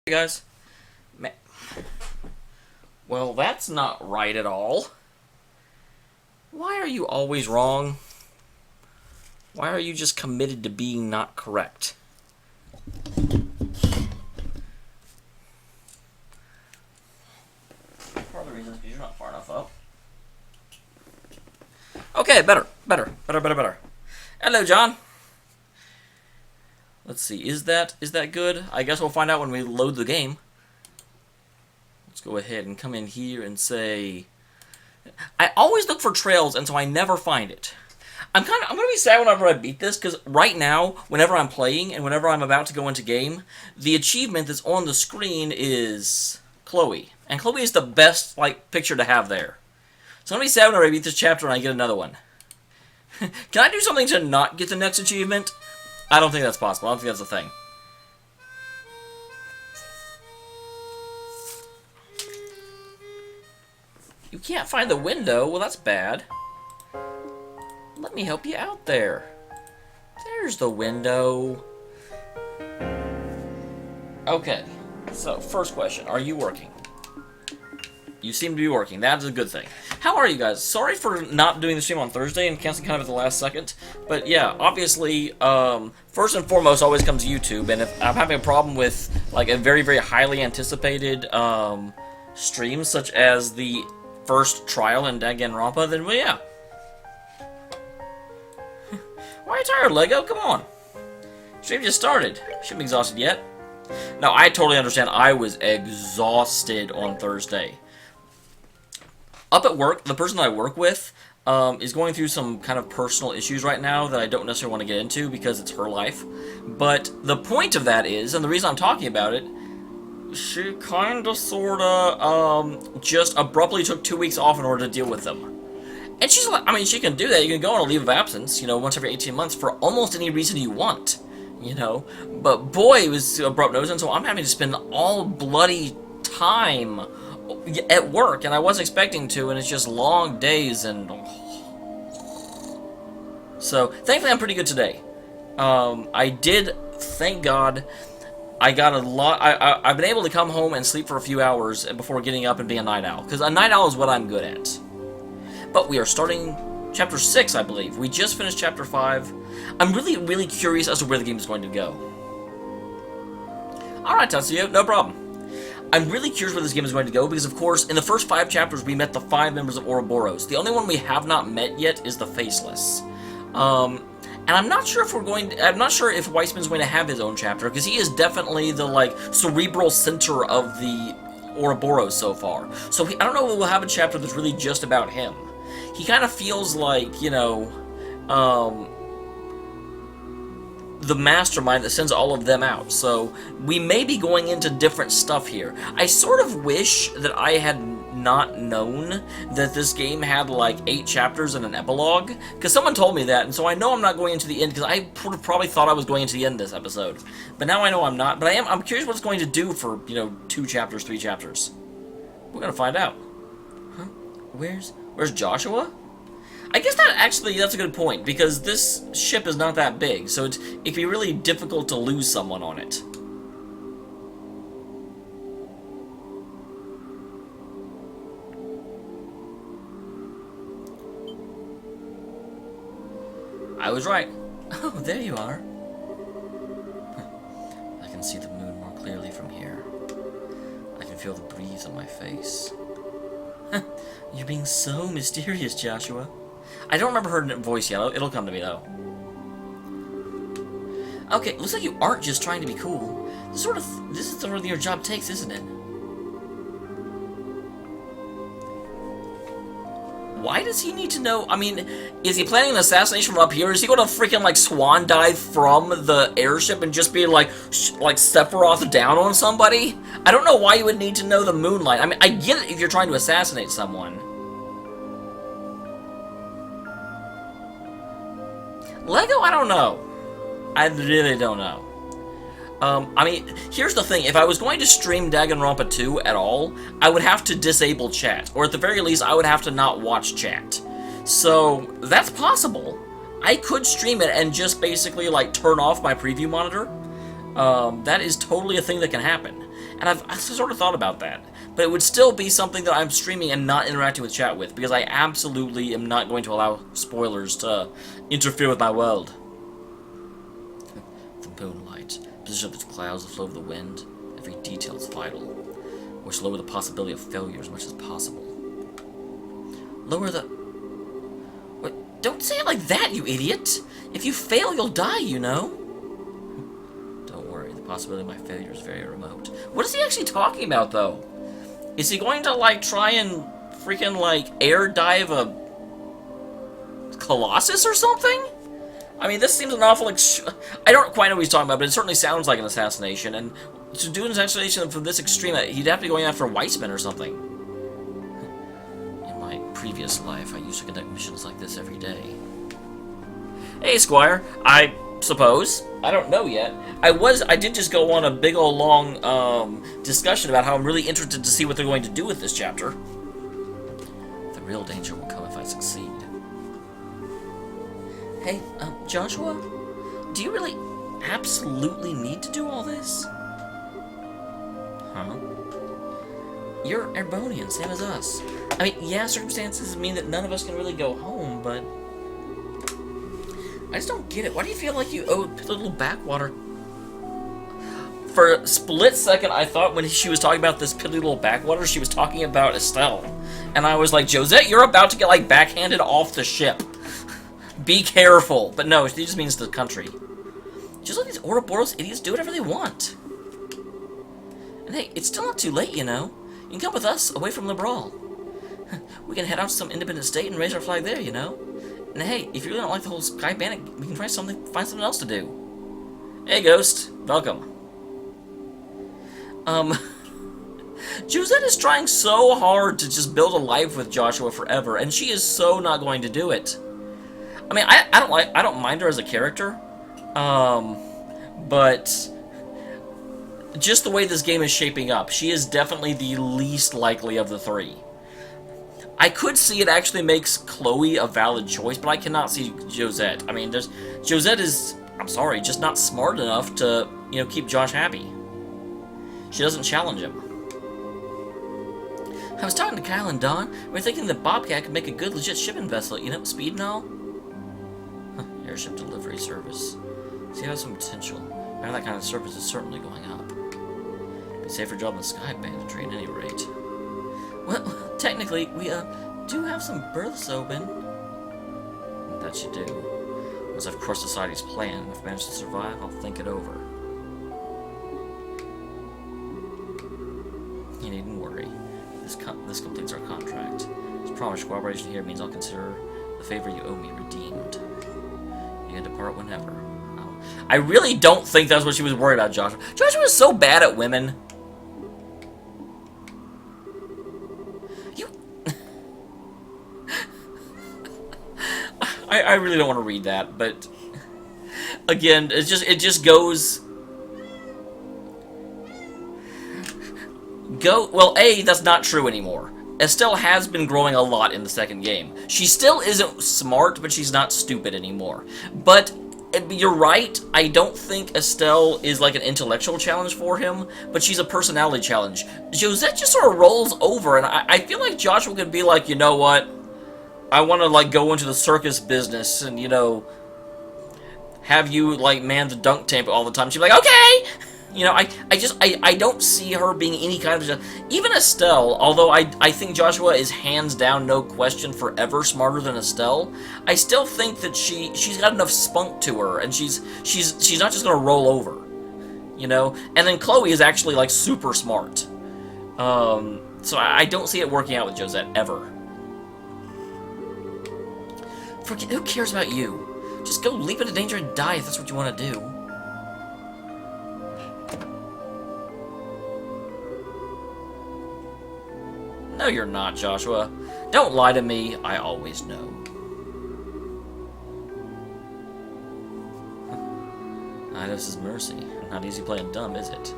Hey guys. Well, that's not right at all. Why are you always wrong? Why are you just committed to being not correct? Part of the reason is because you're not far enough up. Okay, better. Hello, John. Let's see, is that good? I guess we'll find out when we load the game. Let's go ahead and come in here and say... I always look for trails, and so I never find it. I'm gonna be sad whenever I beat this, because right now, whenever I'm playing, and whenever I'm about to go into game, the achievement that's on the screen is Chloe. And Chloe is the best, picture to have there. So I'm gonna be sad whenever I beat this chapter and I get another one. Can I do something to not get the next achievement? I don't think that's possible. I don't think that's a thing. You can't find the window? Well, that's bad. Let me help you out there. There's the window. Okay, so first question. Are you working? You seem to be working. That's a good thing. How are you guys? Sorry for not doing the stream on Thursday and canceling kind of at the last second. But yeah, obviously, first and foremost always comes YouTube. And if I'm having a problem with a very, very highly anticipated streams, such as the first trial in Danganronpa, then well, yeah. Why are you tired, Lego? Come on. Stream just started. Shouldn't be exhausted yet. No, I totally understand. I was exhausted on Thursday. Up at work, the person that I work with is going through some kind of personal issues right now that I don't necessarily want to get into because it's her life. But the point of that is, and the reason I'm talking about it, she kinda sorta just abruptly took 2 weeks off in order to deal with them. And she's like, I mean, she can do that. You can go on a leave of absence, once every 18 months for almost any reason you want, But boy, it was abrupt notice, and so I'm having to spend all bloody time at work, and I wasn't expecting to, and it's just long days, and... So, thankfully I'm pretty good today. I did, thank God, I got a lot... I've been able to come home and sleep for a few hours before getting up and being a night owl, because a night owl is what I'm good at. But we are starting Chapter 6, I believe. We just finished Chapter 5. I'm really, really curious as to where the game is going to go. Alright, Tatsuya, no problem. I'm really curious where this game is going to go because, of course, in the first 5 chapters, we met the 5 members of Oroboros. The only one we have not met yet is the Faceless. And I'm not sure if I'm not sure if Weissman's going to have his own chapter because he is definitely the, cerebral center of the Oroboros so far. So I don't know if we'll have a chapter that's really just about him. He kind of feels like, the mastermind that sends all of them out, so we may be going into different stuff here. I sort of wish that I had not known that this game had 8 chapters and an epilogue, because someone told me that, and so I know I'm not going into the end, because I probably thought I was going into the end of this episode. But now I know I'm not, but I'm curious what it's going to do for, 2 chapters, 3 chapters. We're gonna find out. Huh? Where's Joshua? I guess that's a good point, because this ship is not that big, so it can be really difficult to lose someone on it. I was right. Oh, there you are. I can see the moon more clearly from here. I can feel the breeze on my face. You're being so mysterious, Joshua. I don't remember her voice yet. It'll come to me, though. Okay, looks like you aren't just trying to be cool. This is sort of your job takes, isn't it? Why does he need to know? I mean, is he planning an assassination from up here? Is he going to freaking, swan dive from the airship and just be, like Sephiroth down on somebody? I don't know why you would need to know the moonlight. I mean, I get it if you're trying to assassinate someone. Lego, I don't know. I really don't know. I mean, here's the thing. If I was going to stream Danganronpa 2 at all, I would have to disable chat. Or at the very least, I would have to not watch chat. So, that's possible. I could stream it and just basically, turn off my preview monitor. That is totally a thing that can happen. And I've sort of thought about that. But it would still be something that I'm streaming and not interacting with chat with, because I absolutely am not going to allow spoilers to interfere with my world. The moonlight, position of the clouds, the flow of the wind, every detail is vital, which lower the possibility of failure as much as possible. Lower the... What? Don't say it like that, you idiot! If you fail, you'll die, you know? Don't worry, the possibility of my failure is very remote. What is he actually talking about, though? Is he going to, like, try and freaking, like, air dive a Colossus or something? I mean, this seems an awful... I don't quite know what he's talking about, but it certainly sounds like an assassination. And to do an assassination from this extreme, he'd have to be going after Weissman or something. In my previous life, I used to conduct missions like this every day. Hey, Squire. I suppose. I don't know yet. I did just go on a big old long discussion about how I'm really interested to see what they're going to do with this chapter. The real danger will come if I succeed. Hey, Joshua? Do you really absolutely need to do all this? Huh? You're Erbonian, same as us. I mean, yeah, circumstances mean that none of us can really go home, but... I just don't get it. Why do you feel like you owe a little backwater? For a split second, I thought when she was talking about this piddly little backwater, she was talking about Estelle. And I was like, Josette, you're about to get, like, backhanded off the ship. Be careful. But no, she just means the country. Just let these Oroboros idiots do whatever they want. And hey, it's still not too late, you know. You can come with us, away from Liberal. We can head out to some independent state and raise our flag there, you know. And hey, if you really don't like the whole Sky Bandit, we can find something else to do. Hey, Ghost. Welcome. Josette is trying so hard to just build a life with Joshua forever, and she is so not going to do it. I mean, I don't mind her as a character, but just the way this game is shaping up, she is definitely the least likely of the three. I could see it actually makes Chloe a valid choice, but I cannot see Josette. I mean, Josette is, I'm sorry, just not smart enough to, you know, keep Josh happy. She doesn't challenge him. I was talking to Kyle and Don. We were thinking that Bobcat could make a good, legit shipping vessel, you know, speed and all. Airship delivery service. See, it has some potential. Now that kind of service is certainly going up. Be a safer job than Sky Banditry at any rate. Well, technically, we do have some berths open. That you do. Once I've crossed Society's plan, and if I manage to survive, I'll think it over. You needn't worry. This completes our contract. As promised, cooperation here means I'll consider the favor you owe me redeemed. You can depart whenever. I really don't think that's what she was worried about, Joshua. Joshua was so bad at women. I really don't want to read that, but again, it just goes. Well, A, that's not true anymore. Estelle has been growing a lot in the second game. She still isn't smart, but she's not stupid anymore. But you're right, I don't think Estelle is like an intellectual challenge for him, but she's a personality challenge. Josette just sort of rolls over, and I feel like Joshua could be like, you know what? I want to, like, go into the circus business and, you know, have you, like, man the dunk tank all the time. She'd be like, okay! You know, I don't see her being any kind of... Even Estelle, although I think Joshua is hands down, no question, forever smarter than Estelle, I still think that she's got enough spunk to her, and she's not just going to roll over, you know? And then Chloe is actually, like, super smart. So I don't see it working out with Josette, ever. Who cares about you? Just go leap into danger and die if that's what you want to do. No, you're not, Joshua. Don't lie to me. I always know. This is mercy. Not easy playing dumb, is it?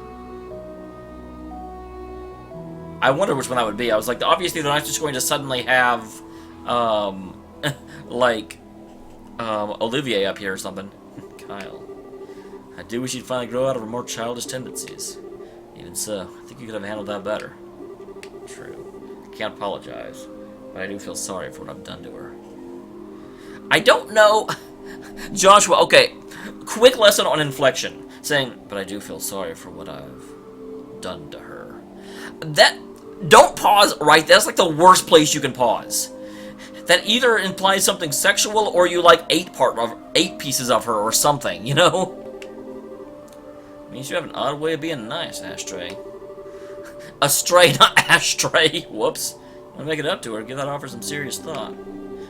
I wonder which one that would be. I was like, obviously they're not just going to suddenly have, like, Olivier up here or something. Kyle. I do wish you'd finally grow out of her more childish tendencies. Even so, I think you could have handled that better. True. I can't apologize, but I do feel sorry for what I've done to her. I don't know... Joshua, okay, quick lesson on inflection. Saying, but I do feel sorry for what I've done to her. That... Don't pause right there. That's like the worst place you can pause. That either implies something sexual or you like 8 pieces of her or something, you know? Means you have an odd way of being nice, Ashtray. Astray, not Ashtray. Whoops. I'm gonna make it up to her. Give that offer some serious thought.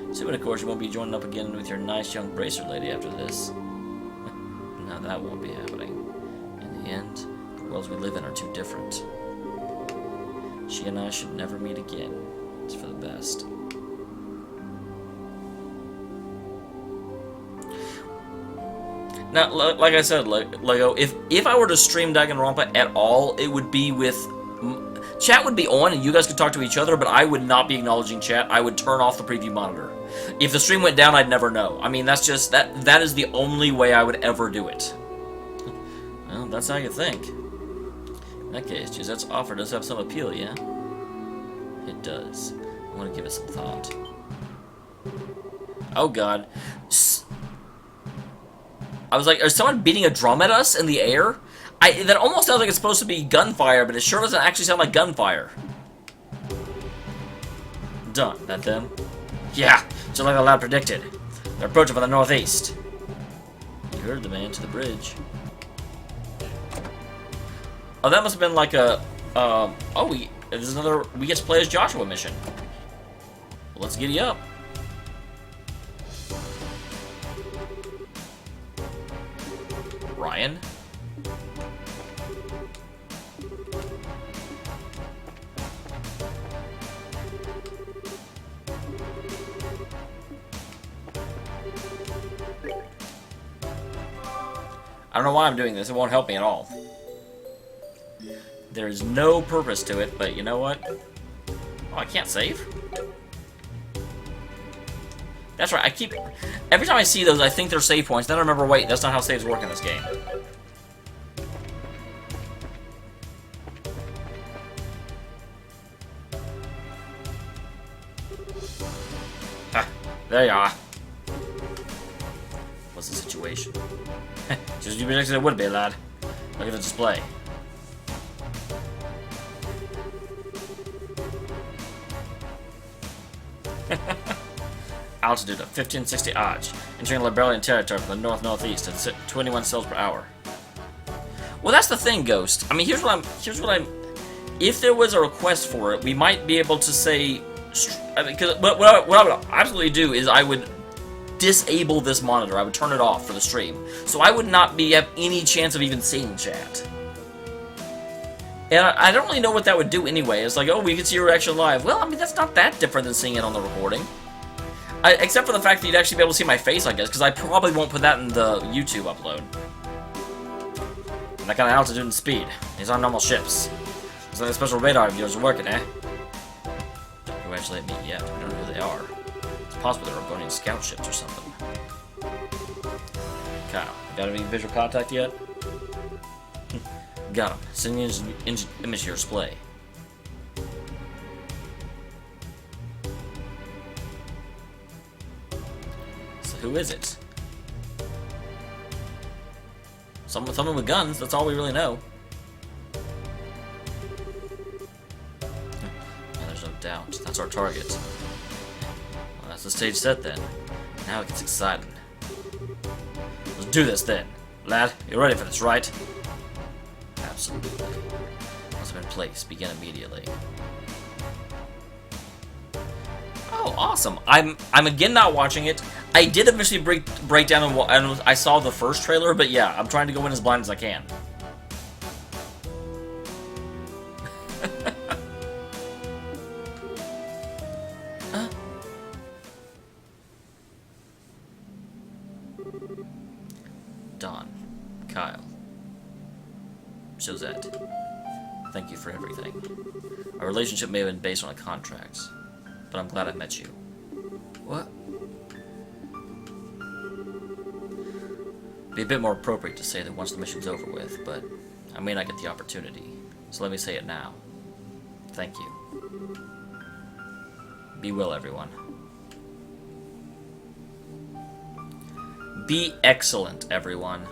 Assuming, of course, you won't be joining up again with your nice young bracer lady after this. No, that won't be happening. In the end, the worlds we live in are too different. She and I should never meet again. It's for the best. Now, like I said, Lego, if I were to stream Danganronpa at all, it would be with... Chat would be on, and you guys could talk to each other, but I would not be acknowledging chat. I would turn off the preview monitor. If the stream went down, I'd never know. I mean, that's just... That is the only way I would ever do it. Well, that's how you think. In that case, Giusette's offer does have some appeal, yeah? It does. I want to give it some thought. Oh, God. I was like, is someone beating a drum at us in the air? That almost sounds like it's supposed to be gunfire, but it sure doesn't actually sound like gunfire. Done. That them? Yeah, just like the lad predicted. They're approaching from the northeast. You heard the man to the bridge. Oh, that must have been like a... this is another... We get to play as Joshua mission. Well, let's giddy up. Ryan? I don't know why I'm doing this. It won't help me at all. There's no purpose to it, but you know what? Oh, I can't save? That's right, I keep... Every time I see those, I think they're save points. Then I remember, wait, that's not how saves work in this game. Ah, there you are. What's the situation? Just as you predicted it would be, lad. Look at the display. Altitude of 1560 Arch, entering Liberian territory from the north-northeast at 21 cells per hour. Well, that's the thing, Ghost. I mean, here's what I'm... If there was a request for it, we might be able to say... Because what I would absolutely do is I would disable this monitor. I would turn it off for the stream. So I would not have any chance of even seeing chat. And I don't really know what that would do anyway. It's like, oh, we can see your reaction live. Well, I mean, that's not that different than seeing it on the recording. Except for the fact that you'd actually be able to see my face, I guess, because I probably won't put that in the YouTube upload. And that kind of altitude and speed. These aren't normal ships. It's like the special radar of yours are working, eh? Don't congratulate me yet. We don't know who they are. It's possible they're Rebellion scout ships or something. Kyle, got any visual contact yet? Got him. Sending the image to your display. Who is it? Someone with guns, that's all we really know. Yeah, there's no doubt. That's our target. Well, that's the stage set then. Now it gets exciting. Let's do this then. Lad, you're ready for this, right? Absolutely. Once I'm in place, begin immediately. Oh, awesome. I'm again not watching it. I did eventually break down and I saw the first trailer, but yeah, I'm trying to go in as blind as I can. Don, Kyle, Josette, thank you for everything. Our relationship may have been based on a contract, but I'm glad I met you. What? Be a bit more appropriate to say that once the mission's over with, but I may not get the opportunity. So let me say it now. Thank you. Be well, everyone. Be excellent, everyone.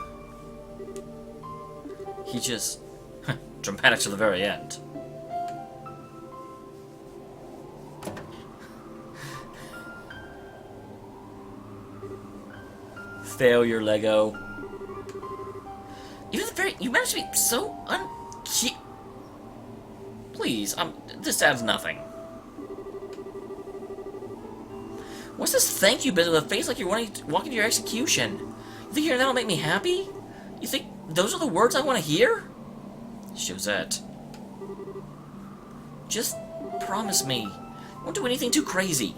He just... dramatic to the very end. Failure, Lego. You managed to be so uncute. Please, this adds nothing. What's this thank you bit with a face like you're walking to your execution? You think that'll make me happy? You think those are the words I want to hear? Josette. Just promise me. Won't do anything too crazy.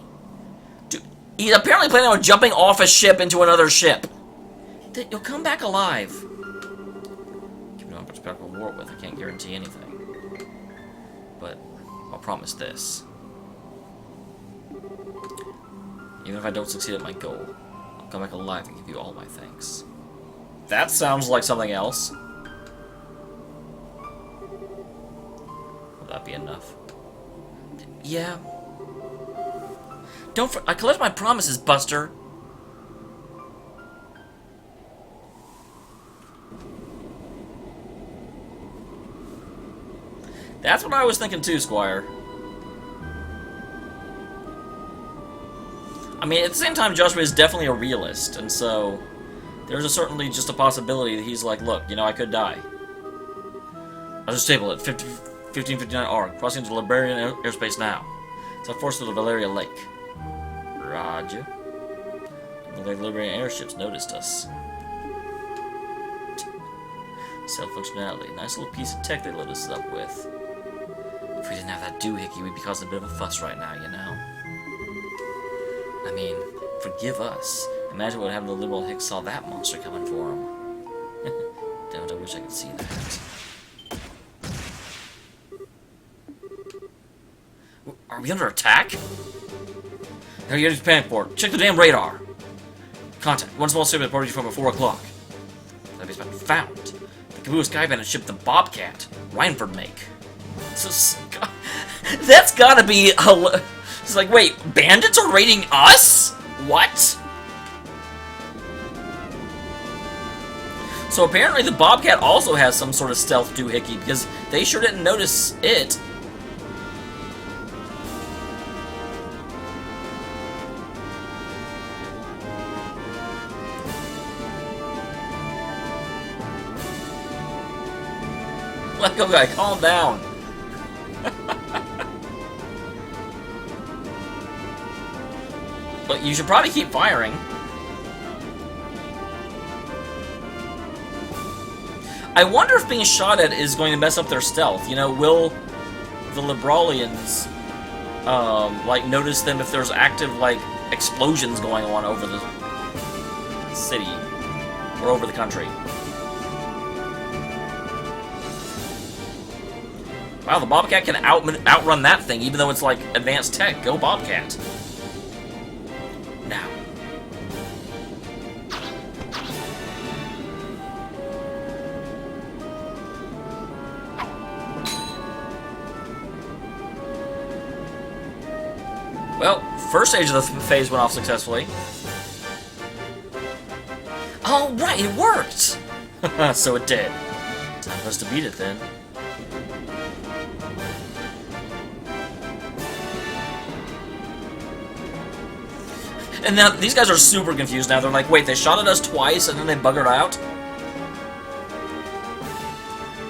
He's apparently planning on jumping off a ship into another ship. That you'll come back alive. Keeping on perspective of war with, I can't guarantee anything. But I'll promise this. Even if I don't succeed at my goal, I'll come back alive and give you all my thanks. That sounds like something else. Will that be enough? Yeah. I collect my promises, Buster. That's what I was thinking too, Squire. I mean, at the same time, Joshua is definitely a realist, and so there's certainly just a possibility that he's like, look, you know, I could die. I'll just table it. 1559R, crossing into Liberian airspace now. So force to the Valeria Lake. Roger. The Liberian airships noticed us. Self-functionality. Nice little piece of tech they loaded us up with. If we didn't have that doohickey, we'd be causing a bit of a fuss right now, you know? I mean, forgive us. Imagine what would happen to the liberal Hicks saw that monster coming for him. Damn it, I wish I could see that. Are we under attack? Now you get to panic board. Check the damn radar. Contact. One small ship reported you from at 4 o'clock. That has been found. The Kabul Sky Bandit ship the Bobcat. Rhineford make. So, that's gotta be... It's like, wait, bandits are raiding us? What? So apparently the Bobcat also has some sort of stealth doohickey, because they sure didn't notice it. Let go, guy, calm down. But you should probably keep firing. I wonder if being shot at is going to mess up their stealth. You know, will the Libralians, like, notice them if there's active, like, explosions going on over the city or over the country? Wow, the Bobcat can outrun that thing, even though it's, like, advanced tech. Go Bobcat. Now. Well, first stage of the phase went off successfully. Oh, right, it worked! So it did. Time for us to beat it, then. And now, these guys are super confused now. They're like, wait, they shot at us twice and then they buggered out?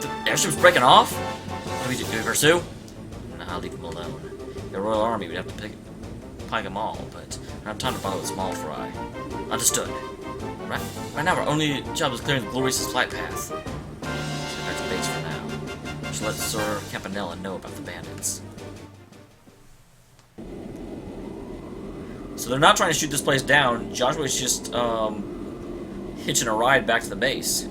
The airship's breaking off? What do we do? Do we pursue? Nah, leave them alone. The Royal Army would have to pike them all, but I don't have time to follow the small fry. Understood. Right now, our only job is clearing the glorious flight path. So back to base for now. We should let Sir Campanella know about the bandits. So they're not trying to shoot this place down. Joshua's just hitching a ride back to the base.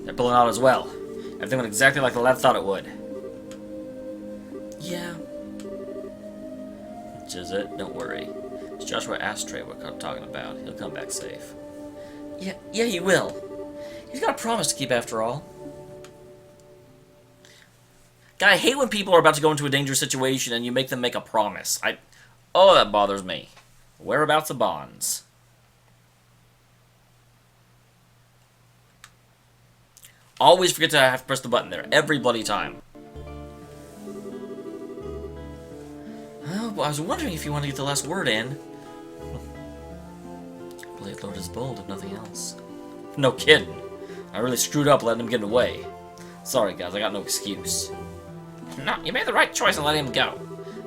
They're pulling out as well. Everything went exactly like the lad thought it would. Yeah. Which is it? Don't worry. It's Joshua Ashtray we're talking about. He'll come back safe. Yeah, he will. He's got a promise to keep after all. God, I hate when people are about to go into a dangerous situation and you make them make a promise. Oh, that bothers me. Whereabouts of bonds? Always forget to have to press the button there. Every bloody time. Oh, well, I was wondering if you want to get the last word in. Blade Lord is bold, if nothing else. No kidding. I really screwed up letting him get away. Sorry, guys, I got no excuse. No, you made the right choice in letting him go.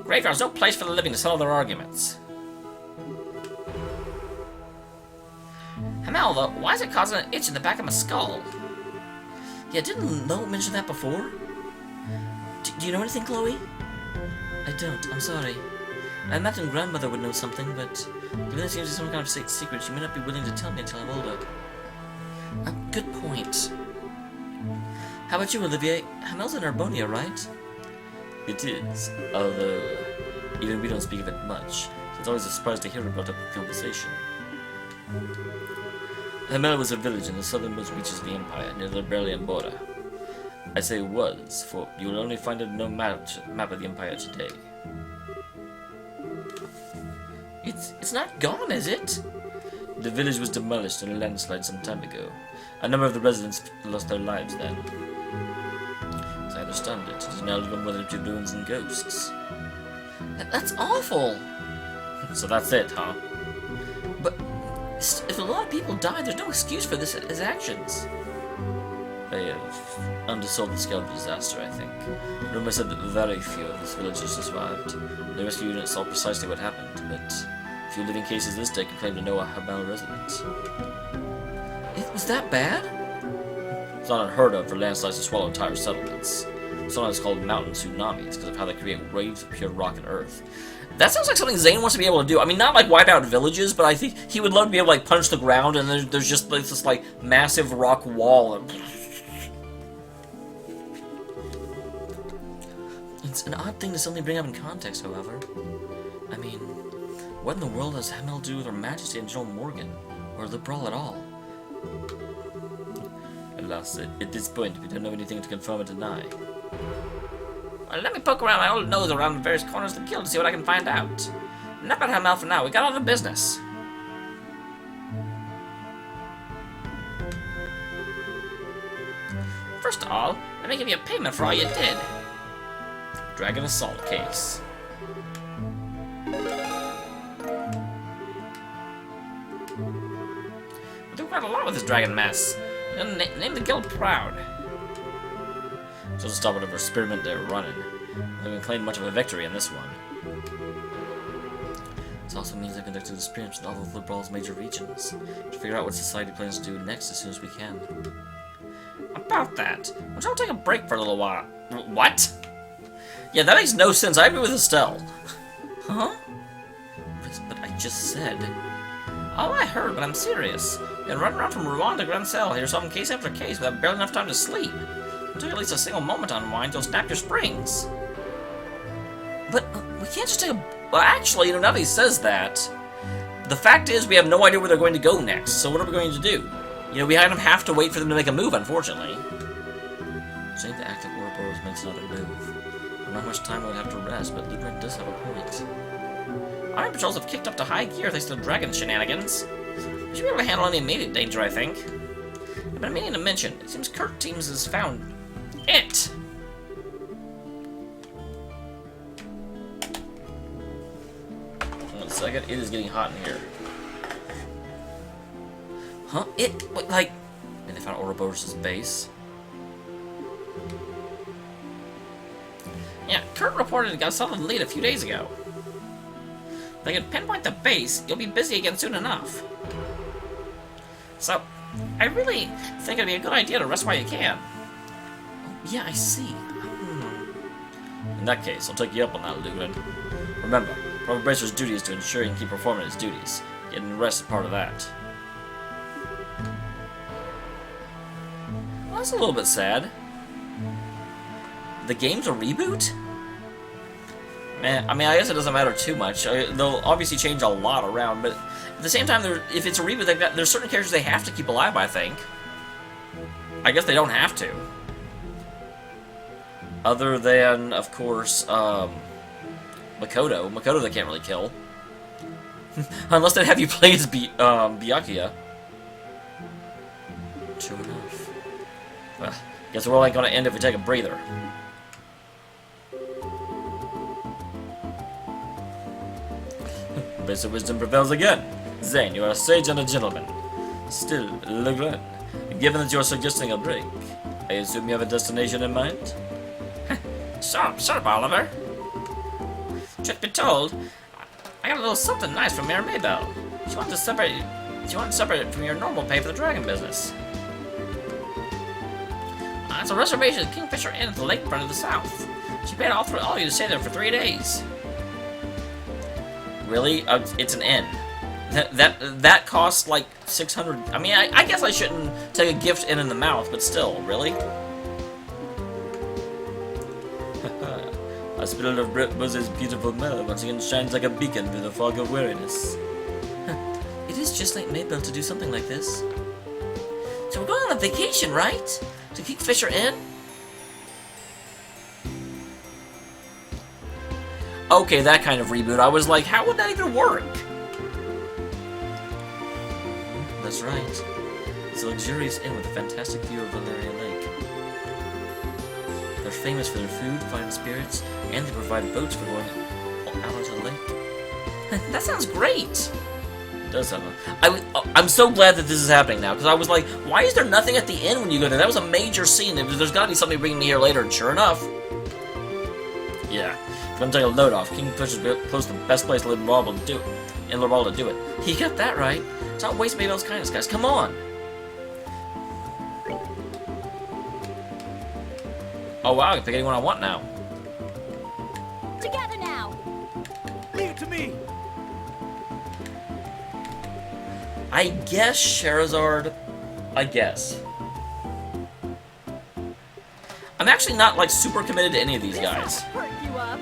Graveyard's no place for the living to settle their arguments. Hamel, though, why is it causing an itch in the back of my skull? Yeah, didn't Lo mention that before? Do you know anything, Chloe? I don't, I'm sorry. I imagine grandmother would know something, but given that seems to be some kind of secret, she may not be willing to tell me until I'm older. Good point. How about you, Olivier? Hamel's in Arbonia, right? It is, although even we don't speak of it much. So it's always a surprise to hear about a conversation. Hamel was a village in the southernmost reaches of the Empire, near the Berlian border. I say was, for you will only find it in no map of the Empire today. It's not gone, is it? The village was demolished in a landslide some time ago. A number of the residents lost their lives then. As I understand it, it is now living with empty ruins and ghosts. That's awful! So that's it, huh? But if a lot of people die, there's no excuse for his actions. They have undersold the scale of the disaster, I think. Rumor said that very few of this villagers survived. The rescue unit saw precisely what happened, but few living cases this day can claim to know a Hamel resident. It was that bad? It's not unheard of for landslides to swallow entire settlements. Sometimes called mountain tsunamis because of how they create waves of pure rock and earth. That sounds like something Zane wants to be able to do. I mean, not like wipe out villages, but I think he would love to be able to like punch the ground and there's just like, this like massive rock wall. It's an odd thing to suddenly bring up in context, however. I mean, what in the world does Hamel do with Her Majesty and General Morgan, or the brawl at all? Alas, at this point, we don't have anything to confirm or deny. Well, let me poke around my old nose around the various corners of the guild to see what I can find out. Enough about Hamel for now. We got other business. First of all, let me give you a payment for all you did. Dragon Assault Case. We're doing quite a lot with this dragon mess. We're gonna name the guild proud. So to stop whatever experiment they're running. We haven't claimed much of a victory in this one. This also means I've conducted experiments in all of the Brawl's major regions to figure out what society plans to do next as soon as we can. About that, why don't I take a break for a little while? What? Yeah, that makes no sense. I agree with Estelle. Huh? But I just said... Oh, I heard, but I'm serious. You've been running around from Rouen to Grancel here, solving case after case without barely enough time to sleep. It took at least a single moment to unwind, you'll snap your springs. But we can't just take a... Well, actually, you know, now that he says that, the fact is we have no idea where they're going to go next, so what are we going to do? You know, we kind of have to wait for them to make a move, unfortunately. Saying the active Oroboros makes another move. Not much time I would have to rest, but Lubrand does have a point. Army patrols have kicked up to high gear thanks to the dragon shenanigans. We should be able to handle any immediate danger, I think. I've been meaning to mention, it seems Kurt Teams has found it! Hold on a second, it is getting hot in here. Huh? What, like... And they found Oroboros' base. Yeah, Kurt reported it got a solid lead a few days ago. If they can pinpoint the base, you'll be busy again soon enough. So, I really think it'd be a good idea to rest while you can. Oh, yeah, I see. In that case, I'll take you up on that, Lugan. Remember, Robert Bracer's duty is to ensure he can keep performing his duties. Getting rest is part of that. Well, that's a little bit sad. The game's a reboot? Man, I mean, I guess it doesn't matter too much. They'll obviously change a lot around, but at the same time, if it's a reboot, there's certain characters they have to keep alive, I think. I guess they don't have to. Other than, of course, Makoto. Makoto they can't really kill. Unless they have you play as Byakuya. True enough. Well, guess we're only gonna end if we take a breather. Basic wisdom prevails again. Zane, you are a sage and a gentleman. Still, Legrand, given that you are suggesting a break, I assume you have a destination in mind? Shut up, Oliver. Truth be told, I got a little something nice from Mayor Maybell. She wanted to separate it from your normal pay for the dragon business. It's a reservation at Kingfisher Inn at the lakefront of the south. She paid all of you to stay there for 3 days. Really? It's an inn. That costs like 600. I mean, I guess I shouldn't take a gift in the mouth, but still, really? A spirit of Brett was his beautiful mother once again shines like a beacon through the fog of weariness. It is just like Maybell to do something like this. So we're going on a vacation, right? To Kingfisher Inn? Okay, that kind of reboot. I was like, how would that even work? That's right. It's a luxurious inn with a fantastic view of Valeria Lake. They're famous for their food, fine spirits, and they provide boats for going out onto the lake. That sounds great! It does sound. I'm so glad that this is happening now, because I was like, why is there nothing at the inn when you go there? That was a major scene. There's got to be something bringing me here later, and sure enough. Yeah. If I'm going to take a load off, Kingfisher's close to the best place to live in Laurel to do it. He got that right. It's not waste Maybell's kindness, guys. Come on! Oh wow, I can pick anyone I want now. Together now. Leave it to me. I guess Charizard. I guess. I'm actually not like super committed to any of these guys. Hurt you up.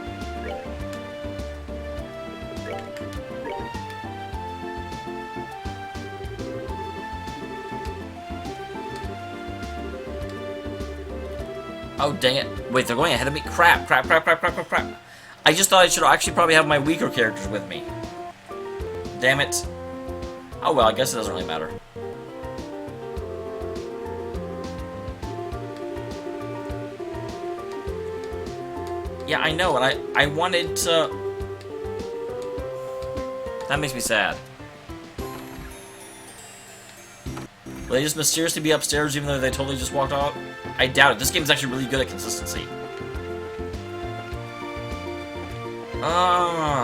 Oh, dang it. Wait, they're going ahead of me? Crap. I just thought I should actually probably have my weaker characters with me. Damn it. Oh, well, I guess it doesn't really matter. Yeah, I know, and I wanted to... That makes me sad. Will they just mysteriously be upstairs even though they totally just walked off? I doubt it. This game's actually really good at consistency.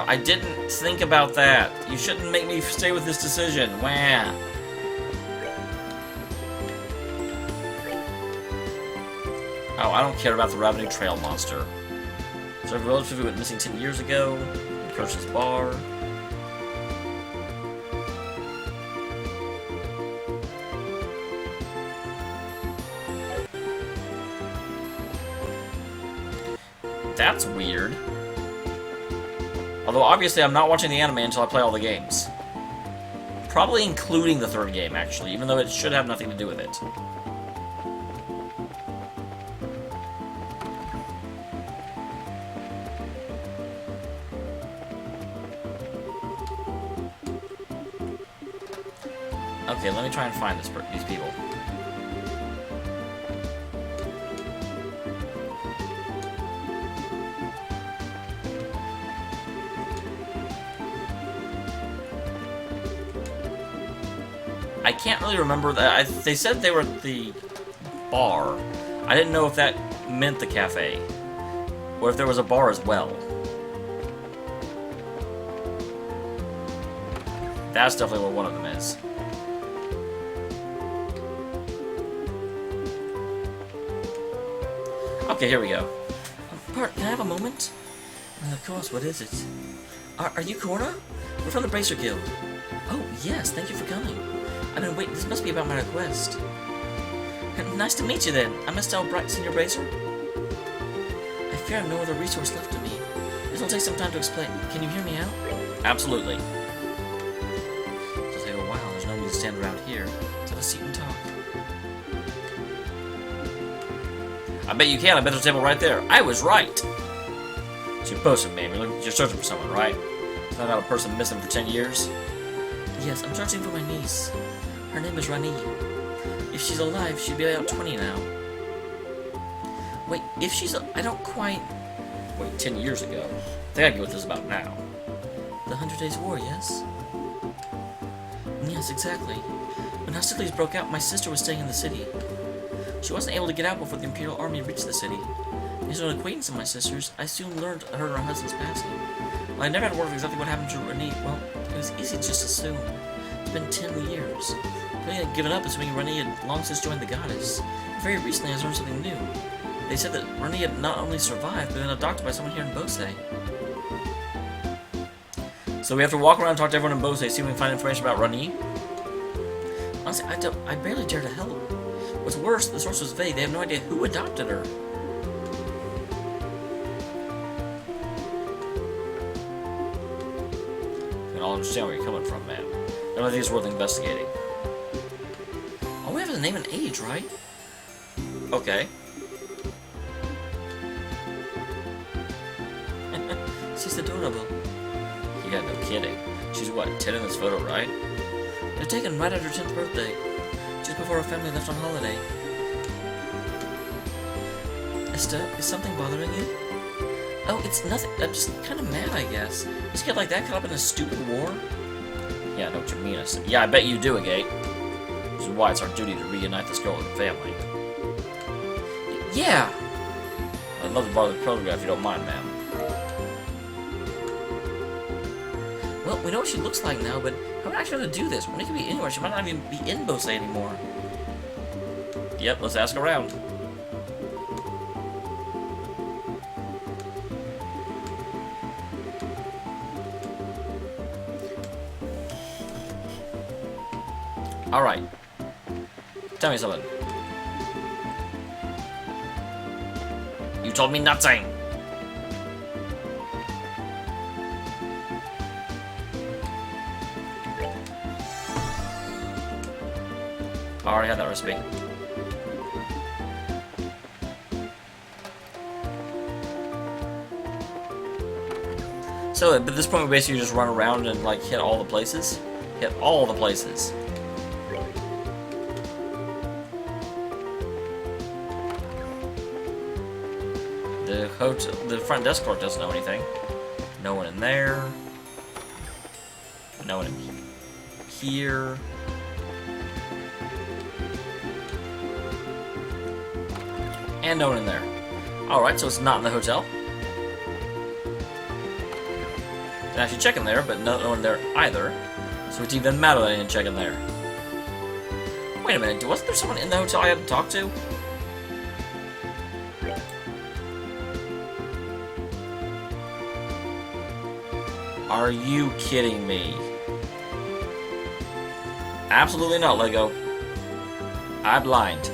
I didn't think about that. You shouldn't make me stay with this decision. Wah. Oh, I don't care about the Revenue Trail monster. So a relative who went missing 10 years ago. Kirsch's bar. That's weird. Although, obviously, I'm not watching the anime until I play all the games. Probably including the third game, actually, even though it should have nothing to do with it. Okay, let me try and find these people. I can't really remember that. They said they were at the bar. I didn't know if that meant the cafe, or if there was a bar as well. That's definitely what one of them is. Okay, here we go. Bart, can I have a moment? Of course, what is it? Are you Korna? We're from the Bracer Guild. Oh, yes, thank you for coming. I've been waiting. This must be about my request. Nice to meet you then. I'm Estelle Bright, Senior Bracer. I fear I have no other resource left to me. There's it'll take some time to explain. Can you hear me out? Absolutely. It'll take a while. There's no need to stand around here. Let's have a seat and talk. I bet you can. I bet there's a table right there. I was right. So you're posting, man. You're searching for someone, right? It's not about a person missing for 10 years? Yes, I'm searching for my niece. Her name is Rani. If she's alive, she'd be about 20 now. Wait, if she's... I don't quite... Wait, 10 years ago? I think I get what this is about now. The 100 Days War, yes? Yes, exactly. When hostilities broke out, my sister was staying in the city. She wasn't able to get out before the Imperial Army reached the city. As an acquaintance of my sister's, I soon learned her and her husband's passing. While I never had word of exactly what happened to Rani, well, it was easy to just assume. It's been 10 years. But I had given up assuming Rani had long since joined the goddess. Very recently, I learned something new. They said that Rani had not only survived, but been adopted by someone here in Bose. So we have to walk around and talk to everyone in Bose, see if we can find information about Rani? Honestly, I barely dare to help. What's worse, the source was vague. They have no idea who adopted her. I don't understand where you're coming from, man. I don't think it's worth investigating. Oh, we have a name and age, right? Okay. She's adorable. Yeah, no kidding. She's what, 10 in this photo, right? They're taken right at her 10th birthday. Just before her family left on holiday. Esther, is something bothering you? Oh, it's nothing. I'm just kind of mad, I guess. Just get like that caught up in a stupid war? Yeah, I know what you mean. Yeah, I bet you do, Agate. Which is why it's our duty to reunite this girl with her family. Yeah! I'd love to borrow the photograph if you don't mind, ma'am. Well, we know what she looks like now, but how would I actually have to do this? When it could be anywhere, she might not even be in Bose anymore. Yep, let's ask around. Alright. Tell me something. You told me nothing! I already had that recipe. So, at this point, we basically just run around and, like, hit all the places? Hit all the places. The front desk clerk doesn't know anything. No one in there. No one in here. And no one in there. Alright, so it's not in the hotel. Didn't actually check in there, but no one there either. So it's even matter that I didn't check in there. Wait a minute, wasn't there someone in the hotel I had to talk to? Are you kidding me? Absolutely not, Lego. I'm blind.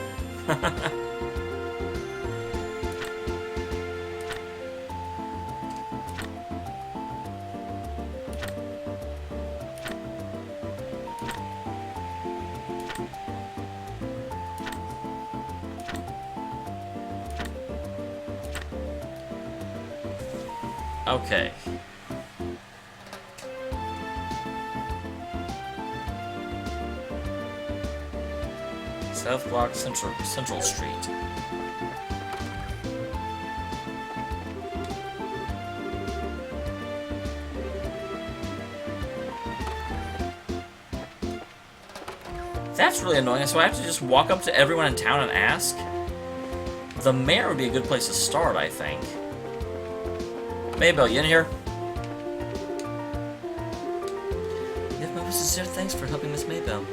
Okay. South Block, Central Street. That's really annoying, so I have to just walk up to everyone in town and ask? The mayor would be a good place to start, I think. Maybell, you in here? You have my most sincere thanks for helping Miss Maybell.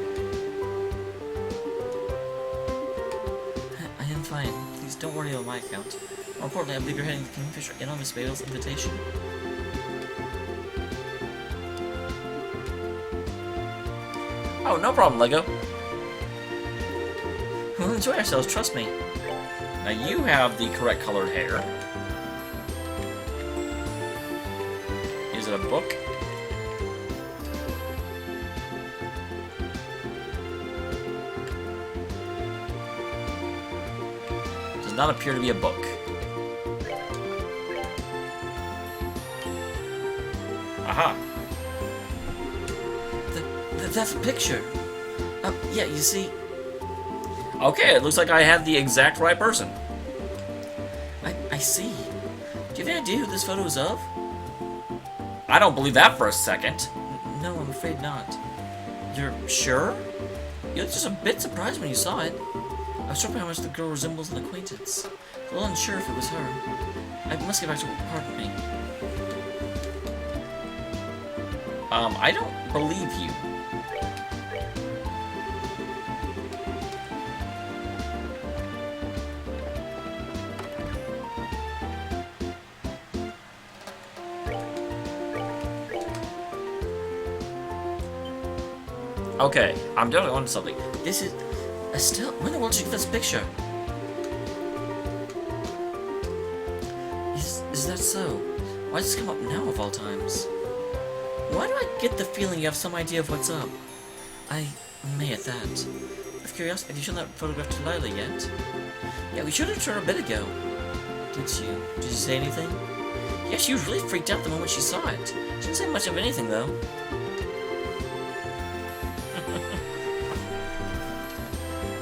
I am fine. Please don't worry on my account. More importantly, I believe you're heading to Kingfisher in on Miss Maybell's invitation. Oh, no problem, Lego. We'll enjoy ourselves, trust me. Now you have the correct colored hair. Is it a book? Does not appear to be a book. Aha. That's a picture. Yeah, you see... Okay, it looks like I had the exact right person. I see. Do you have any idea who this photo is of? I don't believe that for a second. No, I'm afraid not. You're sure? You looked just a bit surprised when you saw it. I was struck by how much the girl resembles an acquaintance. A little unsure if it was her. I must get back to... Pardon me. I don't believe you. Okay, I'm definitely onto something. This is... Estelle, when in the world did you get this picture? Is that so? Why does this come up now of all times? Why do I get the feeling you have some idea of what's up? I may at that. Of curiosity, have you shown that photograph to Lila yet? Yeah, we showed it to her a bit ago. Did you? Did you say anything? Yeah, she was really freaked out the moment she saw it. She didn't say much of anything, though.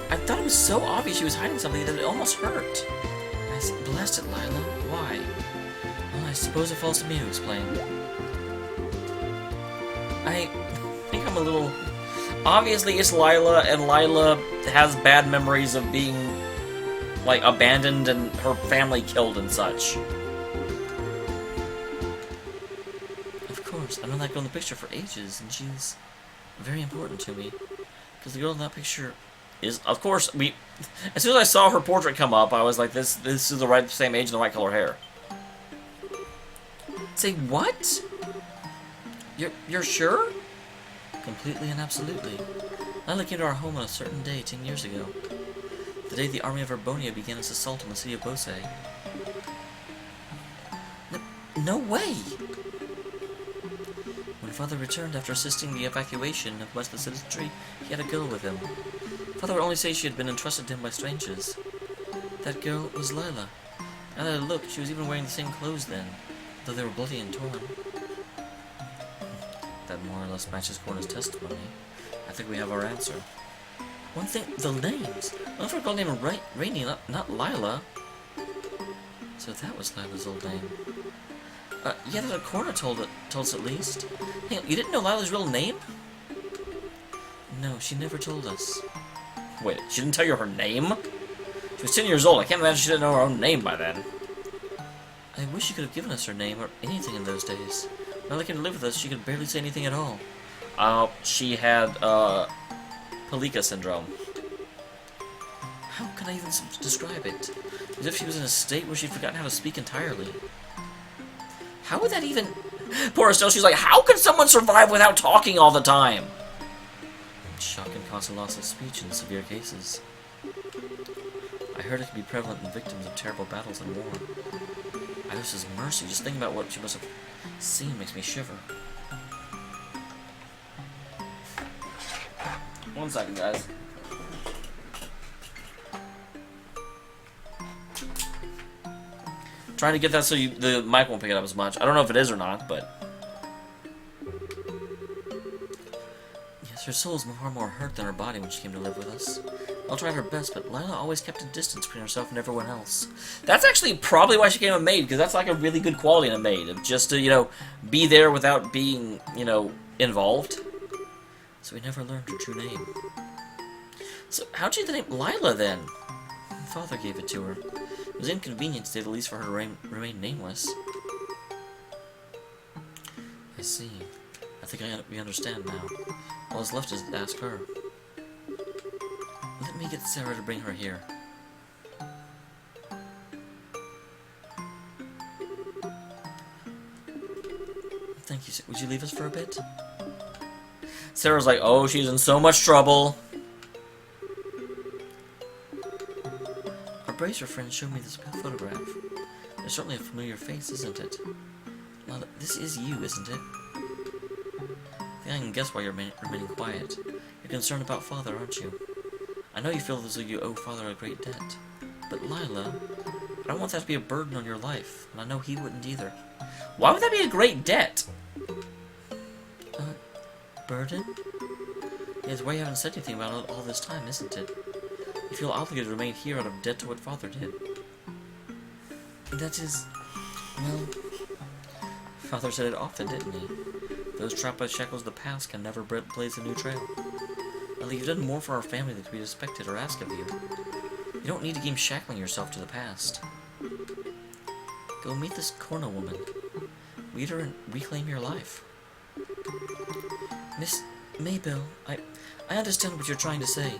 I thought it was so obvious she was hiding something that it almost hurt. I said, blast it, Lila. Why? Well, I suppose it falls to me to explain. I think I'm a little... Obviously, it's Lila, and Lila has bad memories of being, like, abandoned and her family killed and such. Of course, I've known that girl in the picture for ages, and she's very important to me. Because the girl in that picture... Is, of course, as soon as I saw her portrait come up, I was like, this is the same age and the right color hair. Say what? You're sure? Completely and absolutely. Lila came to our home on a certain day 10 years ago. The day the army of Urbonia began its assault on the city of Bose. No way! When Father returned after assisting the evacuation of much of the citizenry, he had a girl with him. Father would only say she had been entrusted to him by strangers. That girl was Lila. Now that I looked, she was even wearing the same clothes then, though they were bloody and torn. That more or less matches Corner's testimony. I think we have our answer. One thing, the names. One for a girl named Rainey, not Lila. So that was Lila's old name. Yeah, that Corner told us at least. Hang on, you didn't know Lila's real name? No, she never told us. Wait, she didn't tell you her name? She was 10 years old. I can't imagine she didn't know her own name by then. I wish she could have given us her name or anything in those days. When Lila came to live with us, she could barely say anything at all. She had, Palika syndrome. How can I even describe it? As if she was in a state where she'd forgotten how to speak entirely. How would that even... Poor Estelle, she's like, how can someone survive without talking all the time? Shock and constant loss of speech in severe cases. I heard it can be prevalent in victims of terrible battles and war. I wish his mercy. Just thinking about what she must have seen makes me shiver. 1 second, guys. Trying to get that so the mic won't pick it up as much. I don't know if it is or not, but... Yes, her soul is far more hurt than her body when she came to live with us. Elle tried her best, but Lila always kept a distance between herself and everyone else. That's actually probably why she became a maid, because that's like a really good quality in a maid. Of just to, you know, be there without being, you know, involved. So we never learned her true name. So how'd you get the name Lila, then? Father gave it to her. It was inconvenient, to say the least, for her to remain nameless. I see. I think we understand now. All that's left is to ask her. Let me get Sarah to bring her here. Thank you, sir. Would you leave us for a bit? Sarah's like, oh, she's in so much trouble. Our bracer friend showed me this photograph. There's certainly a familiar face, isn't it? Lila, this is you, isn't it? I think I can guess why you're remaining quiet. You're concerned about Father, aren't you? I know you feel as though you owe Father a great debt. But Lila, I don't want that to be a burden on your life, and I know he wouldn't either. Why would that be a great debt? Burden? Yeah, it's why you haven't said anything about it all this time, isn't it? You feel obligated to remain here out of debt to what Father did. That is... well... Father said it often, didn't he? Those trapped by shackles of the past can never blaze a new trail. Lila, you've done more for our family than could be expected or asked of you. You don't need to keep shackling yourself to the past. Go meet this Corno woman. Meet her and reclaim your life. Miss Maybell, I understand what you're trying to say.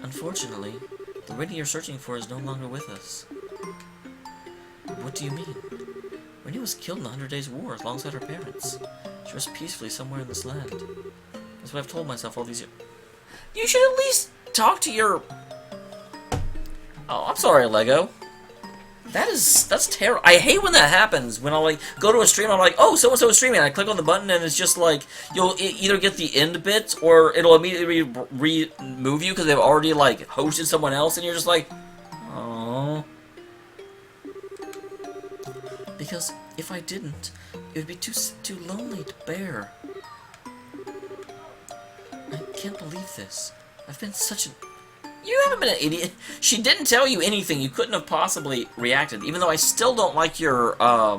Unfortunately, the Rennie you're searching for is no longer with us. What do you mean? Rennie was killed in the 100 Days' War alongside her parents. She rests peacefully somewhere in this land. That's what I've told myself all these years. You should at least talk to your... Oh, I'm sorry, Lego. That's terrible. I hate when that happens. When I like go to a stream, I'm like, oh, so-and-so is streaming. I click on the button, and it's just like you'll either get the end bit, or it'll immediately remove you because they've already like hosted someone else, and you're just like, oh. Because if I didn't, it would be too lonely to bear. I can't believe this. I've been such an... You haven't been an idiot. She didn't tell you anything. You couldn't have possibly reacted. Even though I still don't like your, I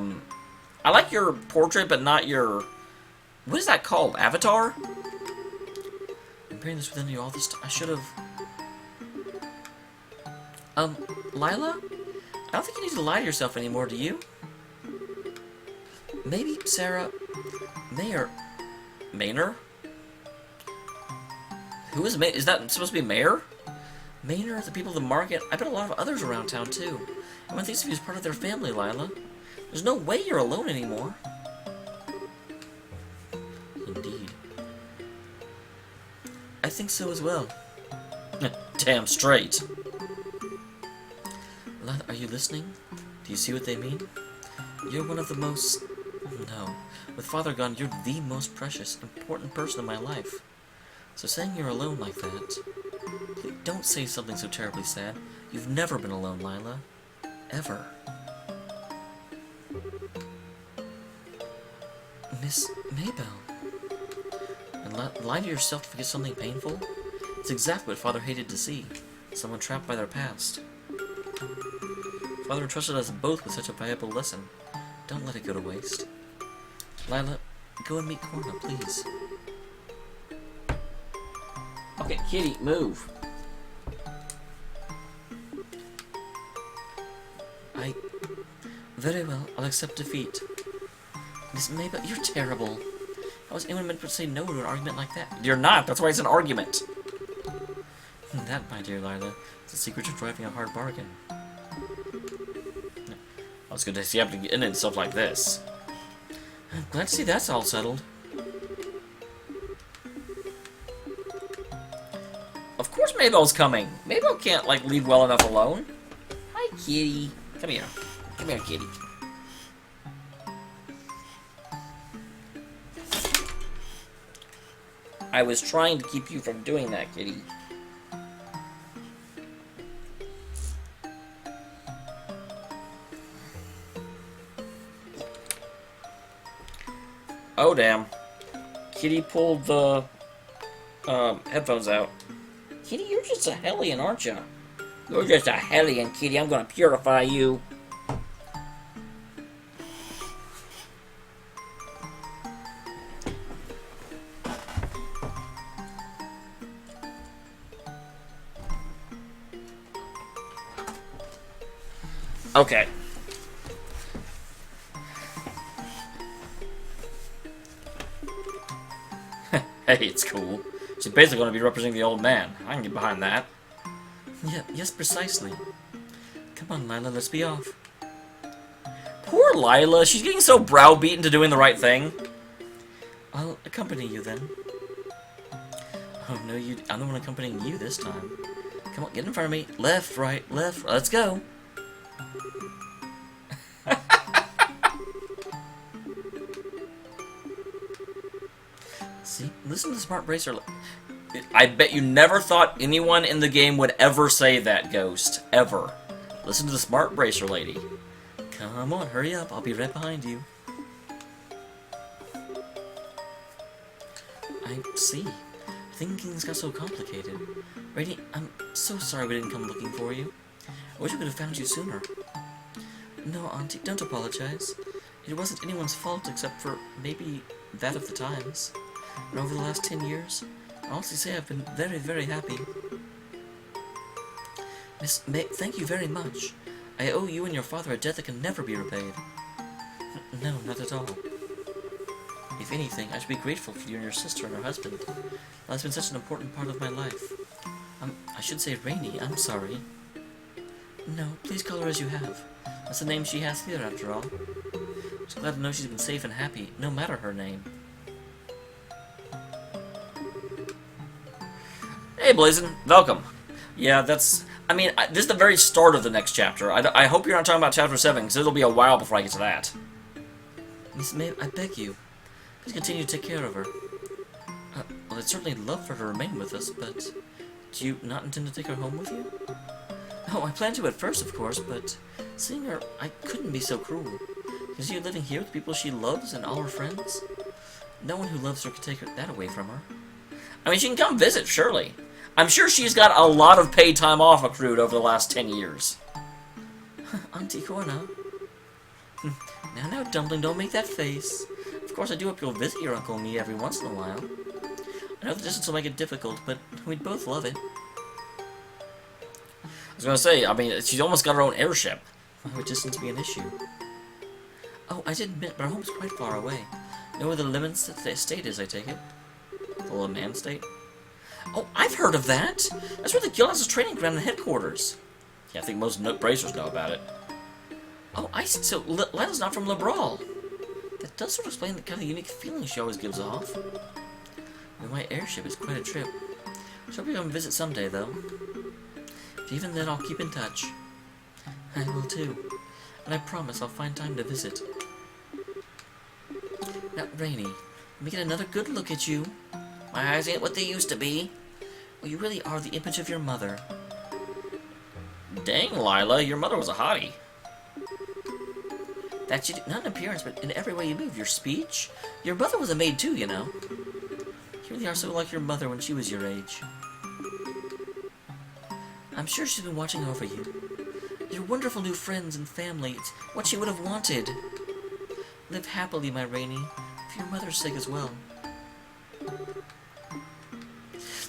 like your portrait, but not your... What is that called? Avatar? I'm bearing this within you all this time. I should have... Lila? I don't think you need to lie to yourself anymore, do you? Maybe, Sarah... Mayor... Maynor? Who is Maynor? Is that supposed to be Mayor? Maynor, the people of the market, I bet a lot of others around town, too. Everyone thinks of you as part of their family, Lila. There's no way you're alone anymore. Indeed. I think so as well. Damn straight. Lila, are you listening? Do you see what they mean? You're one of the most... No. With Father gone, you're the most precious, important person in my life. So saying you're alone like that... Please don't say something so terribly sad. You've never been alone, Lila. Ever. Miss Maybell. And lie to yourself to forget something painful? It's exactly what Father hated to see. Someone trapped by their past. Father entrusted us both with such a valuable lesson. Don't let it go to waste. Lila, go and meet Corna, please. Okay, kitty, move. Very well, I'll accept defeat. Miss Maybell, you're terrible. How is anyone meant to say no to an argument like that? You're not, that's why it's an argument. That, my dear Lila, is the secret to driving a hard bargain. I was gonna say you have to get in and stuff like this. I'm glad to see that's all settled. Of course Maybell's coming. Maybell can't, like, leave well enough alone. Hi, kitty. Come here. Come here, kitty. I was trying to keep you from doing that, kitty. Oh, damn. Kitty pulled the headphones out. Kitty, you're just a hellion, aren't you? You're just a hellion, Kitty. I'm gonna purify you. Okay. Hey, it's cool. She's basically going to be representing the old man. I can get behind that. Yeah, yes, precisely. Come on, Lila, let's be off. Poor Lila. She's getting so browbeaten to doing the right thing. I'll accompany you then. Oh no, I'm the one accompanying you this time. Come on, get in front of me. Left, right, let's go. See? Listen to the smart bracer. I bet you never thought anyone in the game would ever say that, Ghost. Ever. Listen to the smart bracer lady. Come on, hurry up. I'll be right behind you. I see. Things got so complicated. Rainy, I'm so sorry we didn't come looking for you. I wish we could have found you sooner. No, Auntie, don't apologize. It wasn't anyone's fault except for maybe that of the times. And over the last 10 years, I honestly say I've been very, very happy. Miss May, thank you very much. I owe you and your father a debt that can never be repaid. No, not at all. If anything, I should be grateful for you and your sister and her husband. That's been such an important part of my life. I should say Rainy, I'm sorry. No, please call her as you have. That's the name she has here, after all. Just glad to know she's been safe and happy, no matter her name. Hey, Blazin'. Welcome. Yeah, that's... I mean, this is the very start of the next chapter. I hope you're not talking about Chapter 7, because it'll be a while before I get to that. Miss May, I beg you. Please continue to take care of her. Well, I'd certainly love for her to remain with us, but... Do you not intend to take her home with you? Oh, I planned to at first, of course, but... Seeing her, I couldn't be so cruel. Is she living here with people she loves and all her friends? No one who loves her could take that away from her. I mean, she can come visit, surely. I'm sure she's got a lot of paid time off accrued over the last 10 years. Auntie Corna. Now, Dumpling, don't make that face. Of course, I do hope you'll visit your Uncle and me every once in a while. I know the distance will make it difficult, but we'd both love it. I was gonna say, I mean, she's almost got her own airship. Why would distance be an issue? Oh, I did admit, but our home's quite far away. Know where the Lemons estate is, I take it? The little man state? Oh, I've heard of that! That's where the guild has its training ground and headquarters. Yeah, I think most bracers know about it. Oh, I see. So, Lila's not from Labral. That does sort of explain the kind of unique feeling she always gives off. And my airship is quite a trip. She'll be come visit someday, though. But even then, I'll keep in touch. I will too. And I promise I'll find time to visit. Now, Rainy, let me get another good look at you. My eyes ain't what they used to be. Well, you really are the image of your mother. Dang, Lila, your mother was a hottie. That you do, not in appearance, but in every way you move. Your speech. Your mother was a maid too, you know. You really are so like your mother when she was your age. I'm sure she's been watching over you. Your wonderful new friends and family. It's what she would have wanted. Live happily, my Rainy, for your mother's sake as well.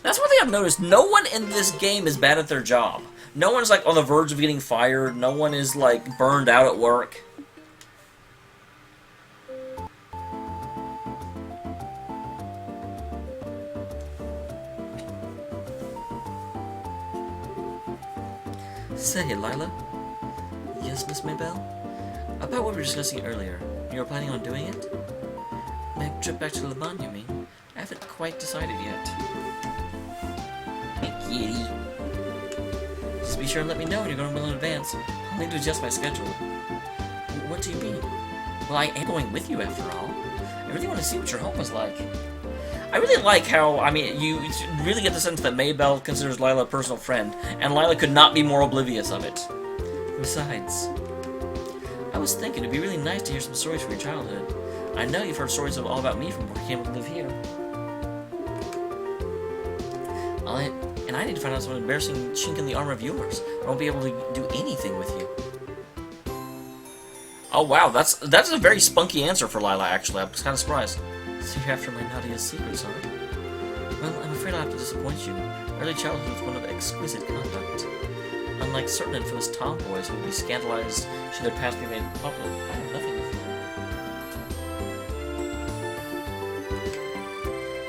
That's one thing I've noticed. No one in this game is bad at their job. No one's, like, on the verge of getting fired. No one is, like, burned out at work. Say, Lila. Yes, Miss Maybelle? About what we were discussing earlier. You were planning on doing it? My trip back to Le Mans, you mean? I haven't quite decided yet. Hey, kitty. Just be sure and let me know when you're going well in advance. I'll need to adjust my schedule. What do you mean? Well, I am going with you after all. I really want to see what your home was like. I really like how, I mean, you really get the sense that Maybelle considers Lila a personal friend, and Lila could not be more oblivious of it. Besides, I was thinking it'd be really nice to hear some stories from your childhood. I know you've heard stories all about me from before you came to live here. And I need to find out some embarrassing chink in the armor of yours. I won't be able to do anything with you. Oh wow, that's a very spunky answer for Lila, actually. I'm kind of surprised. So you're after my naughtiest secrets, huh? Well, I'm afraid I'll have to disappoint you. Early childhood was one of exquisite conduct. Unlike certain infamous tomboys who would be scandalized should their past be made public, I have nothing to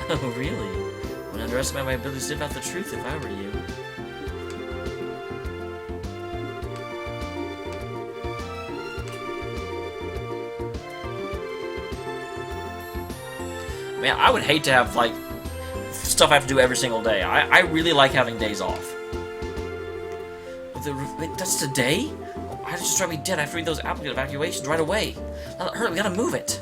fear. Oh, really? I wouldn't underestimate my ability to live out the truth if I were you. Man, I would hate to have, like, stuff I have to do every single day. I really like having days off. Wait, that's today? I just try to be dead. I have to read those applicant evacuations right away. Now, hurry, we gotta move it.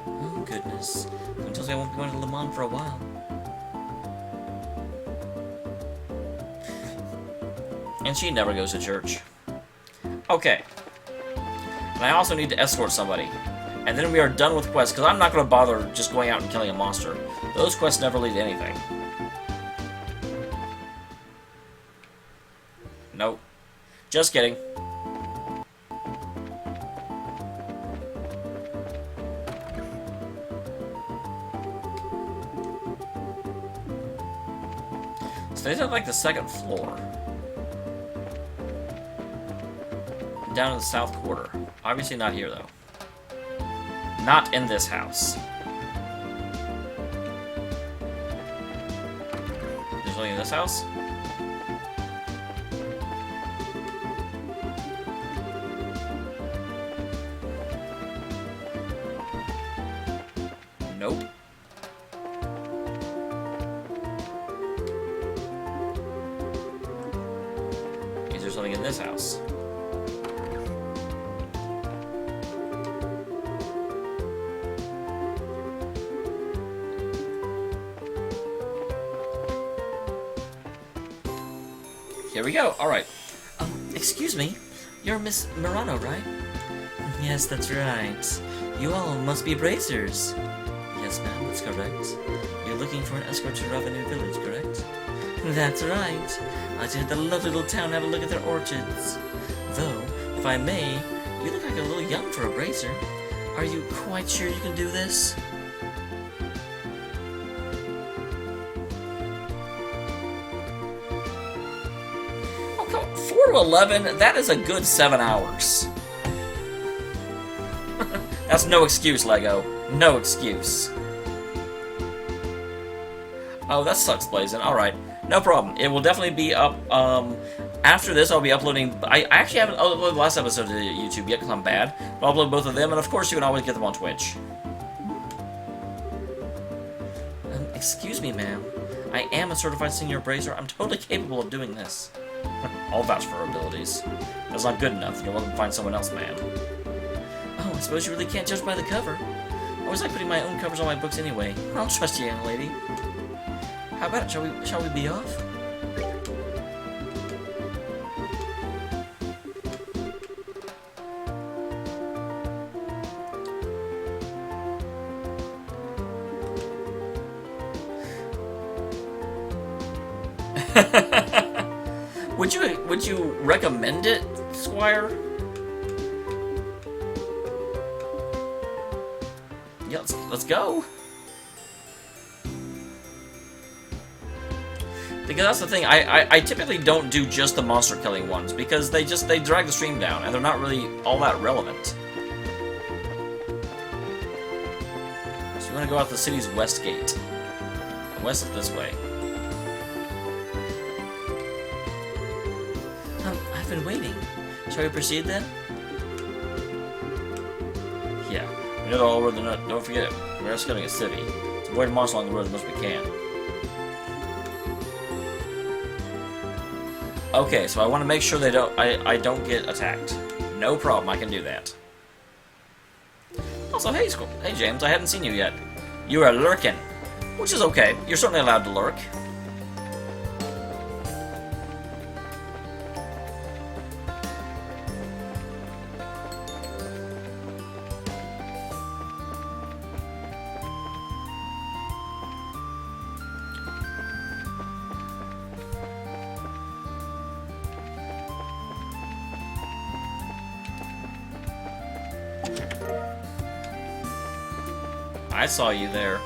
Oh, goodness. It tells me I won't be going to Le Mans for a while. And she never goes to church. Okay. And I also need to escort somebody. And then we are done with quests, because I'm not going to bother just going out and killing a monster. Those quests never lead to anything. Nope. Just kidding. So these are like the second floor. Down in the south quarter. Obviously not here, though. Not in this house. There's only in this house? Nope. Is there something in this house? Here we go. Alright. Excuse me. You're Miss Murano, right? Yes, that's right. You all must be bracers. Yes, ma'am, that's correct. You're looking for an escort to Revenue Village, correct? That's right. I did the lovely little town have a look at their orchards. Though, if I may, you look like a little young for a bracer. Are you quite sure you can do this? Oh, come on. 4 to 11, that is a good 7 hours. That's no excuse, Lego. No excuse. Oh, that sucks, Blazin'. Alright. No problem. It will definitely be up, after this, I'll be uploading... I actually haven't uploaded the last episode to YouTube yet, because I'm bad. But I'll upload both of them, and of course you can always get them on Twitch. Excuse me, ma'am. I am a certified senior bracer. I'm totally capable of doing this. I'll vouch for her abilities. That's not good enough. You're welcome to find someone else, ma'am. Oh, I suppose you really can't judge by the cover. I always like putting my own covers on my books anyway. I'll trust you, young lady. How about it? Shall we be off? Would you recommend it, Squire? Yeah, let's go. Because that's the thing, I typically don't do just the monster killing ones, because they drag the stream down, and they're not really all that relevant. So we want to go out the city's west gate. West is this way. I've been waiting. Shall we proceed then? Yeah. We know all over the nut. Don't forget, we're escorting a city. Let's avoid monsters along the road as much as we can. Okay, so I want to make sure they don't. I don't get attacked. No problem. I can do that. Also, hey James, I haven't seen you yet. You are lurking, which is okay. You're certainly allowed to lurk. I saw you there.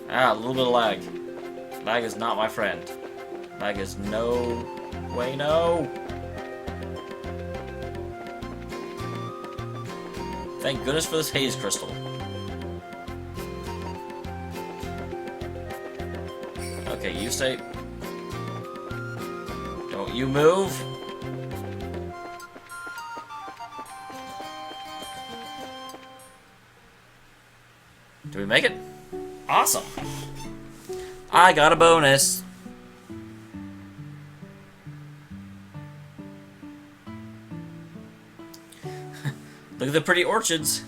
Ah, a little bit of lag. Lag is not my friend. Lag is no way, no. Thank goodness for this haze crystal. Okay, you stay. Don't you move. Do we make it? Awesome. I got a bonus. Look at the pretty orchids.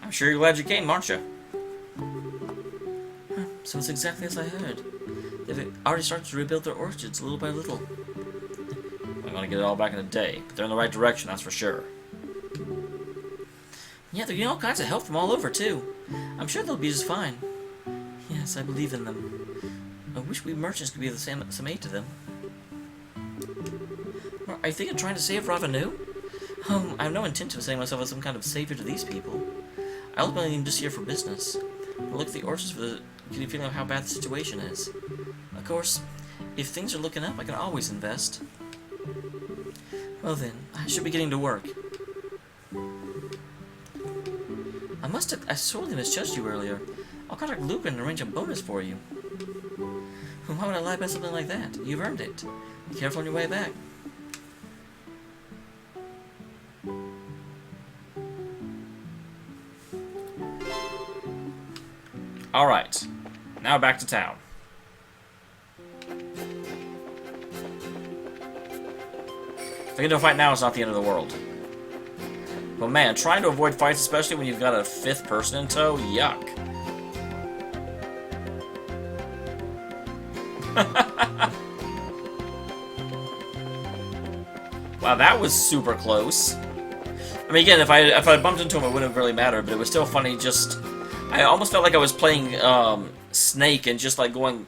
I'm sure you're glad you came, aren't you? Huh, so it's exactly as I heard. They've already started to rebuild their orchards little by little. I'm gonna get it all back in a day, but they're in the right direction, that's for sure. Yeah, they're getting all kinds of help from all over, too. I'm sure they'll be just fine. Yes, I believe in them. I wish we merchants could be of some aid to them. Are you thinking of trying to save Ravanu? I have no intent of setting myself as some kind of savior to these people. I ultimately am just here for business. I look at the orchards for getting a feeling of how bad the situation is. Of course, if things are looking up, I can always invest. Well then, I should be getting to work. I sorely misjudged you earlier. I'll contact Luca and arrange a bonus for you. Why would I lie about something like that? You've earned it. Be careful on your way back. Alright. Now back to town. If I get into a fight now, it's not the end of the world. But man, trying to avoid fights, especially when you've got a fifth person in tow, yuck. Wow, that was super close. I mean, again, if I bumped into him, it wouldn't have really mattered, but it was still funny. I almost felt like I was playing Snake and just like going,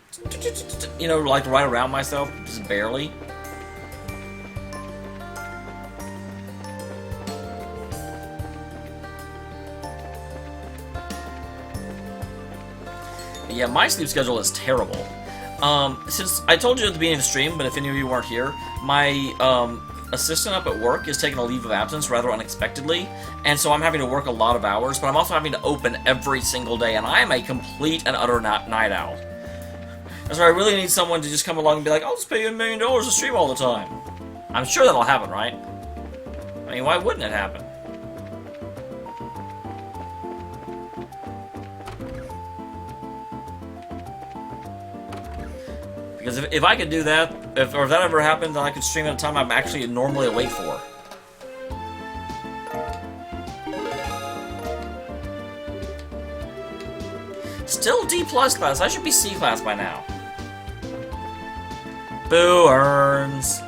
you know, like right around myself, just barely. Yeah, my sleep schedule is terrible. Since I told you at the beginning of the stream, but if any of you weren't here, my assistant up at work is taking a leave of absence rather unexpectedly, and so I'm having to work a lot of hours, but I'm also having to open every single day, and I am a complete and utter night owl. And so I really need someone to just come along and be like, I'll just pay you $1 million to stream all the time. I'm sure that'll happen, right? I mean, why wouldn't it happen? Because if I could do that, or if that ever happened, then I could stream at a time I'm actually normally awake for. Still D+ class. I should be C class by now. Boo earns.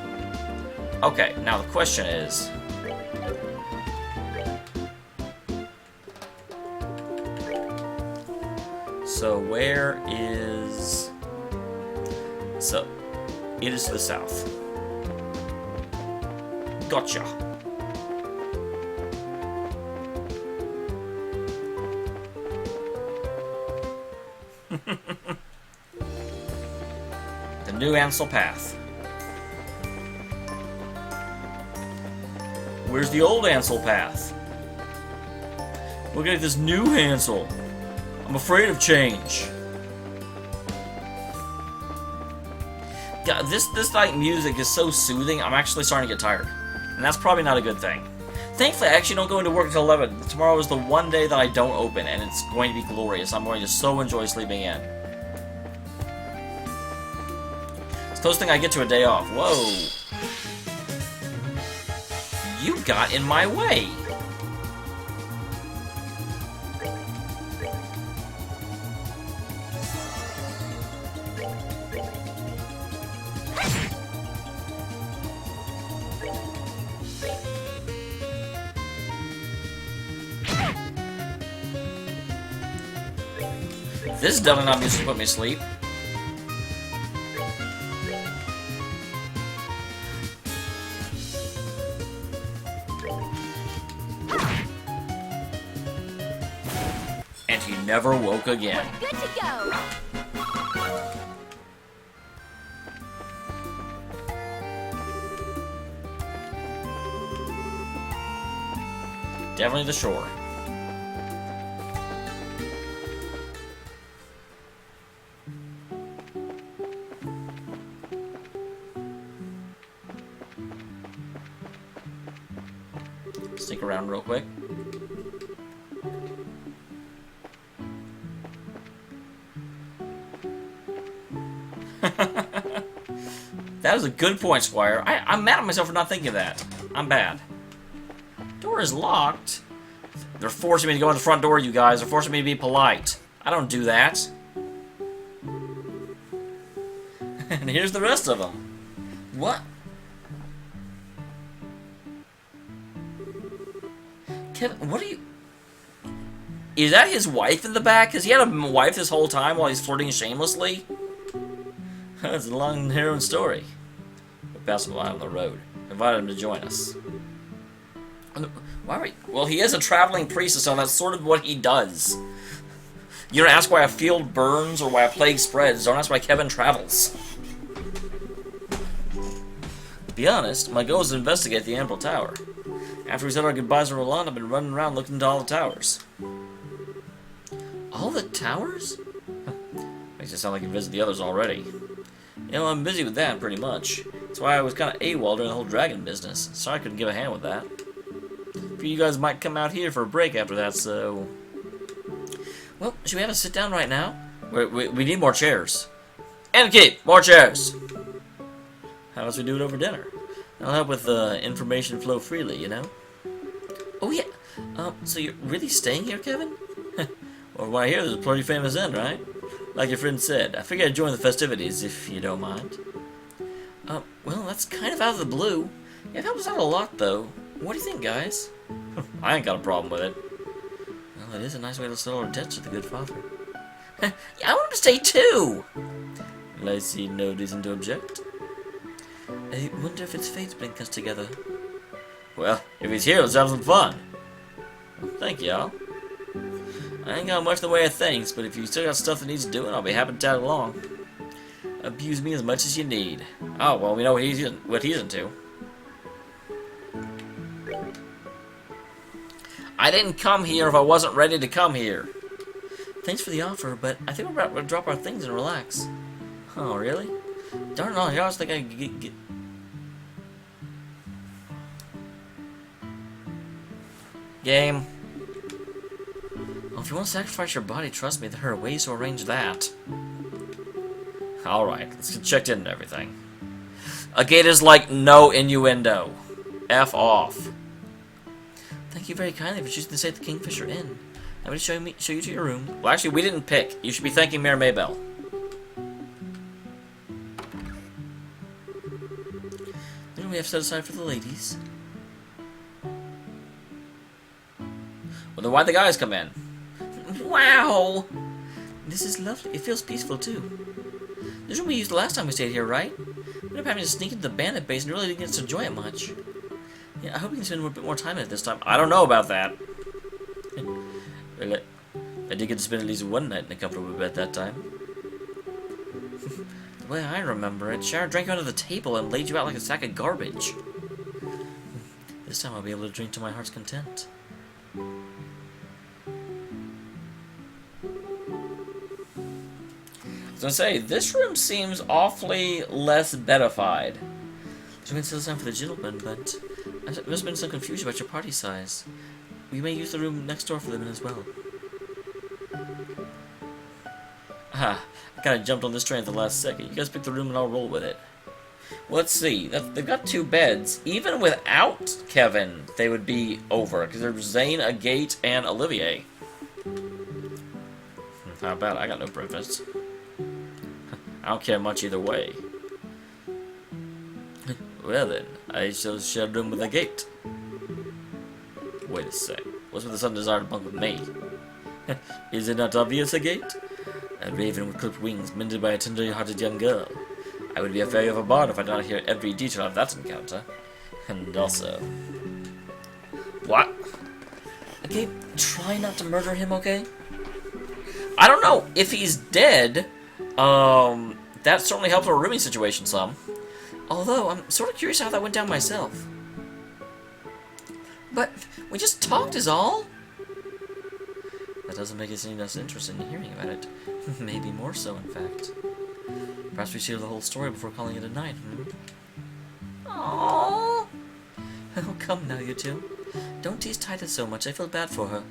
Okay, now the question is... So where is... So, it is to the south. Gotcha. The new Ansel path. Where's the old Ansel path? Look at this new Hansel. I'm afraid of change. Yeah, this like music is so soothing. I'm actually starting to get tired, and that's probably not a good thing. Thankfully, I actually don't go into work until 11. Tomorrow is the one day that I don't open, and it's going to be glorious. I'm going to so enjoy sleeping in. It's the closest thing I get to a day off. Whoa! You got in my way. This is definitely not music to put me to sleep. And he never woke again. Good to go. Definitely the shore. Sneak around real quick. That is a good point, Squire. I'm mad at myself for not thinking of that. I'm bad. Door is locked. They're forcing me to go in the front door, you guys. They're forcing me to be polite. I don't do that. And here's the rest of them. What? Kevin, what are you... Is that his wife in the back? Has he had a wife this whole time while he's flirting shamelessly? That's a long, harrowing story. We passed him by on the road. Invited him to join us. Why are we... Well, he is a traveling priest, so that's sort of what he does. You don't ask why a field burns or why a plague spreads. Don't ask why Kevin travels. To be honest, my goal is to investigate the Amber Tower. After we said our goodbyes to Roland, I've been running around looking into all the towers. All the towers? Makes it sound like you visited the others already. You know, I'm busy with that, pretty much. That's why I was kind of AWOL during the whole dragon business. Sorry I couldn't give a hand with that. You guys might come out here for a break after that, so... Well, should we have a sit down right now? We need more chairs. And keep more chairs! How else we do it over dinner? That'll help with information flow freely, you know? Oh, yeah. So you're really staying here, Kevin? Well, when I hear there's a pretty famous inn, right? Like your friend said, I figured I'd join the festivities, if you don't mind. Well, that's kind of out of the blue. It helps us out a lot, though. What do you think, guys? I ain't got a problem with it. Well, it is a nice way to settle our debts with the good father. Yeah, I want him to stay, too! Well, I see no reason to object. I wonder if it's fate's bringing us together. Well, if he's here, let's have some fun. Well, thank y'all. I ain't got much in the way of things, but if you still got stuff that needs doing, I'll be happy to tag along. Abuse me as much as you need. Oh, well, we know what he's into. I didn't come here if I wasn't ready to come here. Thanks for the offer, but I think we're about to drop our things and relax. Oh, really? Darn it all, I always think I could get... Game. Well, if you want to sacrifice your body, trust me, there are ways to arrange that. Alright, let's get checked in and everything. A gate is like no innuendo. F off. Thank you very kindly for choosing to stay at the Kingfisher Inn. I'm going to show you to your room. Well, actually, we didn't pick. You should be thanking Mayor Maybell. The room we have set aside for the ladies. Well, then why'd the guys come in? Wow! This is lovely. It feels peaceful, too. This room we used the last time we stayed here, right? We ended up having to sneak into the bandit base and really didn't get to enjoy it much. Yeah, I hope we can spend a bit more time in it this time. I don't know about that. Well, I did get to spend at least one night in a comfortable bed that time. The way I remember it, Shara drank you under the table and laid you out like a sack of garbage. This time I'll be able to drink to my heart's content. I was gonna say, this room seems awfully less bedified. So we can still time for the gentlemen, but there must have been some confusion about your party size. We may use the room next door for them as well. Ah, I kinda jumped on this train at the last second. You guys pick the room and I'll roll with it. Well, let's see. They've got 2 beds. Even without Kevin, they would be over. Because there's Zane, a Gate, and Olivier. How about it? I got no breakfast. I don't care much either way. Well then, I shall share a room with a Gate. Wait a sec. What's with this undesired bunk with me? Is it not obvious, a Gate? A raven with clipped wings, mended by a tender-hearted young girl. I would be a fairy of a bard if I did not hear every detail of that encounter. And also... What? Okay, try not to murder him, okay? I don't know. If he's dead, that certainly helps our rooming situation some. Although, I'm sort of curious how that went down myself. But, we just talked is all. That doesn't make us any less interested in hearing about it. Maybe more so, in fact. Perhaps we should hear the whole story before calling it a night, Aww. Oh, come now, you two. Don't tease Titus so much. I feel bad for her.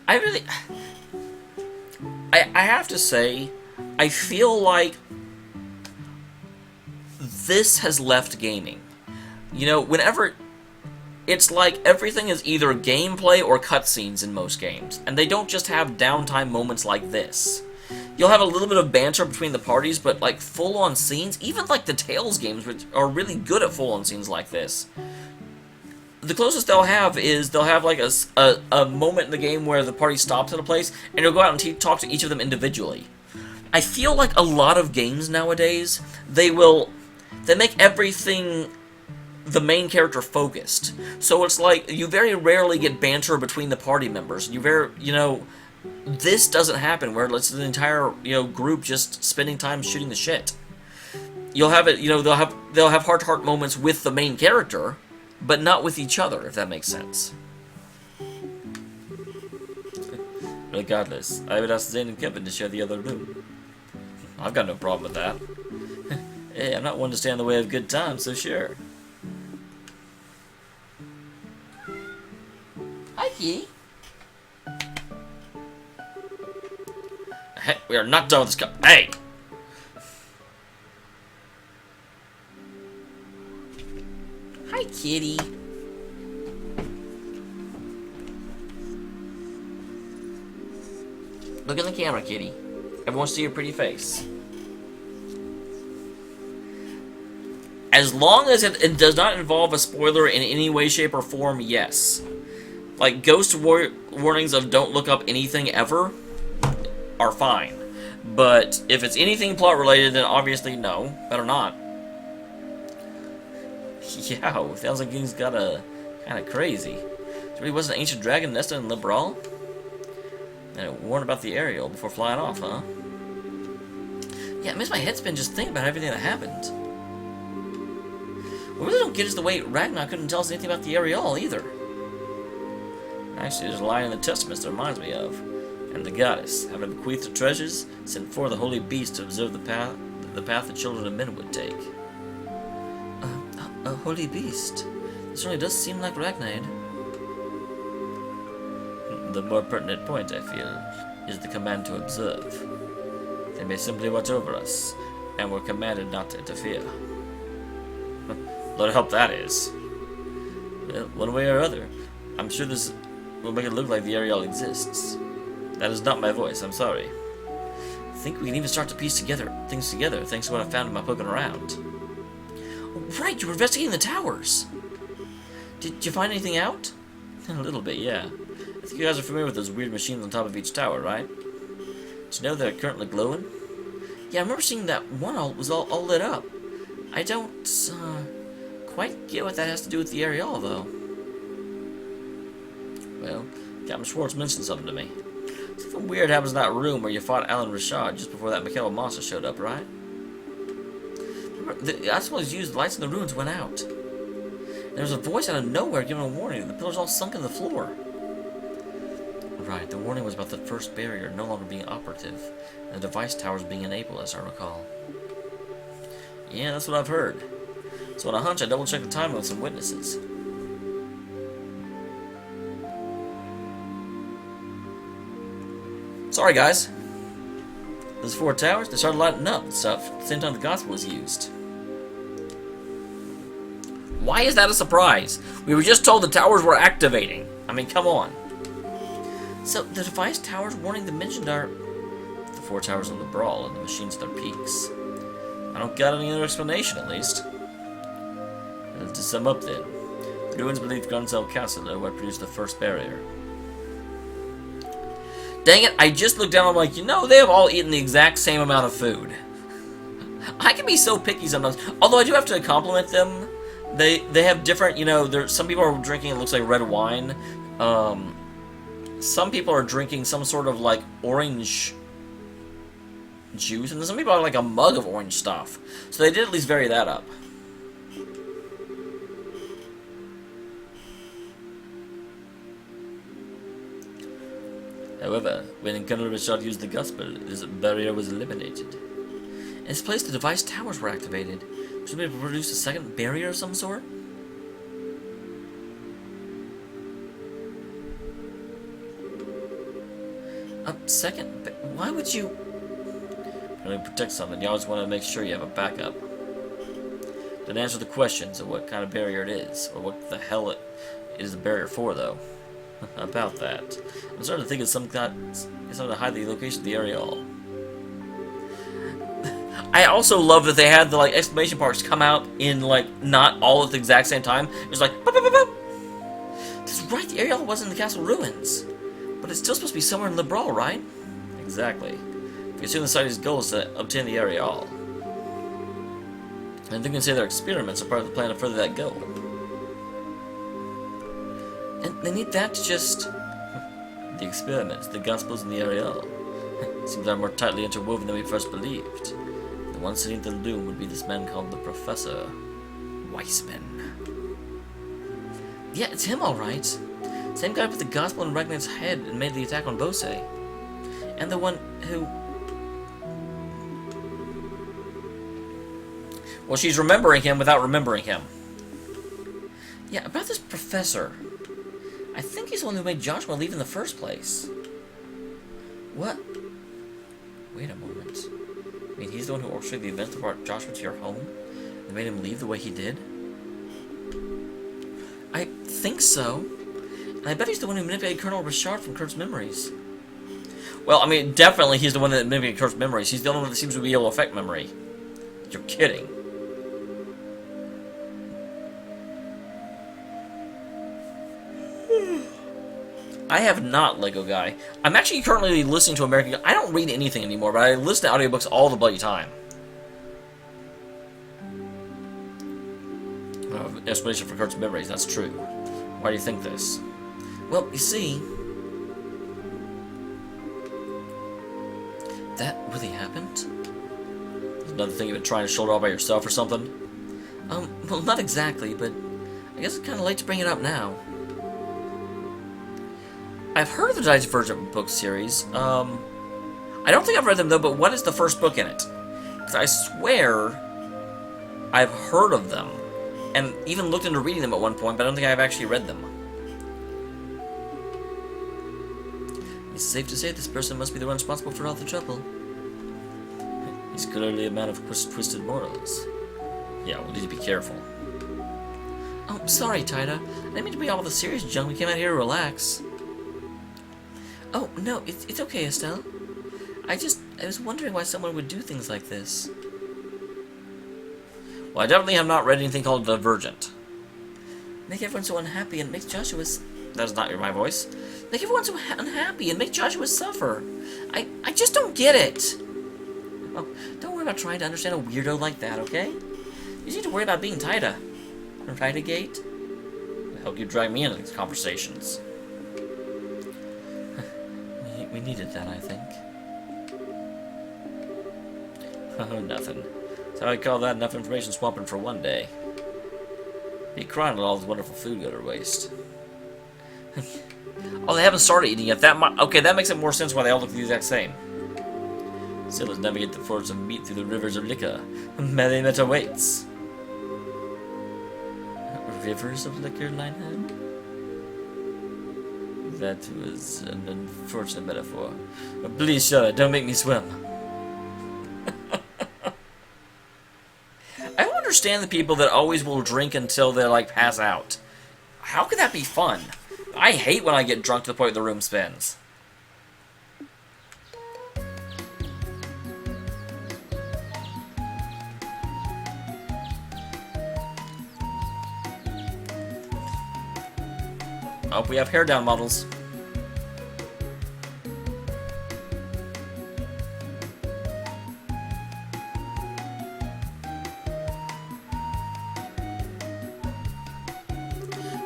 I really... I have to say, I feel like this has left gaming. You know, whenever... It's like everything is either gameplay or cutscenes in most games, and they don't just have downtime moments like this. You'll have a little bit of banter between the parties, but like full-on scenes, even like the Tales games, which are really good at full-on scenes like this. The closest they'll have is they'll have like a moment in the game where the party stops at a place, and you'll go out and talk to each of them individually. I feel like a lot of games nowadays, they make everything the main character focused. So it's like, you very rarely get banter between the party members. This doesn't happen where it's the entire, group just spending time shooting the shit. You'll have it, they'll have heart-to-heart moments with the main character, but not with each other, if that makes sense. Regardless, I would ask Zane and Kevin to share the other room. I've got no problem with that. Hey, I'm not one to stand in the way of good times, so sure. Hi, Kitty. Hey, we are not done with this Hey! Hi, Kitty. Look in the camera, Kitty. Everyone see your pretty face. As long as it does not involve a spoiler in any way, shape, or form, yes. Like, ghost warnings of don't look up anything ever are fine. But if it's anything plot related, then obviously no. Better not. Yeah, sounds like things got kind of crazy. There really was an ancient dragon nested in Liberal? And it warned about the aerial before flying off, huh? Yeah, it makes my head spin just thinking about everything that happened. What we really don't get is the way Ragnar couldn't tell us anything about the aerial either. Actually, there's a line in the Testaments that reminds me of. And the goddess, having bequeathed her treasures, sent forth the holy beast to observe the path the children of men would take. A holy beast? This certainly does seem like Ragnar. The more pertinent point, I feel, is the command to observe. They may simply watch over us, and we're commanded not to interfere. Lord help that is. Well, one way or other, I'm sure this will make it look like the aerial exists. That is not my voice, I'm sorry. I think we can even start to piece things together, thanks to what I found in my poking around. Right, you were investigating the towers. Did you find anything out? A little bit, yeah. I think you guys are familiar with those weird machines on top of each tower, right? Did you know they're currently glowing? Yeah, I remember seeing that one was all lit up. I don't quite get what that has to do with the aerial, though. Well, Captain Schwartz mentioned something to me. Something weird happens in that room where you fought Alan Rashad just before that Mikhail monster showed up, right? Remember, that's what was used. The lights in the ruins went out. And there was a voice out of nowhere giving a warning. The pillars all sunk in the floor. Right, the warning was about the first barrier no longer being operative, and the device towers being enabled, as I recall. Yeah, that's what I've heard. So on a hunch, I double-checked the timing with some witnesses. Sorry, guys. Those 4 towers, they started lighting up and stuff at the same time the gospel was used. Why is that a surprise? We were just told the towers were activating. I mean, come on. So, the device towers warning the mentioned are... The 4 towers of the Brawl and the machines at their peaks. I don't got any other explanation, at least. To sum up then, the Druids believe Grunzel Castle are what produced the first barrier. Dang it, I just looked down and I'm like, they have all eaten the exact same amount of food. I can be so picky sometimes. Although I do have to compliment them. They have different, some people are drinking, it looks like red wine. Some people are drinking some sort of, orange juice. And then some people are a mug of orange stuff. So they did at least vary that up. However, when Colonel Richard used the gospel, this barrier was eliminated. In its place, the device towers were activated. Should we produce a second barrier of some sort? Second? Why would you... When you protect something, you always want to make sure you have a backup. Didn't answer the questions of what kind of barrier it is, or what the hell it is the barrier for, though. About that. I'm starting to think it's something to hide the location of the areal. I also love that they had the like exclamation marks come out in like not all at the exact same time. It was like bop, bop, bop, bop. That's right, the areal wasn't in the castle ruins. But it's still supposed to be somewhere in Libral, right? Exactly. If you assume the society's goal is to obtain the areal. And they can say their experiments are part of the plan to further that goal. And they need that to just... The experiments, the Gospels, and the areal. Seems they're more tightly interwoven than we first believed. The one sitting at the loom would be this man called the Professor Weissman. Yeah, it's him alright. Same guy with the Gospel in Ragnar's head and made the attack on Bose. And the one who... Well, she's remembering him without remembering him. Yeah, about this professor. I think he's the one who made Joshua leave in the first place. What? Wait a moment. I mean, he's the one who orchestrated the event that brought Joshua to your home? And made him leave the way he did? I think so. And I bet he's the one who manipulated Colonel Richard from Kurt's memories. Well, I mean, definitely he's the one that manipulated Kurt's memories. He's the only one that seems to be able to affect memory. You're kidding. I have not, Lego Guy. I'm actually currently listening to American... I don't read anything anymore, but I listen to audiobooks all the bloody time. Explanation for Kurt's memories, that's true. Why do you think this? Well, you see... That really happened? Another thing you've been trying to shoulder all by yourself or something? Well, not exactly, but... I guess it's kind of late to bring it up now. I've heard of the Divergent book series. I don't think I've read them, though, but what is the first book in it? Because I swear I've heard of them. And even looked into reading them at one point, but I don't think I've actually read them. It's safe to say this person must be the one responsible for all the trouble. He's clearly a man of twisted morals. Yeah, we'll need to be careful. Oh, sorry, Tida. I didn't mean to be all the serious junk. We came out here to relax. Oh, no, it's okay, Estelle. I was wondering why someone would do things like this. Well, I definitely have not read anything called Divergent. Make everyone so unhappy and make Joshua's... That's not my voice. Make everyone so unhappy and make Joshua suffer. I just don't get it. Oh, don't worry about trying to understand a weirdo like that, okay? You just need to worry about being Tida. Right, Gate? How could you drag me into these conversations? We needed that, I think. Oh, nothing. So I call that enough information swamping for one day. Be crying at all this wonderful food go to waste. Oh, they haven't started eating yet. Okay, that makes it more sense why they all look the exact same. Sailors navigate the forests of meat through the rivers of liquor. Meta awaits. Rivers of liquor, Linehead? That was an unfortunate metaphor. Please, shut don't make me swim. I don't understand the people that always will drink until they, like, pass out. How could that be fun? I hate when I get drunk to the point the room spins. Oh, we have hair down models.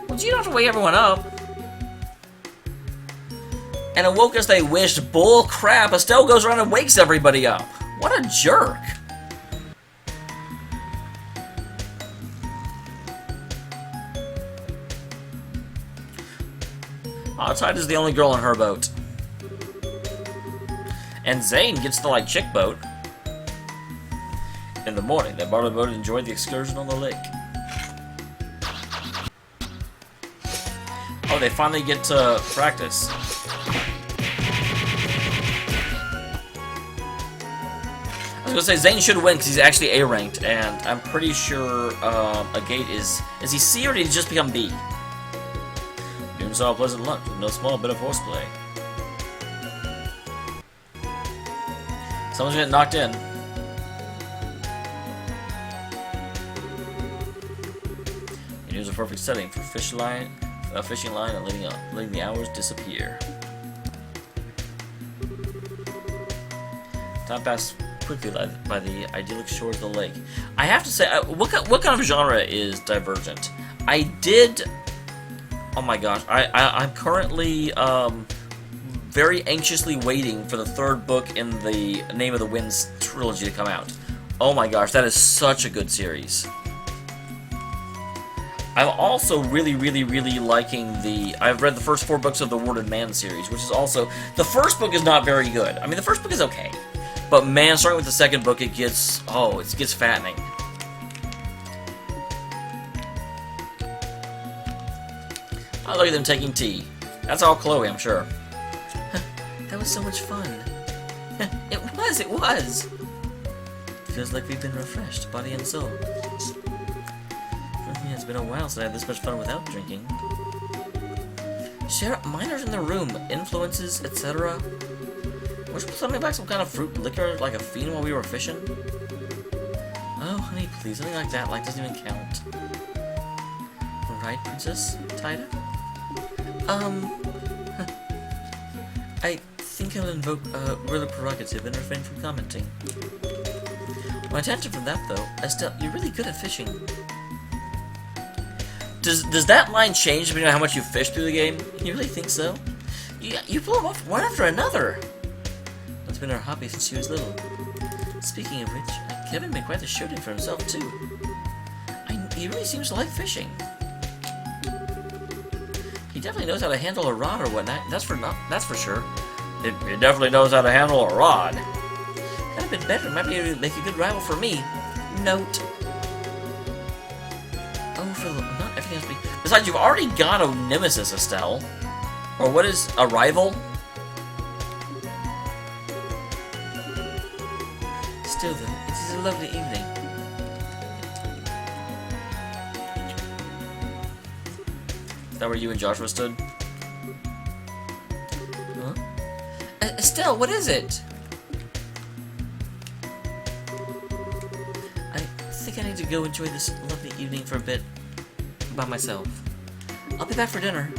Well, you don't have to wake everyone up. And awoke as they wished. Bull crap. Estelle goes around and wakes everybody up. What a jerk. Tida's the only girl on her boat. And Zane gets the, like, chick boat. In the morning, they borrowed a boat and enjoyed the excursion on the lake. Oh, they finally get to practice. I was gonna say Zane should win because he's actually A ranked, and I'm pretty sure a gate is he C or did he just become B? Doom saw a pleasant lunch with no small bit of horseplay. Someone's getting knocked in. And here's a perfect setting for fishing line and letting the hours disappear. Time passed quickly by the idyllic shores of the lake. I have to say, what kind of genre is Divergent? I did. Oh my gosh, I'm currently very anxiously waiting for the third book in the Name of the Winds trilogy to come out. Oh my gosh, that is such a good series. I'm also really liking I've read the first 4 books of the Worded Man series, which is also, the first book is not very good. I mean, the first book is okay. But man, starting with the second book, it gets fattening. I look at them taking tea. That's all Chloe, I'm sure. That was so much fun. It was! Feels like we've been refreshed, body and soul. Yeah, it's been a while since I had this much fun without drinking. Share minors in the room, influences, etc. Was you something about some kind of fruit liquor, like a fiend while we were fishing? Oh, honey, please, something like that, doesn't even count. Right, Princess Tida? I think I'll invoke a royal prerogative and refrain from commenting. My attention from that, though, Estelle, you're really good at fishing. Does that line change depending on how much you fish through the game? You really think so? You pull them off one after another. That's been her hobby since she was little. Speaking of which, Kevin made quite the shooting for himself, too. He really seems to like fishing. He definitely knows how to handle a rod or whatnot. That's for sure. It definitely knows how to handle a rod. Got a bit better. Might be able to make a good rival for me. Note. Oh, Philip, not everything has to be. Besides, you've already got a nemesis, Estelle. Or what is a rival? Still, though, it is a lovely evening. Is that where you and Joshua stood? Huh? Estelle, what is it? I think I need to go enjoy this lovely evening for a bit by myself. I'll be back for dinner.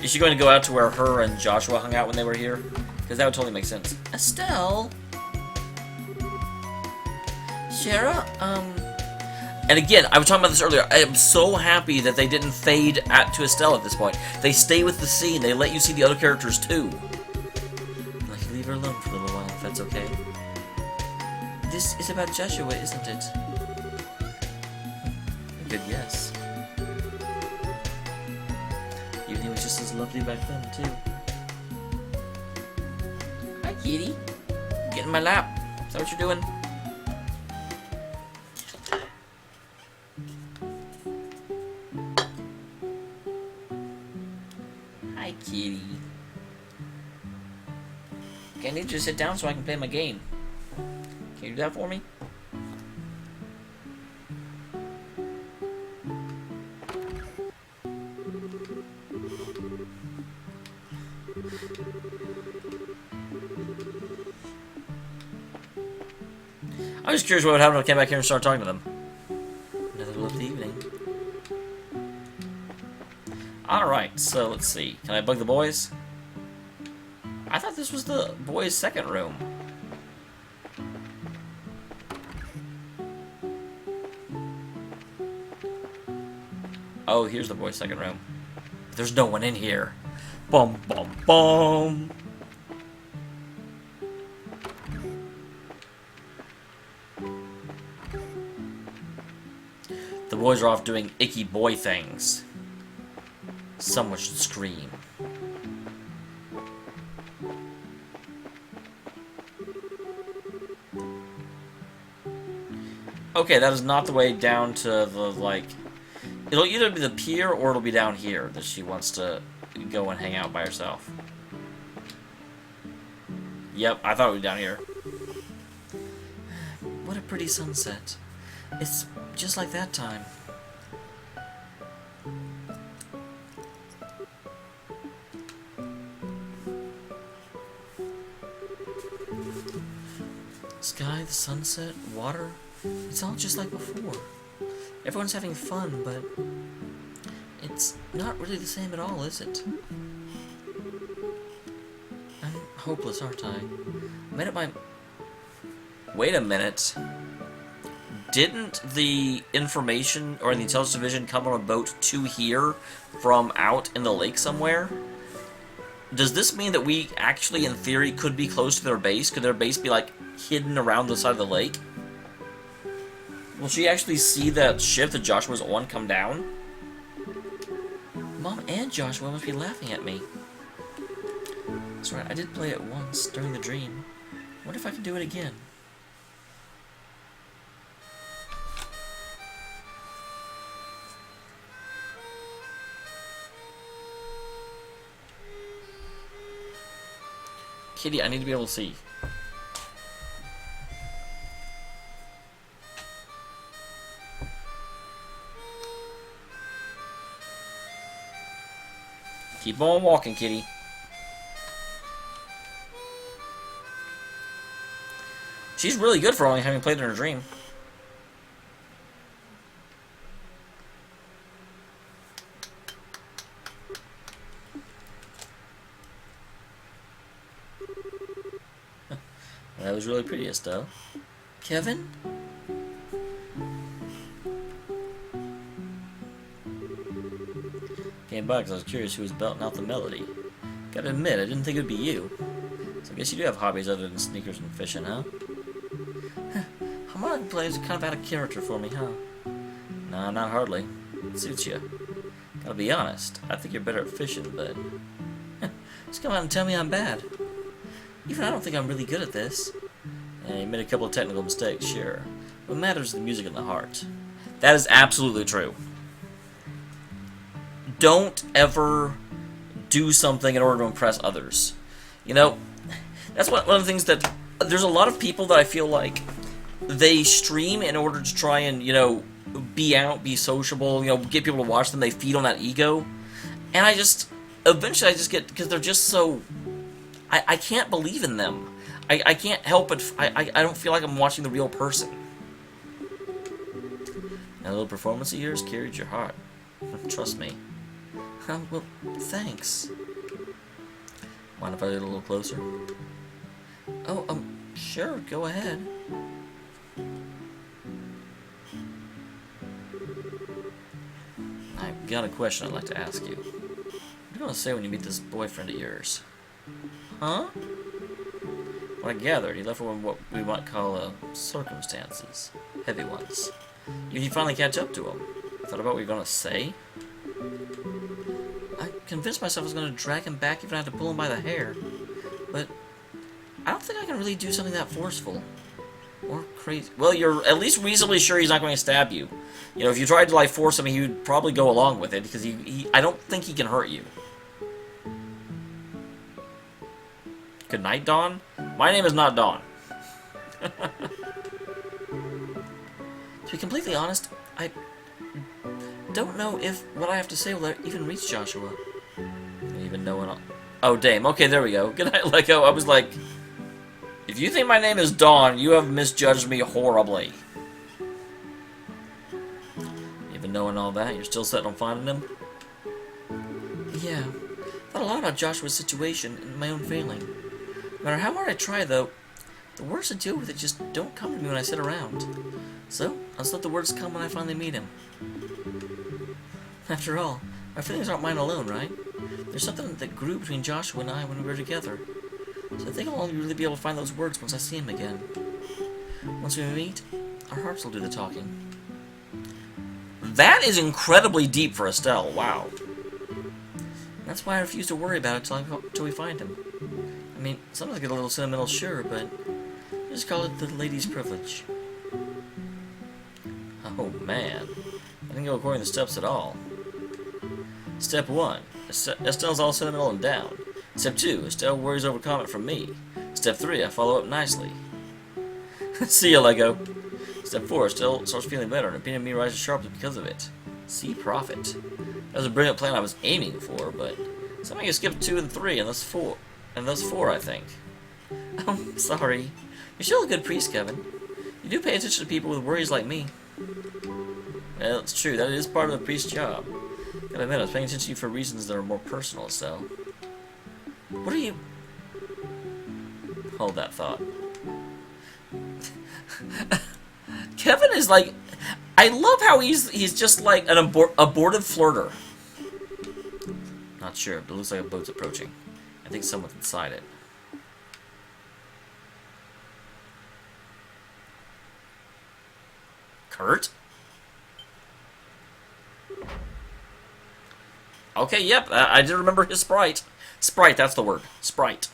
Is she going to go out to where her and Joshua hung out when they were here? Because that would totally make sense. Estelle? Shara, And again, I was talking about this earlier. I am so happy that they didn't fade to Estelle at this point. They stay with the scene. They let you see the other characters too. I can leave her alone for a little while, if that's okay. This is about Joshua, isn't it? Good guess. Even he was just as lovely back then, too. Hi, kitty. Get in my lap. Is that what you're doing? Hi, kitty. Okay, I need you to sit down so I can play my game. Can you do that for me? I was curious what would happen if I came back here and started talking to them. Another lovely evening. Alright, so let's see. Can I bug the boys? I thought this was the boys' second room. Oh, here's the boys' second room. There's no one in here. Bum, bum, bum. The boys are off doing icky boy things. Someone should scream. Okay, that is not the way down to the, like... It'll either be the pier or it'll be down here that she wants to go and hang out by herself. Yep, I thought it was down here. What a pretty sunset. It's just like that time. Sky, the sunset, water, it's all just like before. Everyone's having fun, but it's not really the same at all, is it? I'm hopeless, aren't I? Made it by... Wait a minute. Didn't the information or the intelligence division come on a boat to here from out in the lake somewhere? Does this mean that we actually, in theory, could be close to their base? Could their base be, like, hidden around the side of the lake? Will she actually see that ship that Joshua's on come down? Mom and Joshua must be laughing at me. That's right, I did play it once during the dream. I wonder if I can do it again. Kitty, I need to be able to see. Keep on walking, Kitty. She's really good for only having played in her dream. That was really pretty, Estelle. Kevin? Came by because I was curious who was belting out the melody. Gotta admit, I didn't think it would be you. So I guess you do have hobbies other than sneakers and fishing, huh? Harmonica players are kind of out of character for me, huh? Nah, not hardly. It suits you. Gotta be honest, I think you're better at fishing, but... Just come out and tell me I'm bad. Even I don't think I'm really good at this. Yeah, you made a couple of technical mistakes, sure. What matters is the music and the heart. That is absolutely true. Don't ever do something in order to impress others. You know, that's one of the things that... There's a lot of people that I feel like they stream in order to try and, you know, be out, be sociable, you know, get people to watch them. They feed on that ego. And I just... Eventually I just get... Because they're just so... I can't believe in them. I can't help but... I don't feel like I'm watching the real person. That little performance of yours carried your heart. Trust me. Well, thanks. Mind if I get a little closer? Oh, sure, go ahead. I've got a question I'd like to ask you. What are you going to say when you meet this boyfriend of yours? Huh? What I gathered, he left for what we might call circumstances. Heavy ones. You finally catch up to him. Thought about what you're going to say? I convinced myself I was going to drag him back even if I had to pull him by the hair. But I don't think I can really do something that forceful. Or crazy. Well, you're at least reasonably sure he's not going to stab you. You know, if you tried to, like, force him, he would probably go along with it, because I don't think he can hurt you. Good night, Dawn? My name is not Dawn. To be completely honest, I don't know if what I have to say will even reach Joshua. You even know what Oh, damn. Okay, there we go. Good night, Lego. I was like... If you think my name is Dawn, you have misjudged me horribly. Even knowing all that, you're still set on finding him? Yeah. Thought a lot about Joshua's situation and my own failing. No matter how hard I try, though, the words to deal with it just don't come to me when I sit around. So, I'll just let the words come when I finally meet him. After all, my feelings aren't mine alone, right? There's something that grew between Joshua and I when we were together. So I think I'll only really be able to find those words once I see him again. Once we meet, our hearts will do the talking. That is incredibly deep for Estelle. Wow. That's why I refuse to worry about it till we find him. I mean, sometimes I get a little sentimental, sure, but just call it the lady's privilege. Oh, man. I didn't go according to the steps at all. Step 1. Estelle's all sentimental and down. Step 2. Estelle worries over comment from me. Step 3. I follow up nicely. See ya, Lego. Step 4. Estelle starts feeling better, and opinion of me rises sharply because of it. See profit. That was a brilliant plan I was aiming for, but somehow you skipped 2 and 3, and thus 4. And thus 4, I think. I'm sorry. You're still a good priest, Kevin. You do pay attention to people with worries like me. Well, it's true. That is part of the priest's job. Gotta admit, I was paying attention to you for reasons that are more personal, so... What are you... Hold that thought. Kevin is like... I love how he's just like an abortive flirter. Not sure, but it looks like a boat's approaching. I think someone's inside it. Kurt? Okay, yep, I did remember his sprite. Sprite, that's the word. Sprite.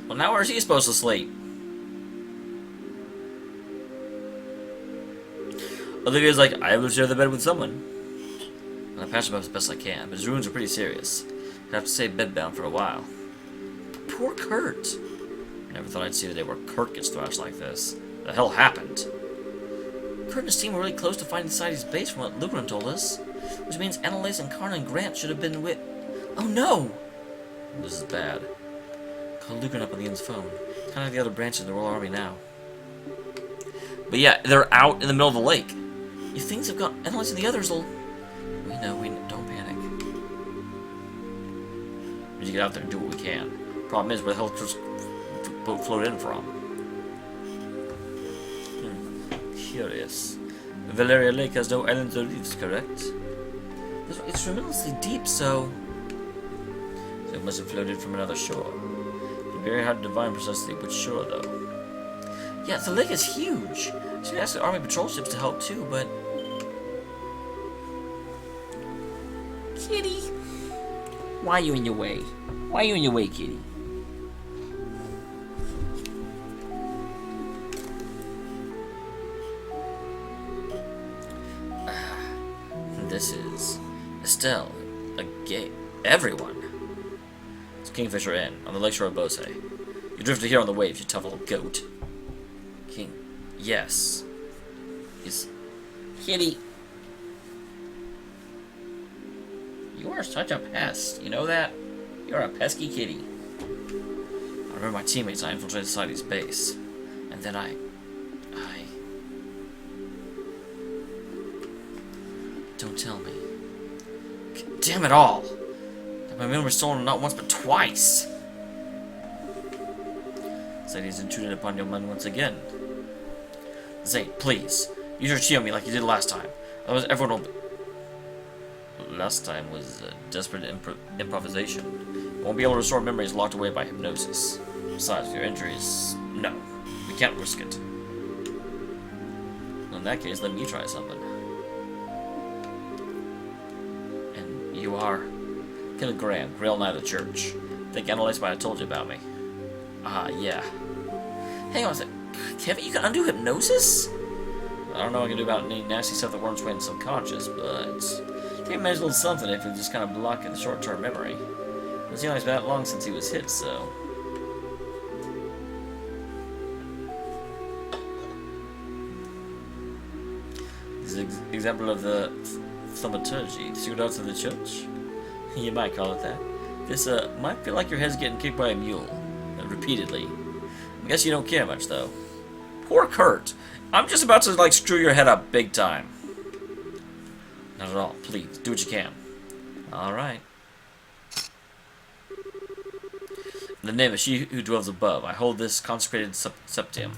Well, now where's he supposed to sleep? Olivia's like, I will share the bed with someone. And I patch him up as best I can, but his wounds are pretty serious. I'd have to stay bedbound for a while. Poor Kurt. Never thought I'd see the day where Kurt gets thrashed like this. The hell happened? Kurt and his team were really close to finding Society's base from what Lucaran told us. Which means Annalise and Karna and Grant should have been with... Oh no! This is bad. Call Lucaran up on the inn's phone. Kind of like the other branches of the Royal Army now. But yeah, they're out in the middle of the lake. If things have gone... Annalise and the others will... We know. Don't panic. We need to get out there and do what we can. Problem is, where the hell does the boat float in from? Curious. Valeria Lake has no islands or reefs, correct? It's tremendously deep, so it must have floated from another shore. It'd be very hard to divine precisely which shore, though. Yeah, the lake is huge. So you ask the army patrol ships to help too, but... Kitty! Why are you in your way? Why are you in your way, Kitty? This is Estelle, a gay. Everyone. It's Kingfisher Inn on the lakeshore of Bose. You drifted here on the waves, you tough little goat. King. Yes. Is Kitty. You are such a pest. You know that? You're a pesky kitty. I remember my teammates and I infiltrated Society's base. And then I... Don't tell me. Damn it all! My men were stolen not once but twice! Society's intruded upon your men once again. Zane, please. Use your chi on me like you did last time. Otherwise everyone will... Last time was desperate improvisation. You won't be able to restore memories locked away by hypnosis. Besides, your injuries... No. We can't risk it. In that case, let me try something. And you are... Kenneth Graham, Grail Knight of the Church. Think Annalise might have told you about me. Ah, yeah. Hang on a sec. Kevin, you can undo hypnosis? I don't know what I can do about any nasty stuff that worms way in the subconscious, but... I think it managed a little something if it just kind of block in the short-term memory. It seems like it's been that long since he was hit, so... This is an example of the thaumaturgy, the secret arts of the church. You might call it that. This, might feel like your head's getting kicked by a mule. Repeatedly. I guess you don't care much, though. Poor Kurt. I'm just about to, like, screw your head up big time. Not at all. Please, do what you can. Alright. In the name of she who dwells above, I hold this consecrated septium.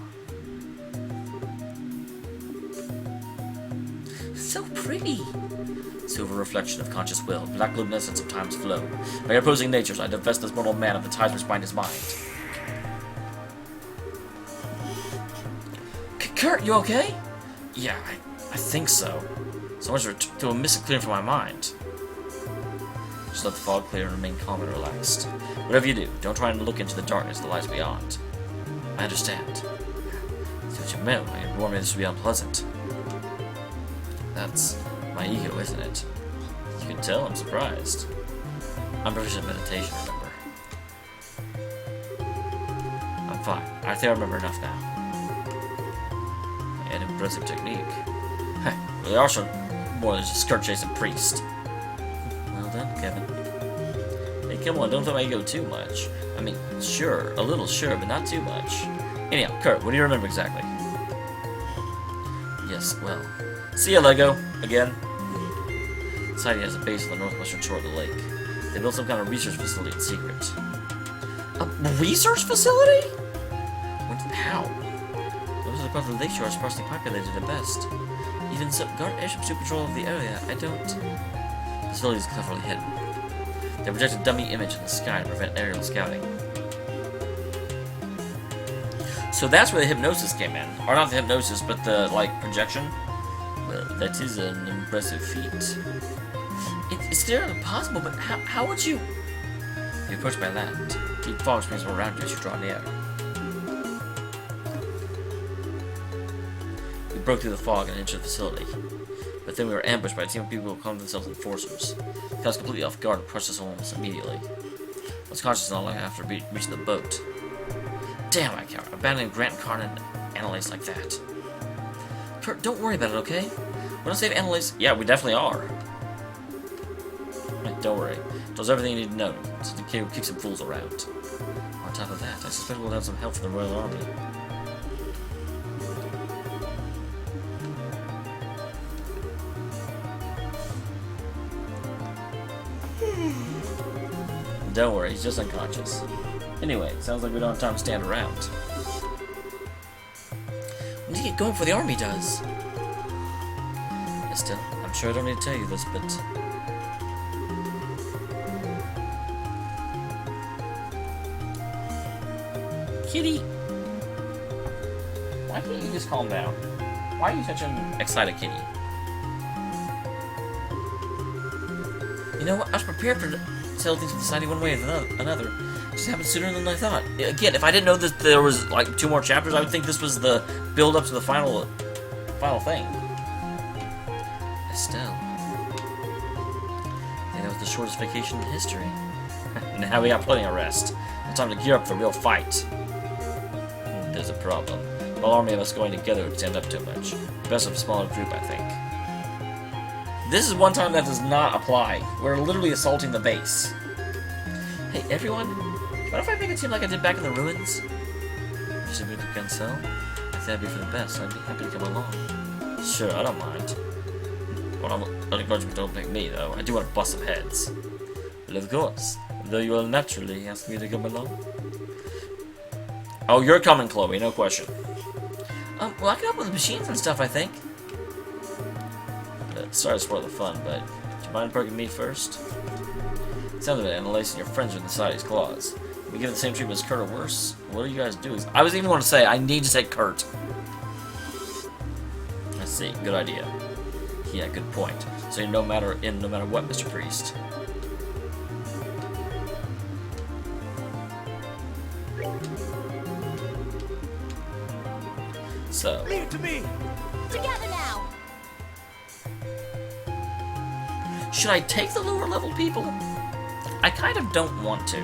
So pretty. Silver reflection of conscious will, black luminescence of time's flow. By opposing natures, I divest this mortal man of the ties which bind his mind. Kurt, you okay? Yeah, I think so. So much to a mist clearing from my mind. Just let the fog clear and remain calm and relaxed. Whatever you do, don't try and look into the darkness that lies beyond. I understand. See what you meant when you warned me this would be unpleasant. That's my ego, isn't it? You can tell I'm surprised. I'm proficient in meditation, remember? I'm fine. I think I remember enough now. An impressive technique. Well, you're also more than just a skirt-chasing priest. Well done, Kevin. Hey, come on, don't throw my ego too much. I mean, sure, a little sure, but not too much. Anyhow, Kurt, what do you remember exactly? Yes, well... See ya, Lego! Again. The society has a base on the northwestern shore of the lake. They built some kind of research facility in secret. A research facility? How? Those across the lakeshore are sparsely populated at best. Even so, guard airships to control of the area. I don't... The facility is cleverly hidden. They project a dummy image in the sky to prevent aerial scouting. So that's where the hypnosis came in. Or not the hypnosis, but the, like, projection. Well, that is an impressive feat. It's clearly impossible, but how would you... You approach by land. Deep fog springs from around you as you draw near. We broke through the fog and entered the facility. But then we were ambushed by a team of people who called themselves enforcers. They caught us completely off guard and crushed us almost immediately. I was conscious not long after reaching the boat. Damn, I can't abandon Grant, Karn, and Annalise like that. Kurt, don't worry about it, okay? We're gonna save Annalise. Yeah, we definitely are. Don't worry. Does everything you need to know. Just the kid who kicks some fools around. On top of that, I suspect we'll have some help from the Royal Army. Don't worry, he's just unconscious. Anyway, sounds like we don't have time to stand around. We need to get going before the army does. Still, I'm sure I don't need to tell you this, but... Kitty! Why can't you just calm down? Why are you such an excited kitty? You know what? I was prepared for tell things with society one way or another. It just happened sooner than I thought. Again, if I didn't know that there was like 2 more chapters, I would think this was the build up to the final thing. Estelle. I think that was the shortest vacation in history. Now we got plenty of rest. It's time to gear up for the real fight. There's a problem. The whole army of us going together would stand up too much. Best of a smaller group, I think. This is one time that does not apply. We're literally assaulting the base. Hey, everyone. What if I make it seem like I did back in the ruins? You should move to Cancel. I think that'd be for the best. I'd be happy to come along. Sure, I don't mind. Well, I don't encourage you to pick me, though. I do want to bust some heads. Well, of course. Though you will naturally ask me to come along. Oh, you're coming, Chloe, no question. Well, I can help with the machines and stuff, I think. Sorry to spoil the fun, but do you mind poking me first? It sounds like Annalise and your friends are in the society's claws. We give the same treatment as Kurt or worse. What do you guys do? I was even going to say, I need to take Kurt. I see, good idea. Yeah, good point. So no matter what, Mr. Priest. So. Leave it to me. Together now. Should I take the lower level people? I kind of don't want to.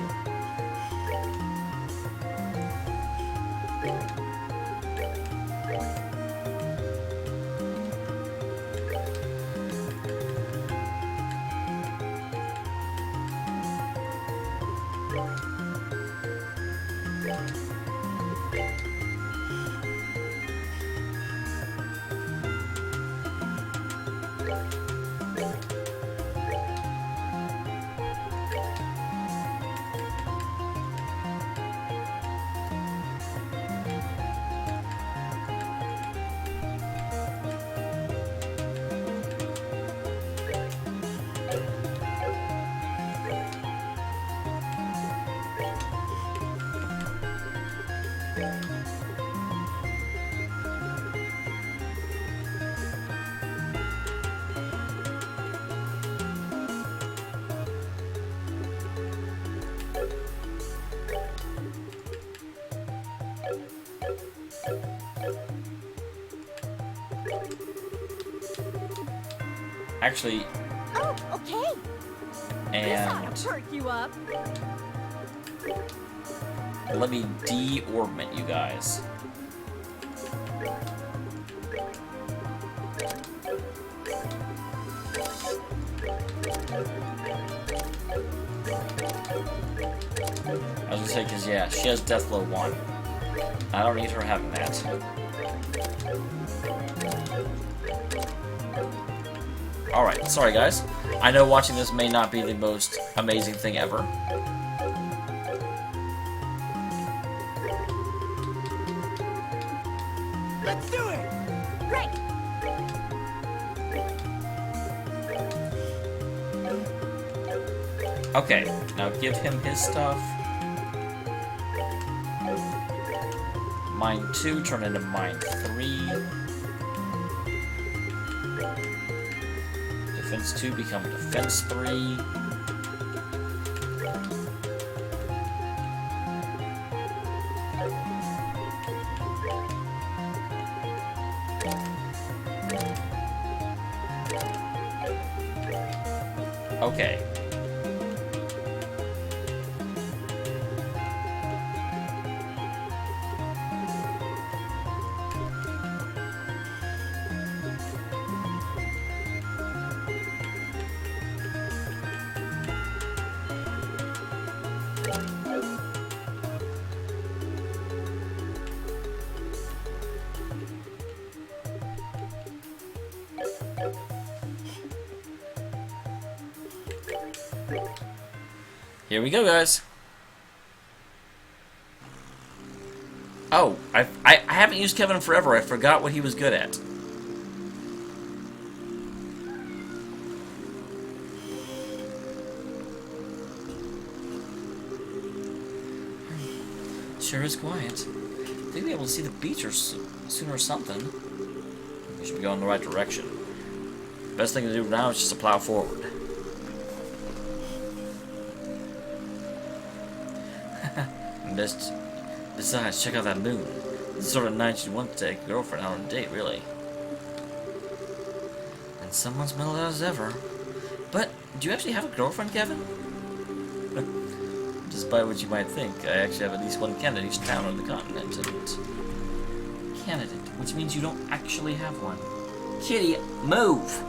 Actually, Oh, okay. This ought and to perk you up. let me de-orbment you guys. I was gonna say, because, yeah, she has Death Blow 1. I don't need her having that. Alright, sorry guys. I know watching this may not be the most amazing thing ever. Let's do it! Great. Okay, now give him his stuff. Mine 2 turn into mine 3. Defense 2 become defense 3. Okay. Here we go, guys. Oh, I haven't used Kevin in forever. I forgot what he was good at. Sure is quiet. They'll be able to see the beach or soon or something. We should be going in the right direction. Best thing to do now is just to plow forward. Besides, check out that moon. This is the sort of night you'd want to take a girlfriend out on a date, really. And someone's mellowed out as ever. But, do you actually have a girlfriend, Kevin? Despite what you might think, I actually have at least one candidate each town on the continent, and... Candidate, which means you don't actually have one. Kitty, move!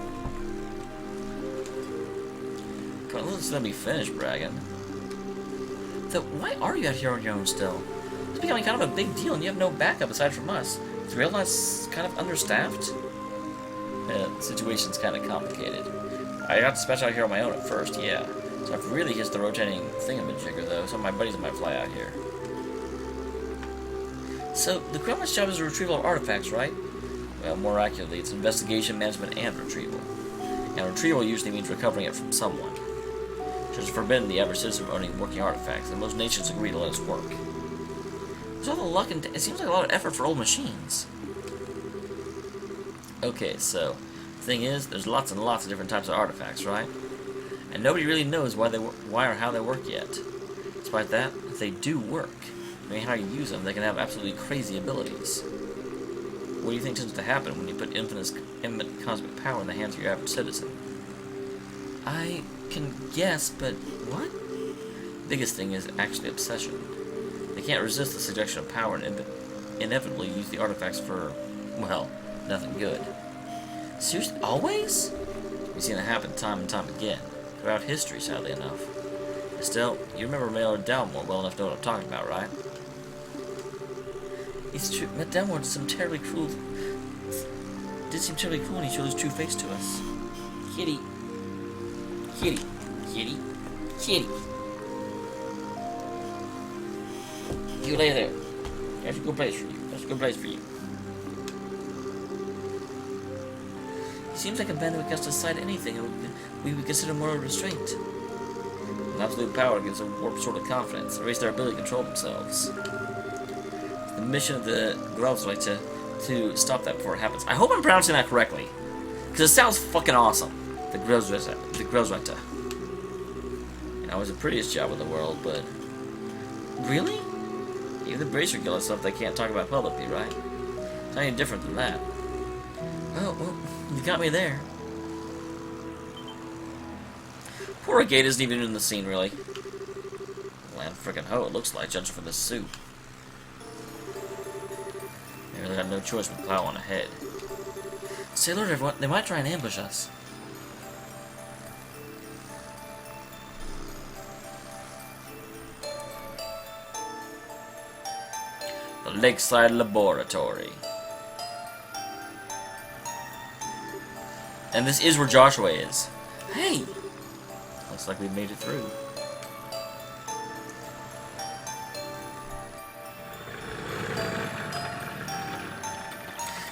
Come on, let's let me finish bragging. So, why are you out here on your own still? It's becoming kind of a big deal, and you have no backup aside from us. Is the railroad's kind of understaffed? Yeah, the situation's kind of complicated. I got dispatched out here on my own at first, yeah. So I've really hit the rotating thingamajigger, though. Some of my buddies might fly out here. So, the criminal's job is the retrieval of artifacts, right? Well, more accurately, it's investigation, management, and retrieval. And retrieval usually means recovering it from someone. Which is forbidden the average citizen from owning working artifacts, and most nations agree to let us work. There's all the luck and it seems like a lot of effort for old machines. Okay, so, the thing is, there's lots and lots of different types of artifacts, right? And nobody really knows why or how they work yet. Despite that, if they do work, depending on how you use them, they can have absolutely crazy abilities. What do you think tends to happen when you put infinite cosmic power in the hands of your average citizen? I can guess, but what? Biggest thing is actually obsession. They can't resist the suggestion of power and inevitably use the artifacts for, well, nothing good. Seriously? Always? We've seen it happen time and time again, throughout history, sadly enough. Estelle, you remember Mayor Dalmore well enough to know what I'm talking about, right? It's true. Matt Dalmore did seem terribly cruel when he showed his true face to us. Kitty. Kitty. Kitty. Kitty. You lay there. That's a good place for you. That's a good place for you. He seems like a man who would cast aside anything we would consider moral restraint. An absolute power gives a warped sort of confidence, erase their ability to control themselves. The mission of the Groves like to stop that before it happens. I hope I'm pronouncing that correctly, because it sounds fucking awesome. The Groves. You know, it's the prettiest job in the world, but Really? even the Bracer Guild has stuff they can't talk about publicly, right? It's not any different than that. Oh, well, you got me there. Poor Gate isn't even in the scene, really. Land frickin' ho, it looks like, judging from this suit. They really got no choice but to plow on ahead. Say alert, everyone. They might try and ambush us. The Lakeside Laboratory. And this is where Joshua is. Hey! Looks like we've made it through.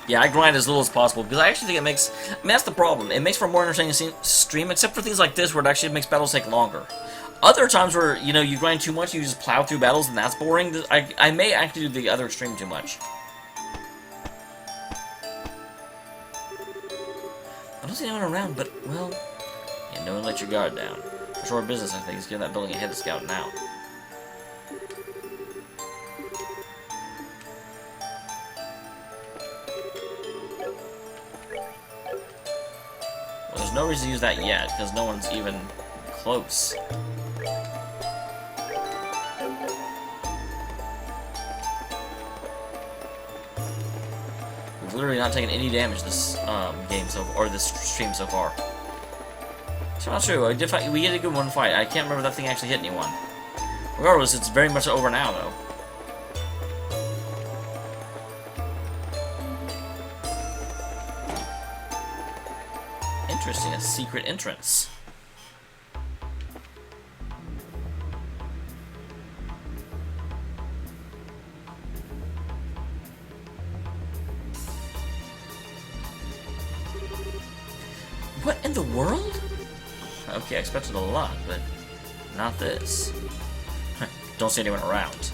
Yeah, I grind as little as possible because I actually think it makes... I mean, that's the problem. It makes for a more entertaining stream, except for things like this where it actually makes battles take longer. Other times where, you know, you grind too much, you just plow through battles, and that's boring. I may actually do the other extreme too much. I don't see anyone around, but, well... Yeah, no one let your guard down. For sure business, I think, is getting that building ahead of scouting out. Well, there's no reason to use that yet, because no one's even close. We've literally not taken any damage this game or this stream so far. It's not true. We did a good one fight. I can't remember if that thing actually hit anyone. Regardless, it's very much over now, though. Interesting, a secret entrance. What in the world? Okay, I expected a lot, but not this. Don't see anyone around.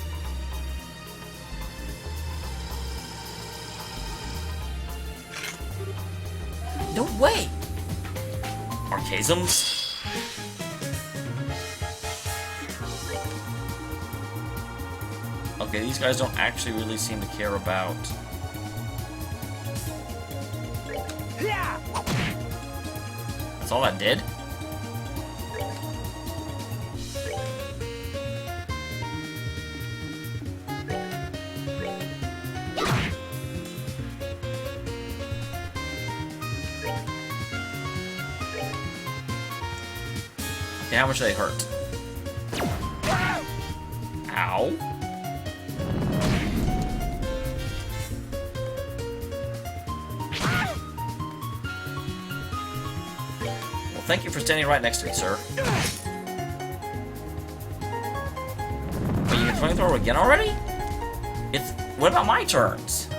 No way! Archasms? Okay, these guys don't actually really seem to care about... That's all that did? Okay, how much do they hurt? Ow. Well, thank you for standing right next to me, sir. Wait, you can flamethrower again already? What about my turns?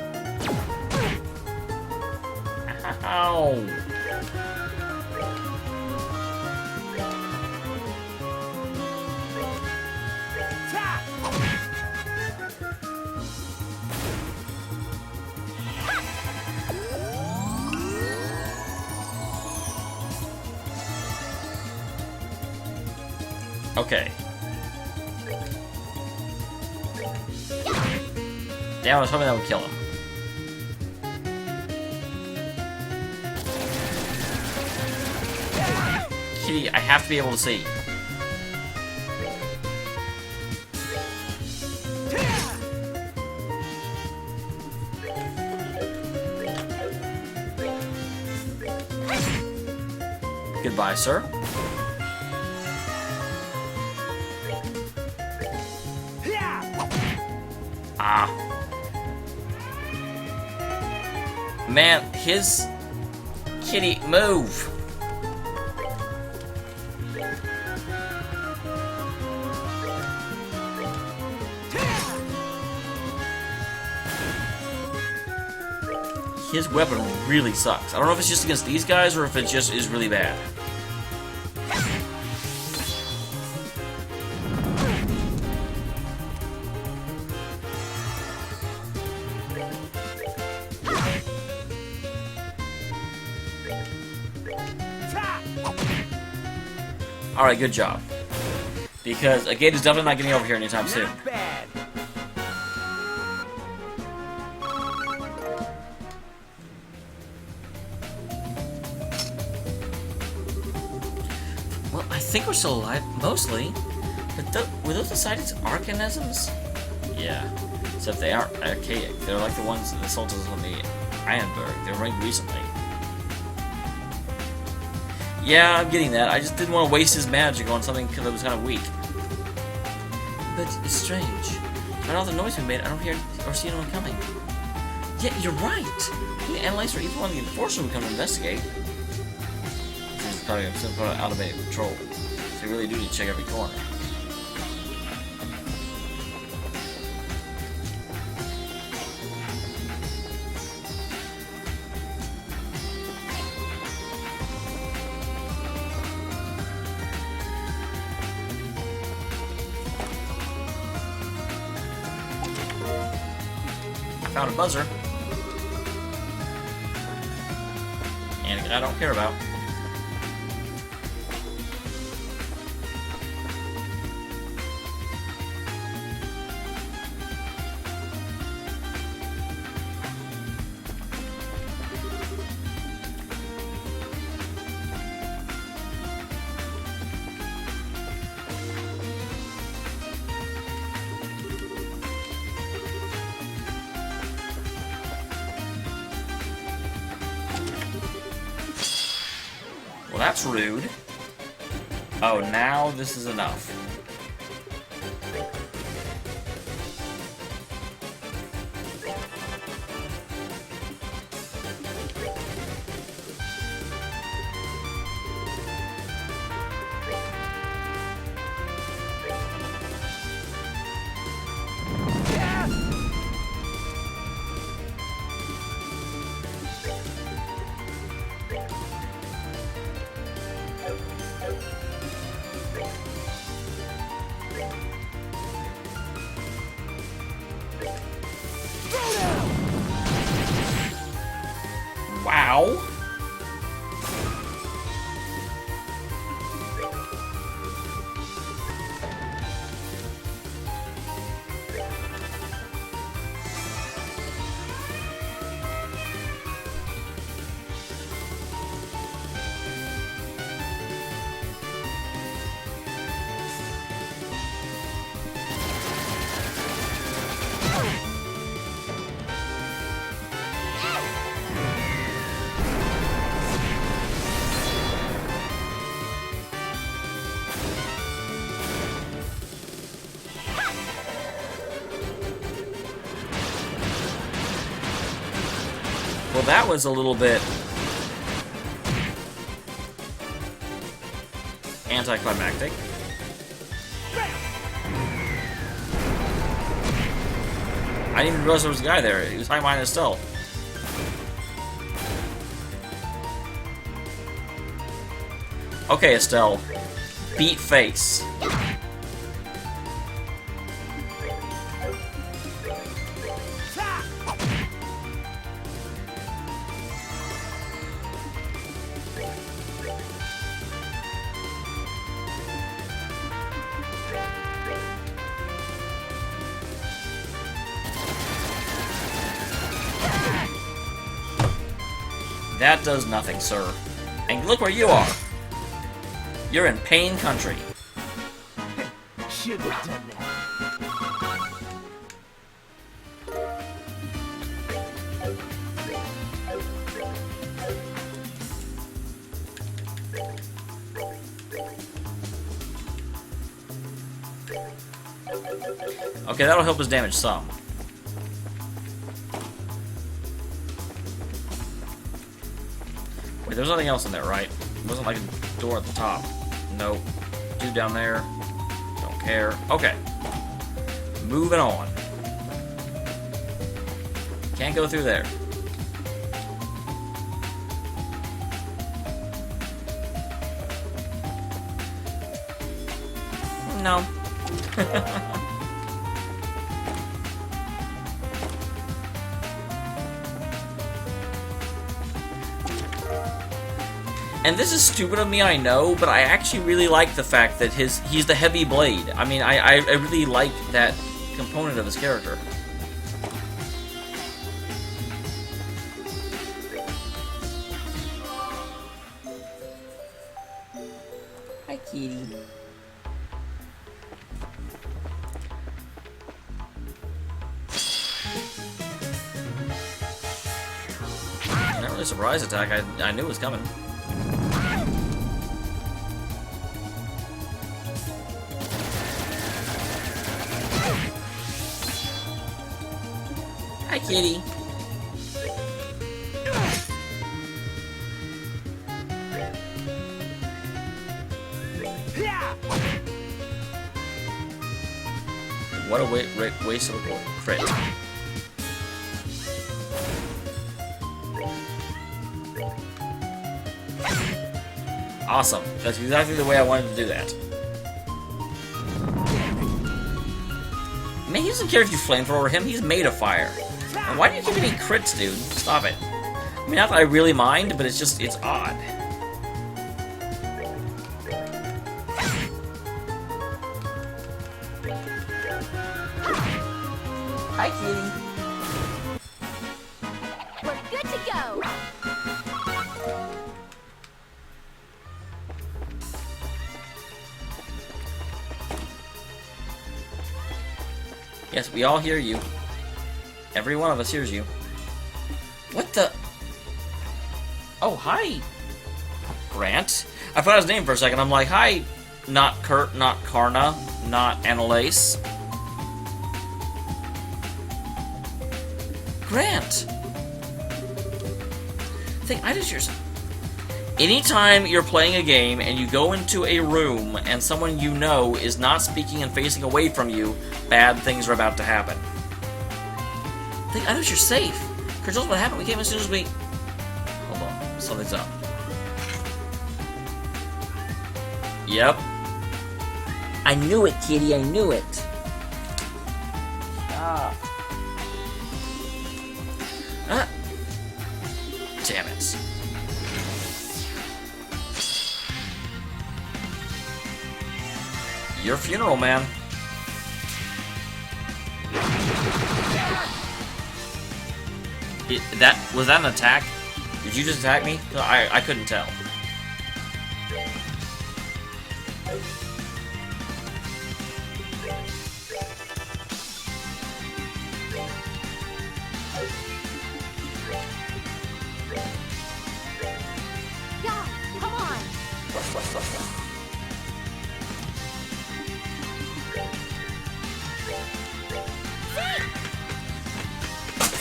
Ow. Okay. Damn, I was hoping that would kill him. Kitty, I have to be able to see. Goodbye, sir. Ah. Man, his... Kitty, move! His weapon really sucks. I don't know if it's just against these guys or if it just is really bad. Alright, good job. Because a gate is definitely not getting over here anytime soon. Not bad. Well, I think we're still alive, mostly. But were those the sightings organisms? Yeah. Except they aren't archaic. They're like the ones that assaulted us on the Ironberg. They were made recently. Yeah, I'm getting that. I just didn't want to waste his magic on something that was kind of weak. But it's strange. Despite all the noise we made, I don't hear or see anyone coming. Yeah, you're right. The analysts or even one of the enforcers would come to investigate. This is probably some out of control. So you really do need to check every corner. Found a buzzer. And a guy I don't care about. Well, that's rude. Oh, now this is enough. Wow. Well, that was a little bit anticlimactic. I didn't even realize there was a guy there. He was hiding behind Estelle. Okay, Estelle. Beat face. That does nothing, sir. And look where you are. You're in Pain Country. Should have done that. Okay, that'll help us damage some. Wait, there's nothing else in there, right? It wasn't like a door at the top. Nope. Dude down there. Don't care. Okay. Moving on. Can't go through there. No. And this is stupid of me, I know, but I actually really like the fact that he's the heavy blade. I mean, I really like that component of his character. I kitty. Not really a surprise attack. I knew it was coming. Hi, kitty. What a waste of a crit. Awesome. That's exactly the way I wanted to do that. Man, he doesn't care if you flamethrower him. He's made of fire. And why do you keep getting crits, dude? Stop it. I mean, not that I really mind, but it's odd. Hi, kitty. We're good to go. Yes, we all hear you. Every one of us hears you. What the? Oh, hi, Grant. I forgot his name for a second. I'm like, hi, not Kurt, not Karna, not Annalise. Grant. Thing I just yours. Anytime you're playing a game and you go into a room and someone you know is not speaking and facing away from you, bad things are about to happen. Thing I know you're safe. Kurt, what happened? We came as soon as we. Hold on, something's up. Yep. I knew it, kitty. I knew it. Ah. Damn it. Your funeral, man. Was that an attack? Did you just attack me? No, I couldn't tell. Yeah, come on.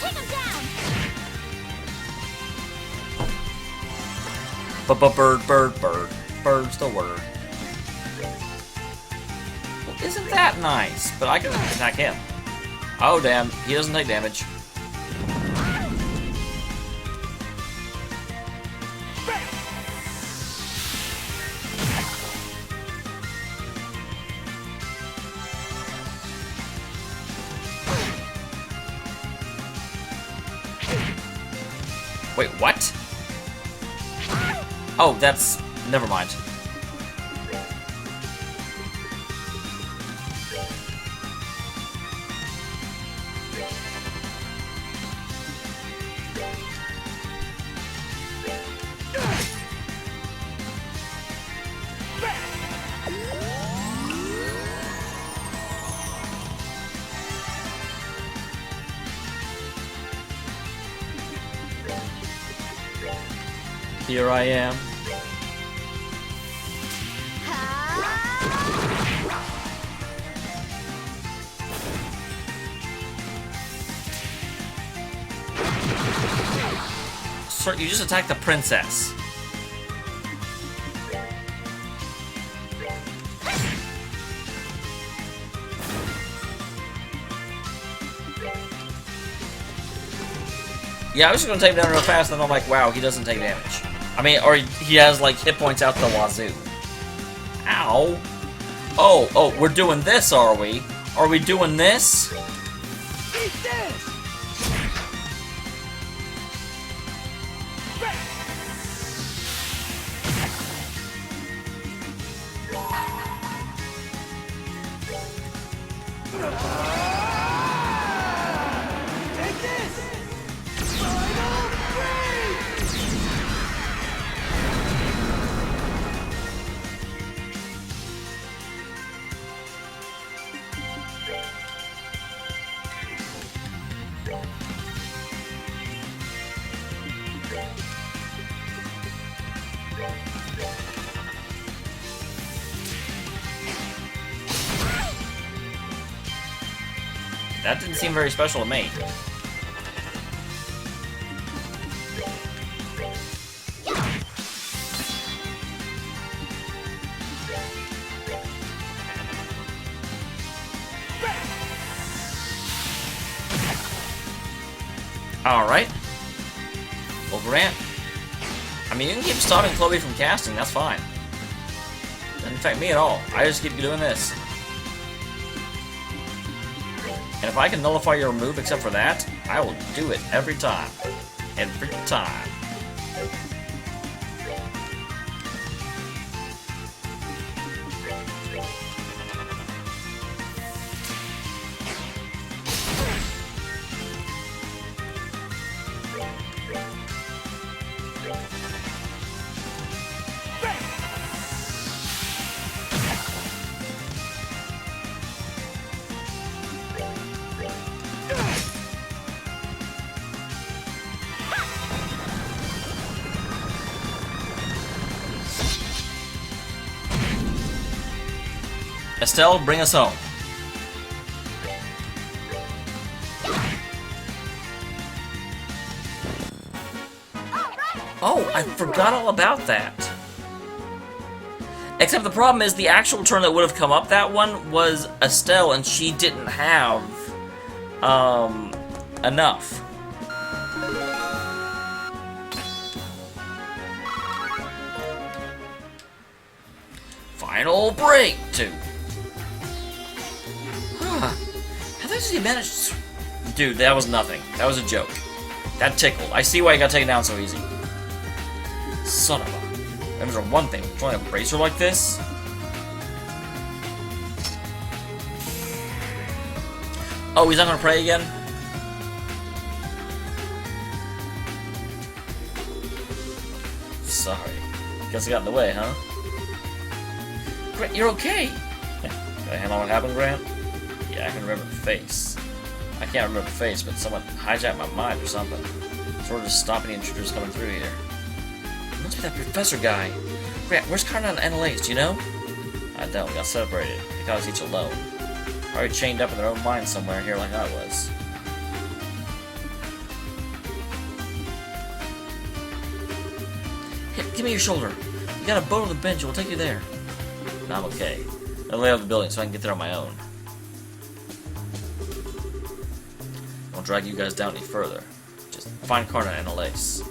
Take him down. Bird. Bird's the word. Well, isn't that nice? But I can attack him. Oh, damn. He doesn't take damage. Wait, what? Oh, that's... Never mind. Here I am. Sir, you just attacked the princess. Yeah, I was just gonna take him down real fast, and then I'm like, wow, he doesn't take damage. I mean, or he has, like, hit points out the wazoo. Ow. Oh, we're doing this, are we? Are we doing this? Eat this! Take this! Final break! That didn't seem very special to me. Alright. Well, Grant. I mean, you can keep stopping Chloe from casting, that's fine. Doesn't affect me at all. I just keep doing this. And if I can nullify your move except for that, I will do it every time. Every time. Estelle, bring us home. Oh, I forgot all about that. Except the problem is the actual turn that would have come up that one was Estelle, and she didn't have enough. Final break, 2. Huh. How does he manage? Dude, that was nothing. That was a joke. That tickled. I see why he got taken down so easy. Son of a... There's one thing. Trying to brace her like this? Oh, he's not gonna pray again? Sorry. Guess I got in the way, huh? Grant, you're okay! Can I handle what happened, Grant? Yeah, I can remember the face. I can't remember the face, but someone hijacked my mind or something. Sort of just stopping the intruders coming through here. It must be that professor guy. Grant, where's Karna and Annalise, do you know? I don't. We got separated. They got us each alone. Probably chained up in their own minds somewhere here like I was. Hey, give me your shoulder. You got a boat on the bench, we'll take you there. No, I'm okay. I'll lay out the building so I can get there on my own. Won't drag you guys down any further. Just find Karna and Annalise.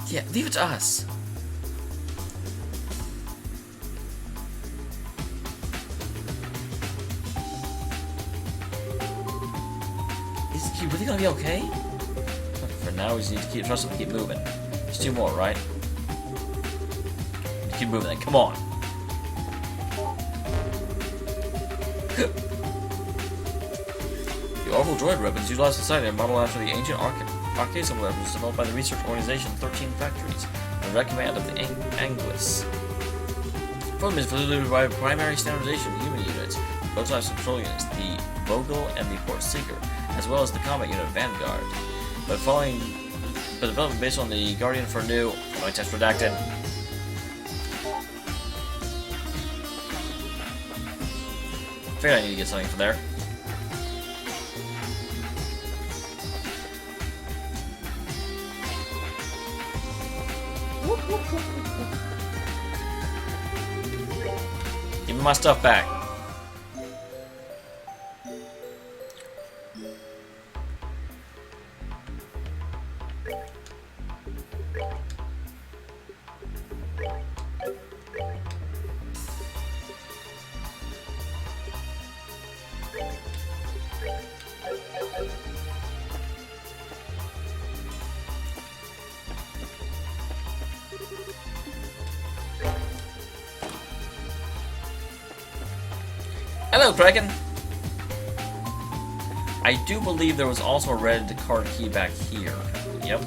Yeah, leave it to us. Is he really gonna be okay? For now, we just need to keep trusting and keep moving. There's 2 more, right? Keep moving then, come on. The orbital droid weapons utilize society and model after the ancient arcasium weapons developed by the research organization 13 Factories under the command of the Anguis. Program is facilitated by primary standardization of human units, prototypes control units, the Vogel and the Port Seeker, as well as the combat unit Vanguard. But development based on the Guardian for new, my text redacted. Figured I need to get something from there. Give me my stuff back. Hello, Kraken! I do believe there was also a red card key back here. Yep.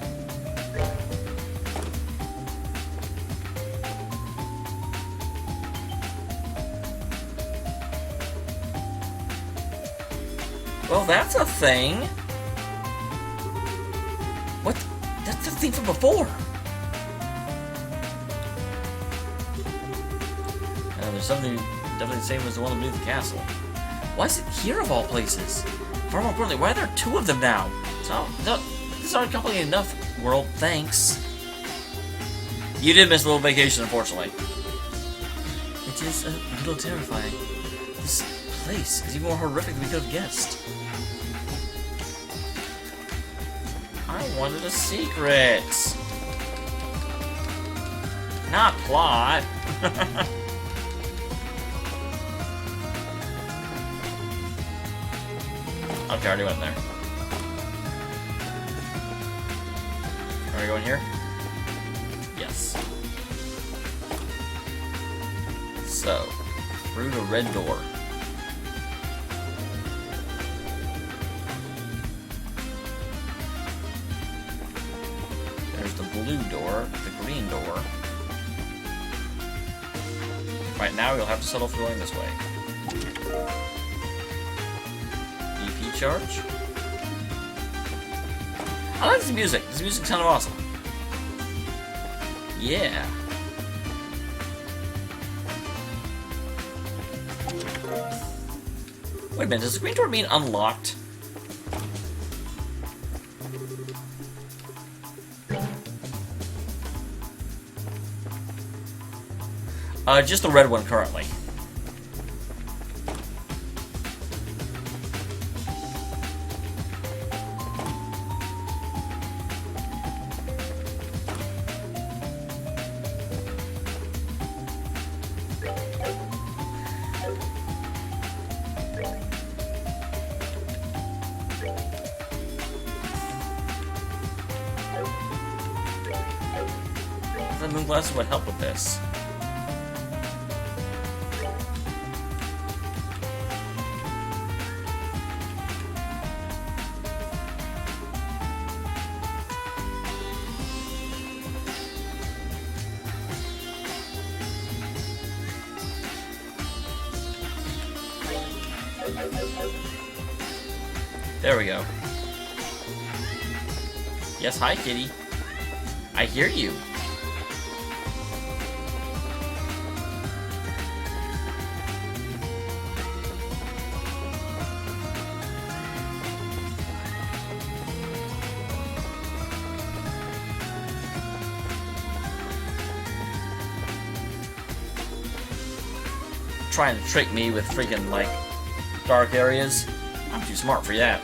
Well, that's a thing. What? That's the thing from before. There's something definitely the same as the one beneath the castle. Why is it here of all places? Far more importantly, why are there two of them now? So, this is already complicated enough, world. Thanks. You did miss a little vacation, unfortunately. It is a little terrifying. This place is even more horrific than we could have guessed. I wanted a secret. Not plot. Okay, I already went there. Are we going here? Yes. So, through the red door. There's the blue door, the green door. Right now, you'll have to settle for going this way. EP charge. I like this music. This music's kind of awesome. Yeah. Wait a minute, does the green door mean unlocked? Just the red one currently. The moon glasses would help with this. There we go. Yes, hi, kitty. I hear you. Trying to trick me with freaking, like, dark areas. I'm too smart for that.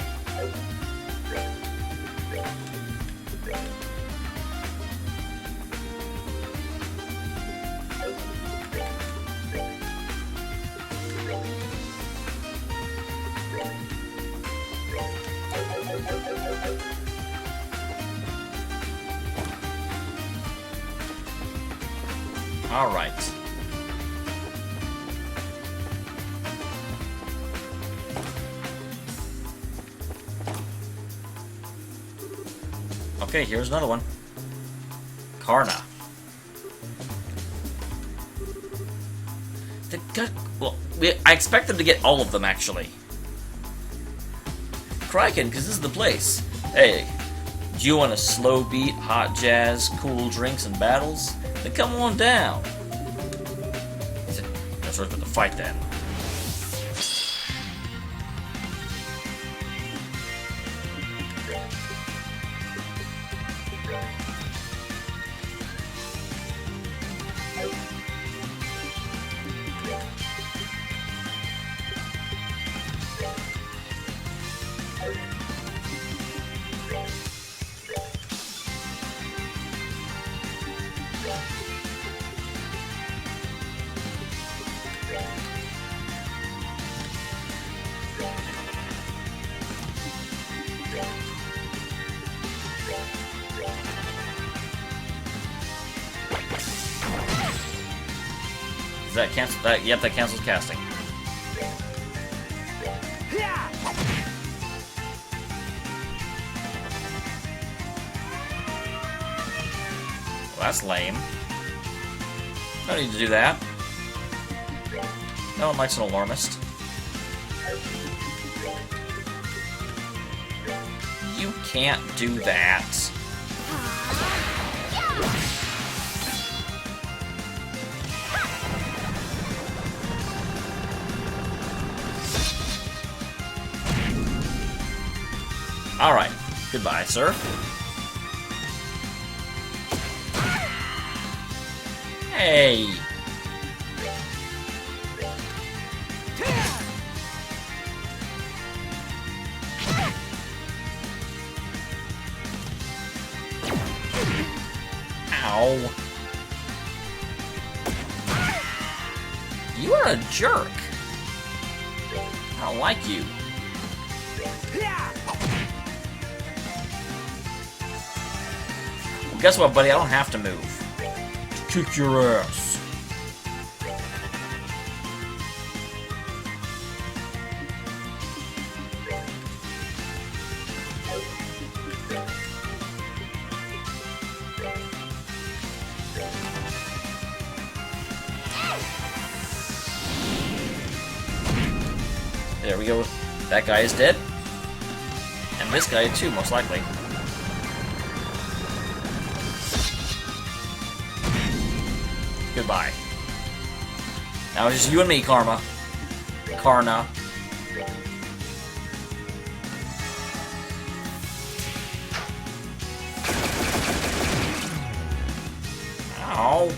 All right. Okay, here's another one. Karna. Well, I expect them to get all of them, actually. Kraken, because this is the place. Hey, do you want a slow beat, hot jazz, cool drinks, and battles? Then come on down. He said, that's worth it to fight then. That cancel that? Yep, that cancels casting. Well, that's lame. No need to do that. No one likes an alarmist. You can't do that. Alright. Goodbye, sir. Hey! Ow. You are a jerk. I don't like you. Well, guess what, buddy? I don't have to move. Kick your ass. There we go. That guy is dead. And this guy too, most likely. Goodbye. Now it's just you and me, Karma. Karna. Ow.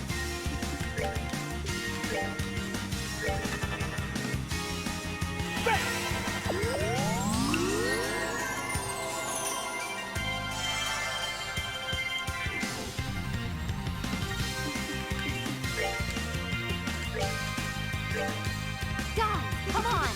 Guys, come on.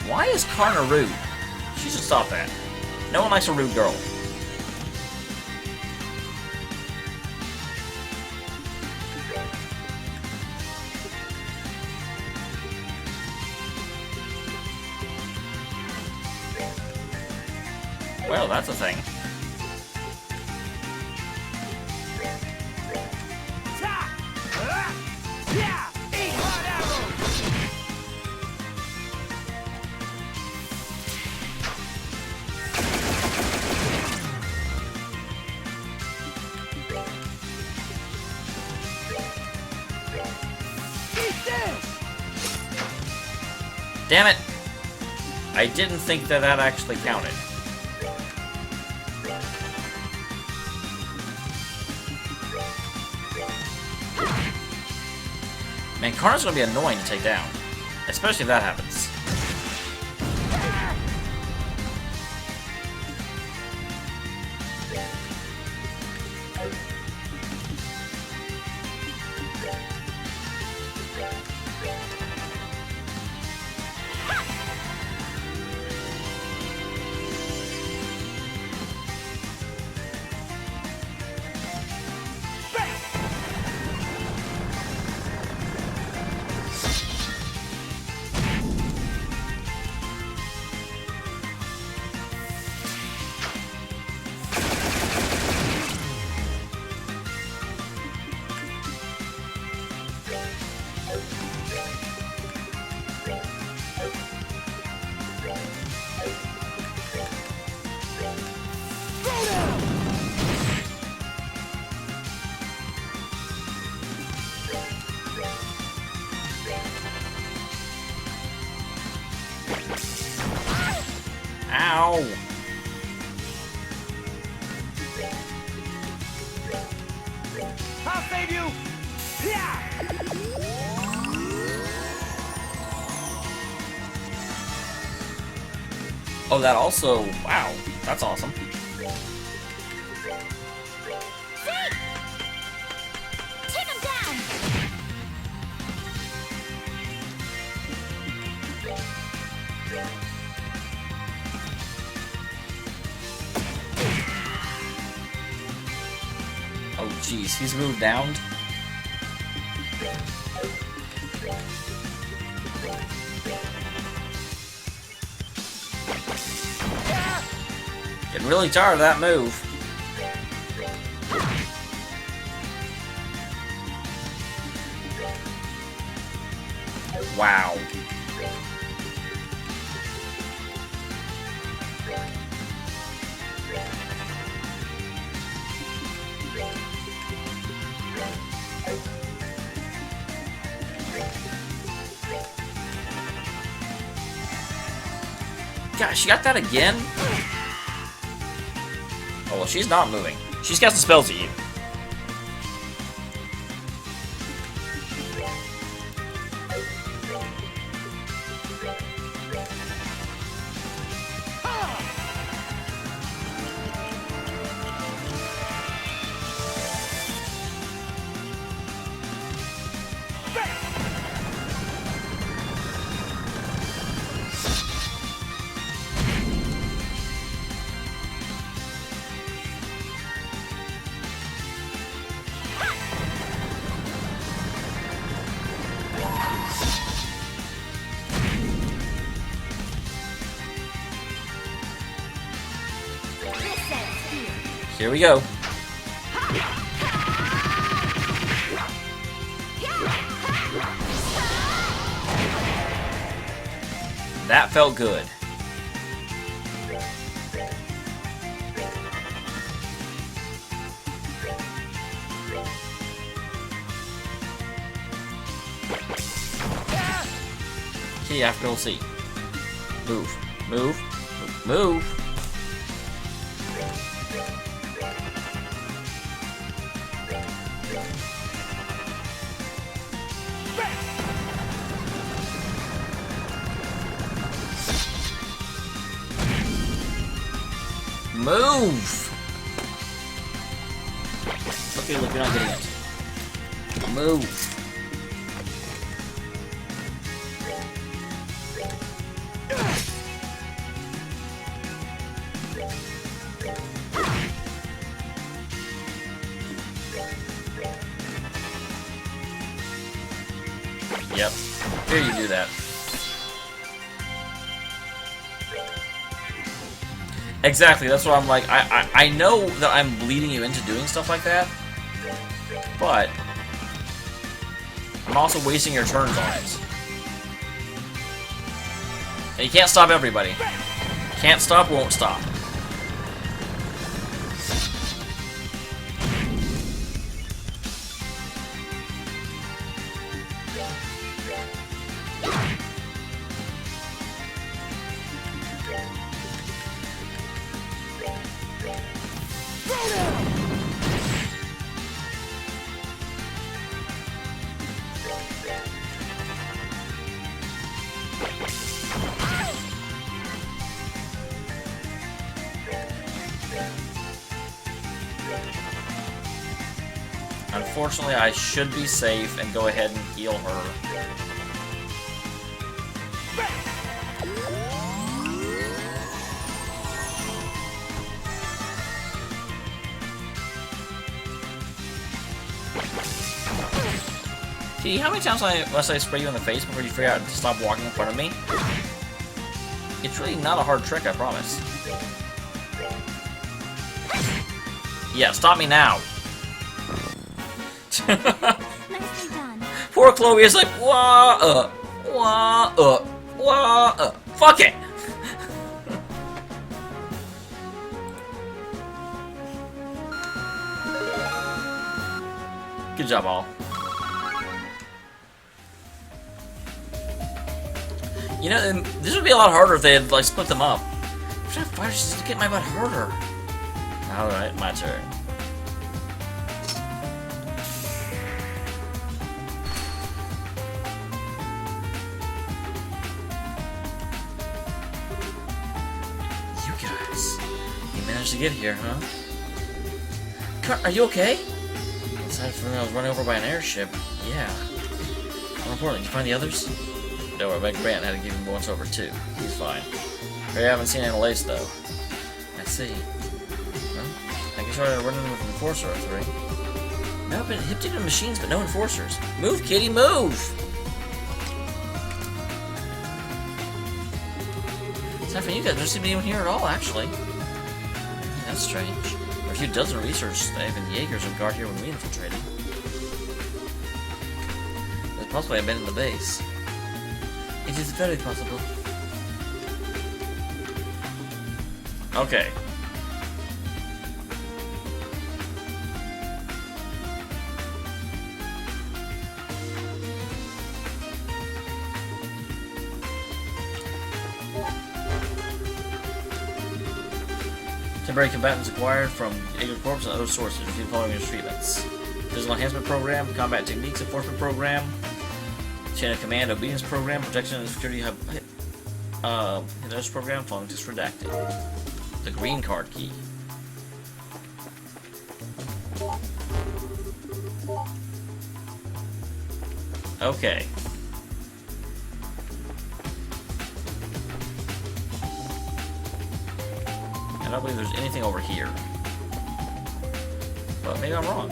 Why is Karna rude? She should stop that. No one likes a rude girl. Well, that's a thing. Damn it! I didn't think that that actually counted. Man, Karna's gonna be annoying to take down. Especially if that happens. Ow! I'll save you! Oh, that also... Wow, that's awesome. Take him down. Oh, jeez, he's moved down. Getting really tired of that move. Wow. God, she got that again? Oh, well, she's not moving. She's casting spells at you. Here we go. That felt good. Okay, after we'll see. Move. Move. Move. Move! Okay, look, you're not getting it. Move. Yep. Here you do that. Exactly, that's what I'm like. I know that I'm leading you into doing stuff like that, but I'm also wasting your turns on it. And you can't stop everybody. Can't stop, won't stop. Unfortunately, I should be safe and go ahead and heal her. Key, how many times must I spray you in the face before you figure out to stop walking in front of me? It's really not a hard trick, I promise. Yeah, stop me now. Nicely done. Poor Chloe is like, wah, wah, wah, fuck it! Good job, all. You know, this would be a lot harder if they had, like, split them up. I'm trying to fight just to get my butt harder. Alright, my turn. To get here, huh? Are you okay? Aside from I was run over by an airship, yeah. More importantly, did you find the others? No, our Meg Grant had to give him once over too. He's fine. I haven't seen Annalise though. I see. Well, I guess I running with an enforcer or three. No, I've been hip to machines, but no enforcers. Move, kitty, move! Aside from you guys, there doesn't seem to be anyone here at all, actually. That's strange. There are a few dozen research staff and Jaegers on guard here when we infiltrated. It's possibly I've been in the base. It is very possible. Okay. Temporary combatants acquired from Jaeger Corps and other sources. Receive following your treatments. Physical Enhancement Program, Combat Techniques Enforcement Program, Chain of Command Obedience Program, Protection and Security Hub Hypnosis Program, following just redacted. The green card key. Okay. I don't believe there's anything over here. But maybe I'm wrong.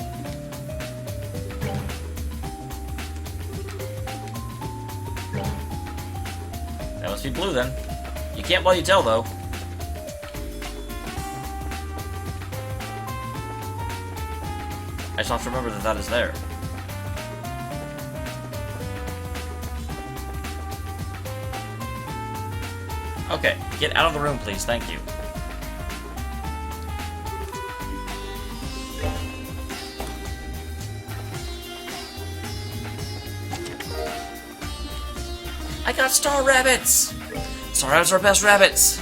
That must be blue then. You can't bloody tell though. I just have to remember that that is there. Okay, get out of the room please, thank you. I got star rabbits! Star rabbits are best rabbits!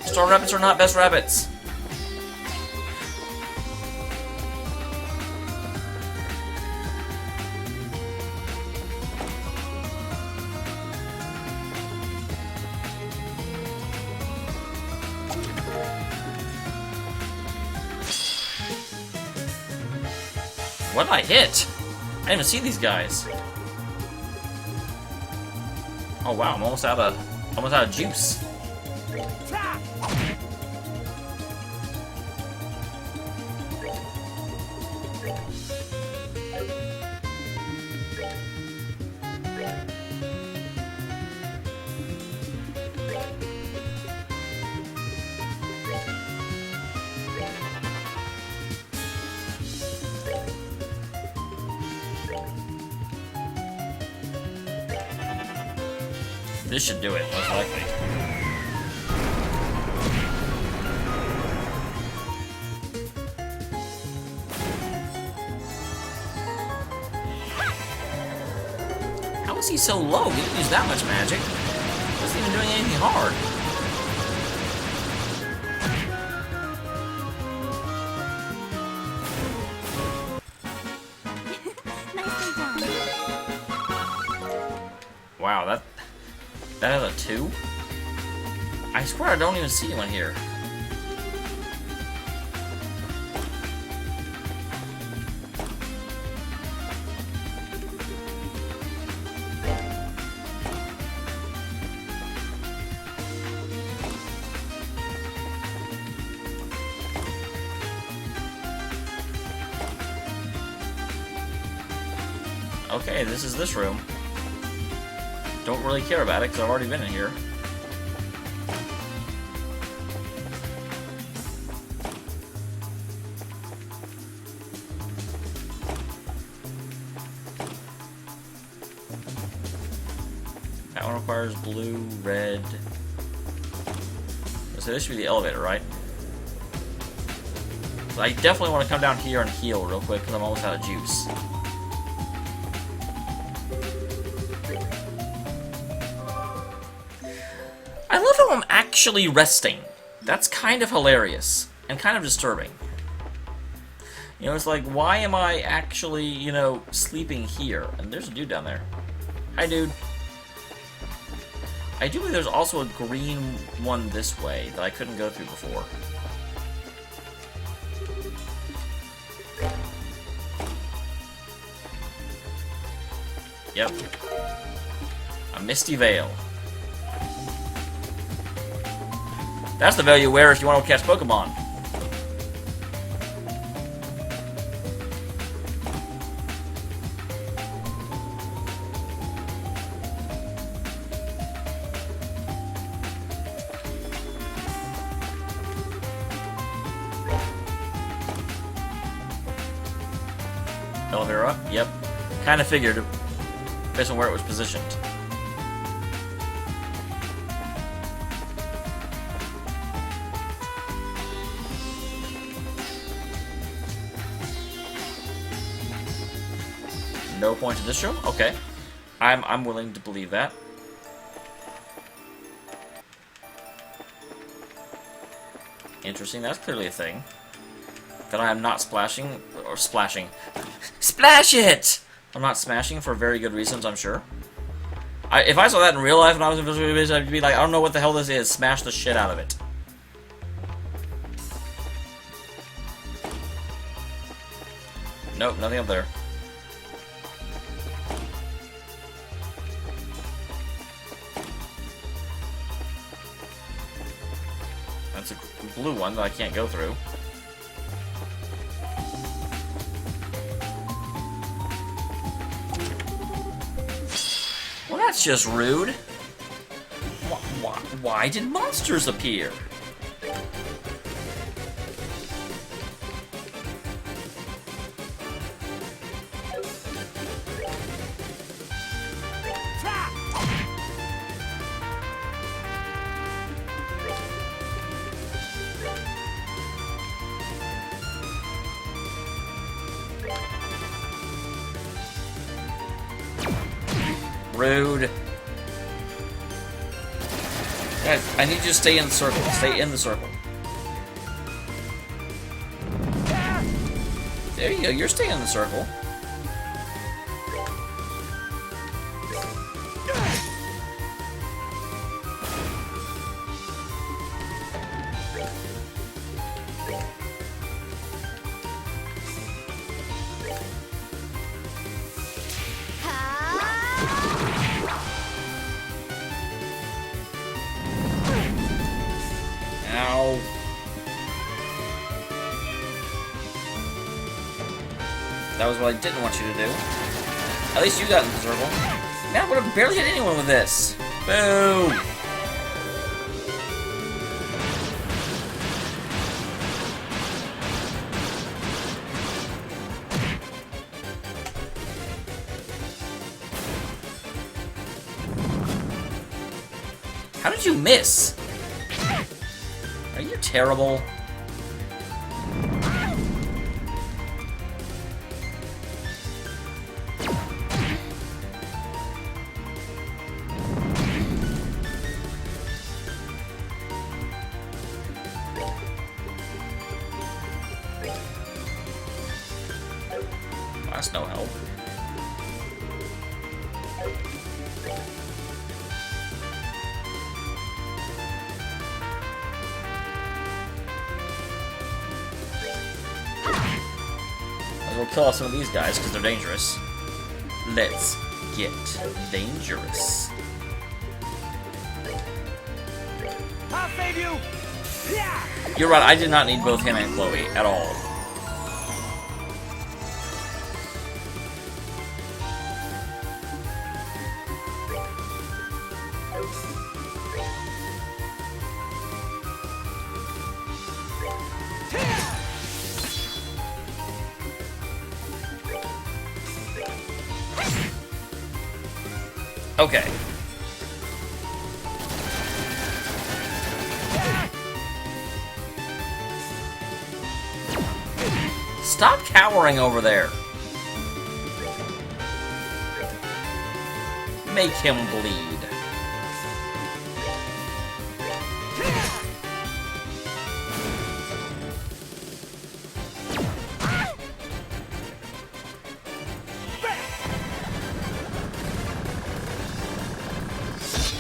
Star rabbits are not best rabbits! What did I hit? I didn't even see these guys. Oh wow, I'm almost out of juice. This should do it, most likely. How is he so low? He didn't use that much magic. He wasn't even doing anything hard. Nicely done. Wow, that has a 2? I swear I don't even see one here. Okay, this is this room. Don't really care about it because I've already been in here. That one requires blue, red. So this should be the elevator, right? So I definitely want to come down here and heal real quick because I'm almost out of juice. I love how I'm actually resting. That's kind of hilarious and kind of disturbing. You know, it's like, why am I actually, you know, sleeping here? And there's a dude down there. Hi, dude. I do believe there's also a green one this way that I couldn't go through before. Yep. A misty veil. That's the veil you wear if you want to catch Pokemon. elevator up? Yep. Kind of figured, based on where it was positioned. No point to this room? Okay. I'm willing to believe that. Interesting, that's clearly a thing. That I am not splashing, or splashing. Splash it! I'm not smashing for very good reasons, I'm sure. If I saw that in real life and I was in Visual Base, I'd be like, I don't know what the hell this is. Smash the shit out of it. Nope, nothing up there. That's a blue one that I can't go through. Well, that's just rude. Why did monsters appear? Rude. Guys, I need you to stay in the circle. Stay in the circle. There you go. You're staying in the circle. Ow. That was what I didn't want you to do. At least you got in the circle. Man, I would have barely hit anyone with this. Boom! How did you miss? Are you terrible? That's no help. We'll kill off some of these guys because they're dangerous. Let's get dangerous. I'll save you! Yeah! You're right, I did not need both him and Chloe at all. Okay. Stop cowering over there. Make him bleed.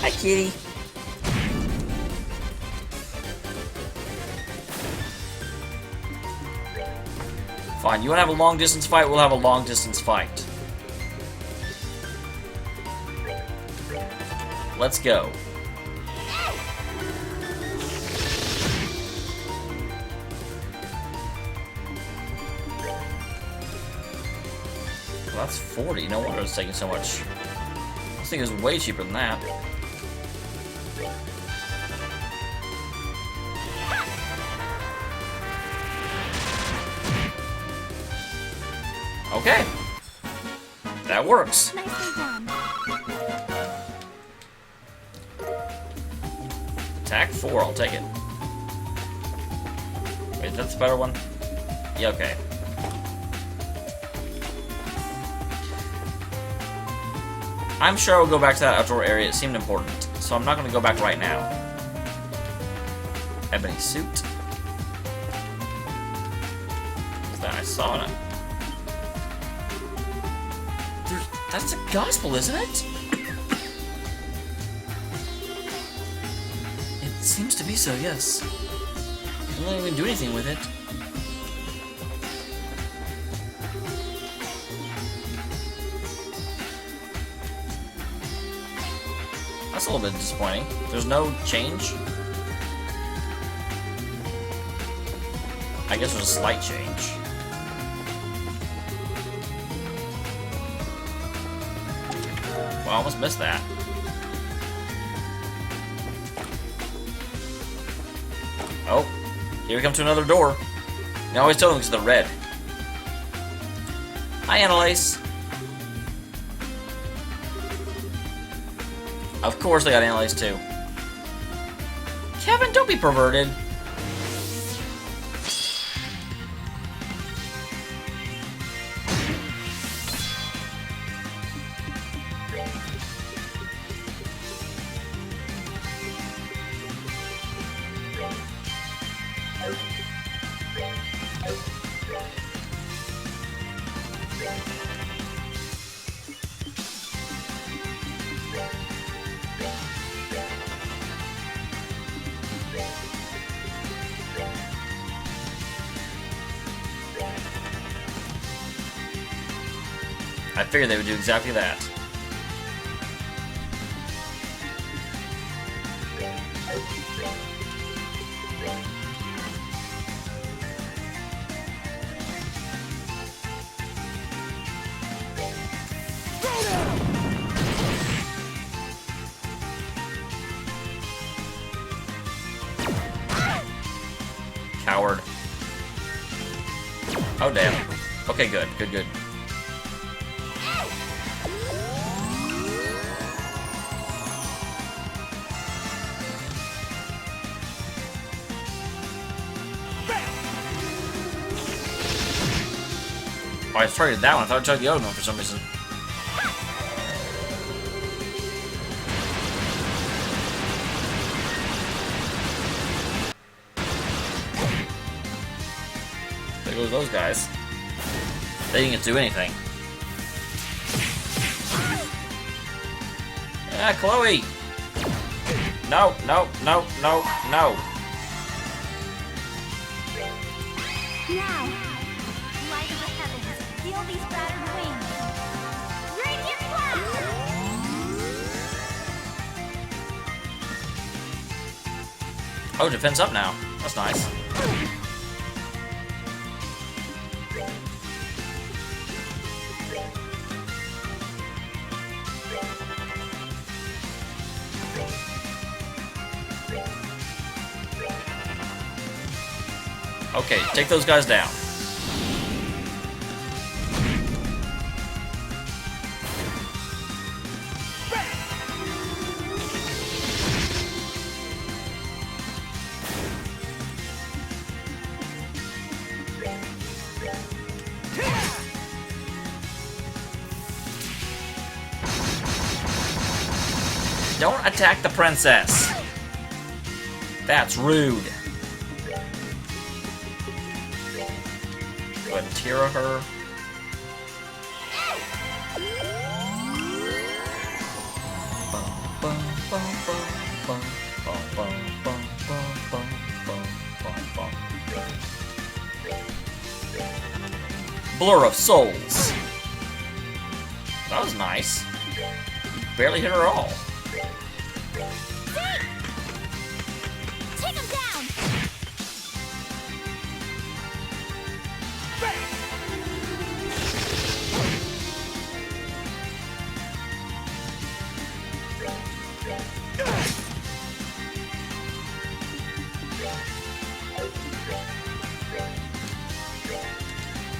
Hi, kitty. Fine, you want to have a long-distance fight? We'll have a long-distance fight. Let's go. Well, that's 40. No wonder it's taking so much. This thing is way cheaper than that. Okay, That works. Nicely done. Attack 4, I'll take it. Wait, that's the better one? Yeah, okay. I'm sure I'll go back to that outdoor area. It seemed important, so I'm not going to go back right now. Ebony suit. What's that? I saw it. That's a gospel, isn't it? It seems to be so, yes. I don't even do anything with it. That's a little bit disappointing. There's no change. I guess there's a slight change. Well, I almost missed that. Oh, here we come to another door. I always tell them it's the red. Hi, Annalise. Of course they got Annalise too. Kevin, don't be perverted. I figured they would do exactly that. Coward. Oh, damn. Okay, good, good, good. Oh, I targeted that one. I thought I targeted the other one for some reason. There goes those guys. They didn't get to do anything. Yeah, Chloe! No, no, no, no, no. Now, light of the heavens, feel these battered wings. Radiant flash! Oh, defense up now. That's nice. Okay, take those guys down. Don't attack the princess. That's rude. Go ahead and Tira her. Blur of Souls. That was nice. Barely hit her at all. Take him down!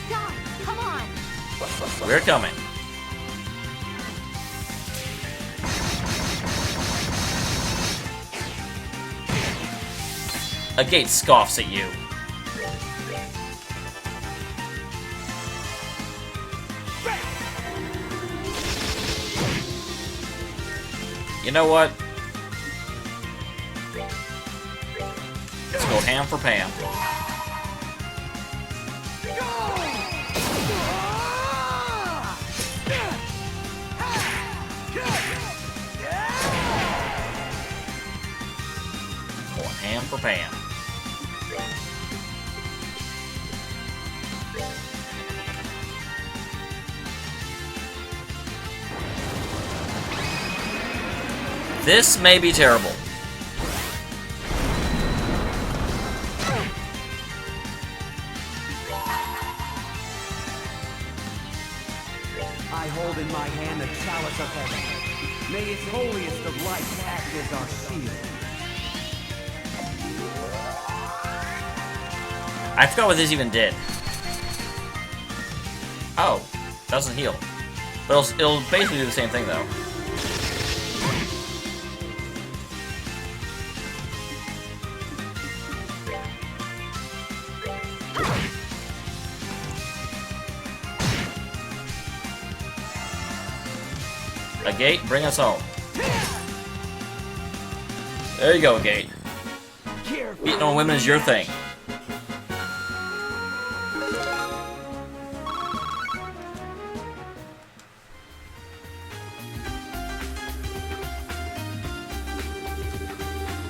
God, come on! We're coming. A gate scoffs at you. You know what? Let's go ham for Pam. Going ham for Pam. This may be terrible. I hold in my hand the chalice of heaven. May its holiest of light act as our shield. I forgot what this even did. Oh, doesn't heal. But it'll basically do the same thing though. A gate, bring us home. There you go, Gate. Beating on women is your thing.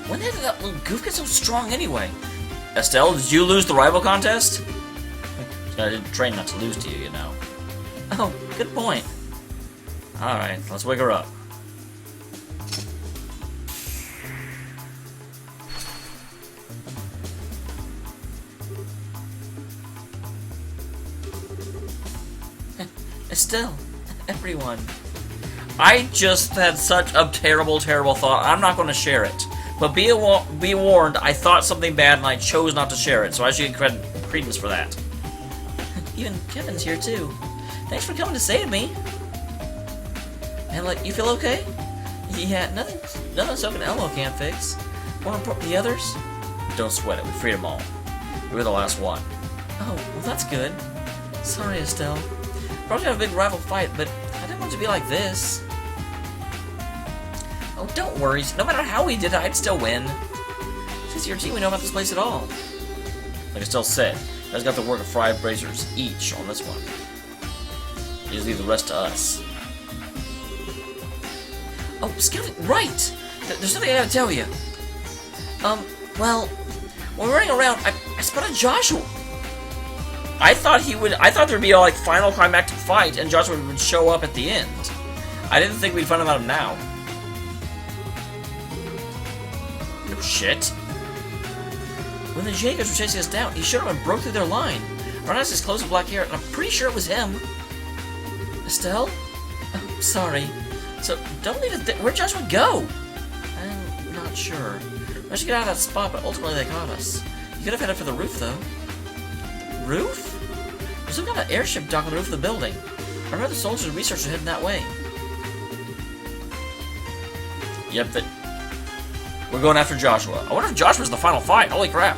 When did that little goof get so strong anyway? Estelle, did you lose the rival contest? I didn't train not to lose to you, you know. Oh, good point. Alright, let's wake her up. Estelle, everyone. I just had such a terrible, terrible thought. I'm not going to share it. But be warned, I thought something bad and I chose not to share it, so I should get credence for that. Even Kevin's here too. Thanks for coming to save me. And like, you feel okay? Yeah, nothing Soap and Elmo can't fix. More important, the others? Don't sweat it, we freed them all. We were the last one. Oh, well that's good. Sorry, Estelle. Probably have a big rival fight, but I didn't want it to be like this. Oh, don't worry. No matter how we did it, I'd still win. Since your team, we know about this place at all. Like Estelle said, you guys got to work of 5 bracers each on this one. You just leave the rest to us. Oh, Skeleton, right! There's something I gotta tell you. Well, when we're running around, I spotted Joshua. I thought there'd be a, like, final climactic fight, and Joshua would show up at the end. I didn't think we'd find him out now. No shit. When the Jacobs were chasing us down, he showed up and broke through their line. Ron has his clothes with black hair, and I'm pretty sure it was him. Estelle? Oh, sorry. So, don't leave it there. Where'd Joshua go? I'm not sure. I should get out of that spot, but ultimately they caught us. You could have headed for the roof, though. Roof? There's some kind of airship dock on the roof of the building. I remember the soldiers and researchers heading that way. Yep, we're going after Joshua. I wonder if Joshua's the final fight. Holy crap.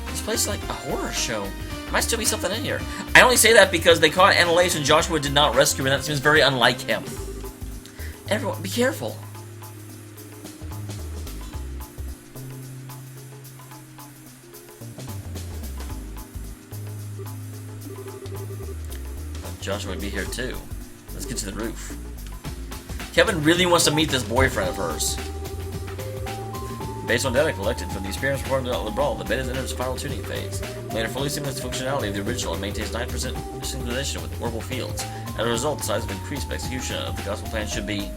This place is like a horror show. There might still be something in here. I only say that because they caught Annalise and Joshua did not rescue her, and that seems very unlike him. Everyone, be careful. Joshua would be here too. Let's get to the roof. Kevin really wants to meet this boyfriend of hers. Based on data collected from the experiments performed at LeBron, the beta has entered its final tuning phase. Later fully simulates the functionality of the original and maintains 9% synchronization with orbital fields. As a result, the size have increased, but execution of the gospel plan should be...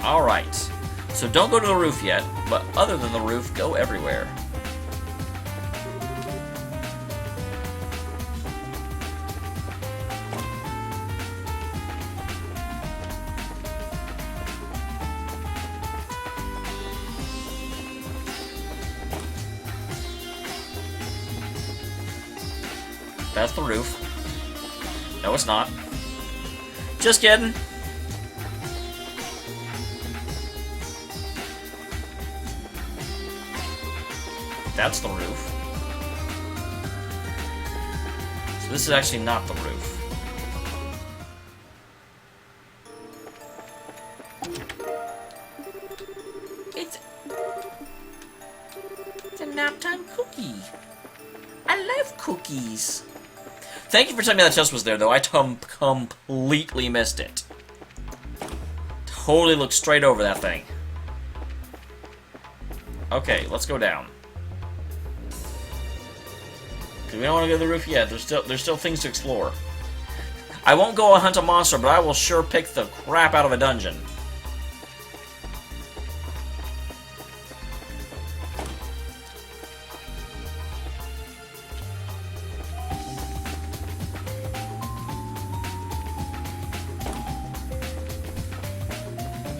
Alright. So don't go to the roof yet, but other than the roof, go everywhere. That's the roof. No, it's not. Just kidding. That's the roof. So this is actually not the roof. It's a nap time cookie. I love cookies. Thank you for telling me that chest was there, though. I completely missed it. Totally looked straight over that thing. Okay, let's go down. Because we don't want to go to the roof yet. There's still things to explore. I won't go and hunt a monster, but I will sure pick the crap out of a dungeon.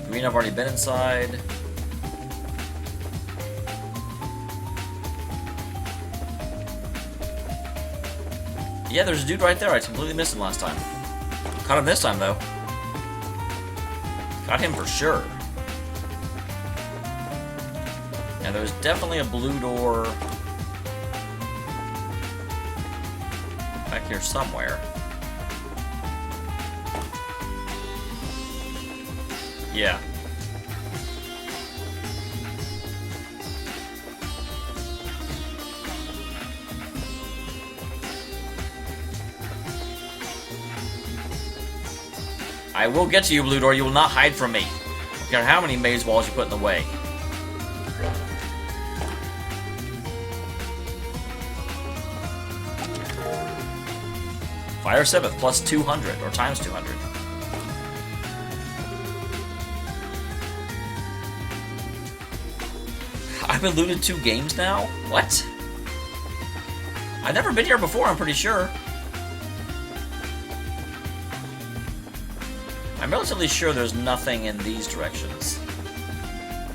Green, I've already been inside. Yeah, there's a dude right there. I completely missed him last time. Caught him this time, though. Got him for sure. And there's definitely a blue door back here somewhere. Yeah. I will get to you, Blue Door. You will not hide from me. No matter how many maze walls you put in the way. Fire 7th plus 200, or times 200. I've been looted 2 games now? What? I've never been here before, I'm pretty sure. I'm relatively sure there's nothing in these directions.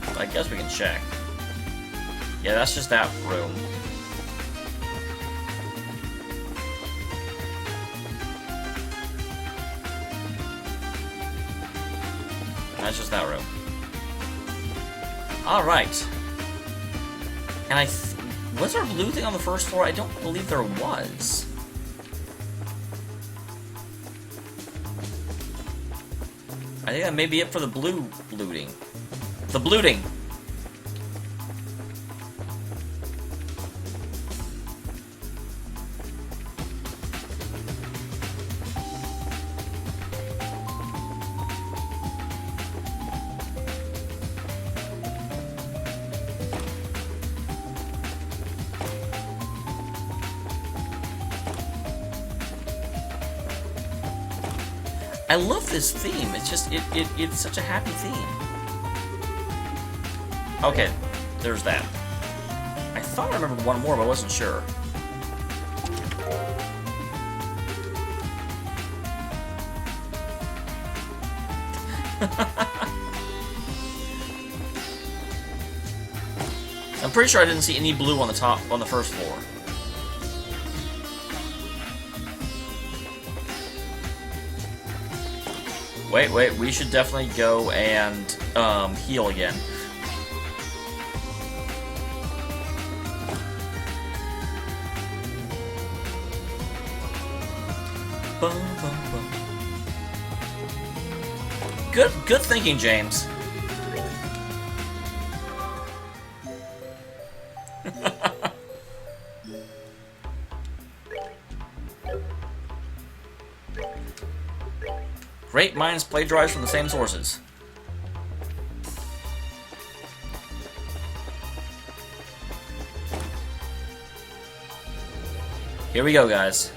But I guess we can check. Yeah, that's just that room. That's just that room. Alright. And was there a blue thing on the first floor? I don't believe there was. I think that may be it for the blue looting. The blooting! I love this theme. It's just it's such a happy theme. Okay, there's that. I thought I remembered one more, but I wasn't sure. I'm pretty sure I didn't see any blue on the first floor. Wait, we should definitely go and heal again. Good thinking, James. Great minds plagiarize from the same sources. Here we go, guys.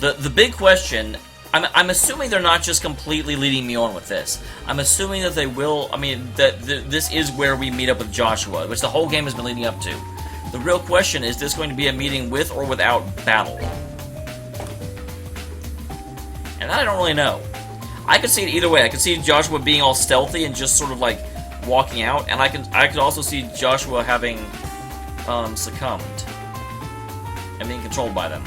The big question, I'm assuming they're not just completely leading me on with this. I'm assuming that they will, this is where we meet up with Joshua, which the whole game has been leading up to. The real question is this going to be a meeting with or without battle? And that I don't really know. I could see it either way. I could see Joshua being all stealthy and just sort of like walking out, and I could also see Joshua having succumbed and being controlled by them.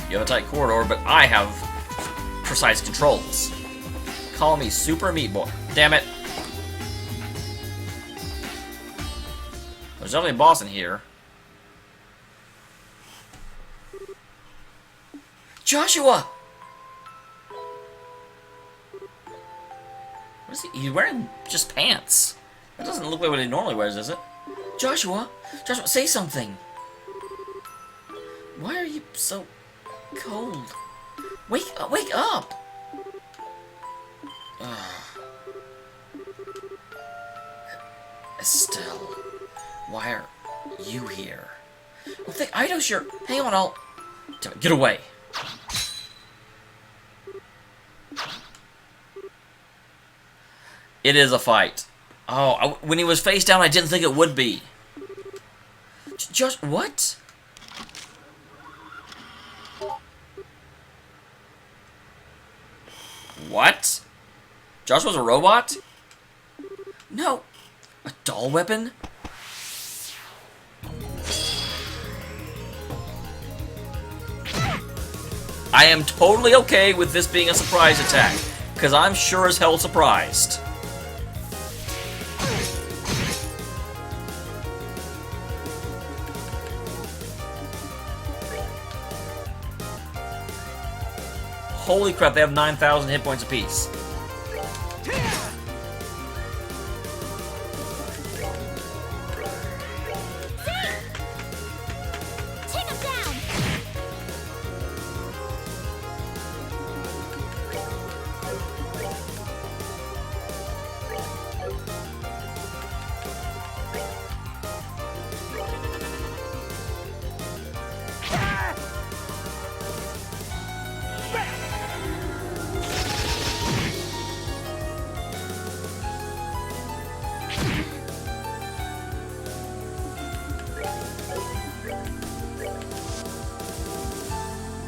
You have a tight corridor, but I have precise controls. Call me Super Meat Boy. Damn it. There's definitely a boss in here. Joshua! What is he? He's wearing just pants. That doesn't look like what he normally wears, does it? Joshua! Joshua, say something! Why are you so cold? Wake up! Estelle, why are you here? Well, Ido's here. Hang on, I'll... Get away. It is a fight. Oh, when he was face down, I didn't think it would be. Just what? What? Josh was a robot? No. A doll weapon? I am totally okay with this being a surprise attack, because I'm sure as hell surprised. Holy crap, they have 9,000 hit points apiece. Take him down!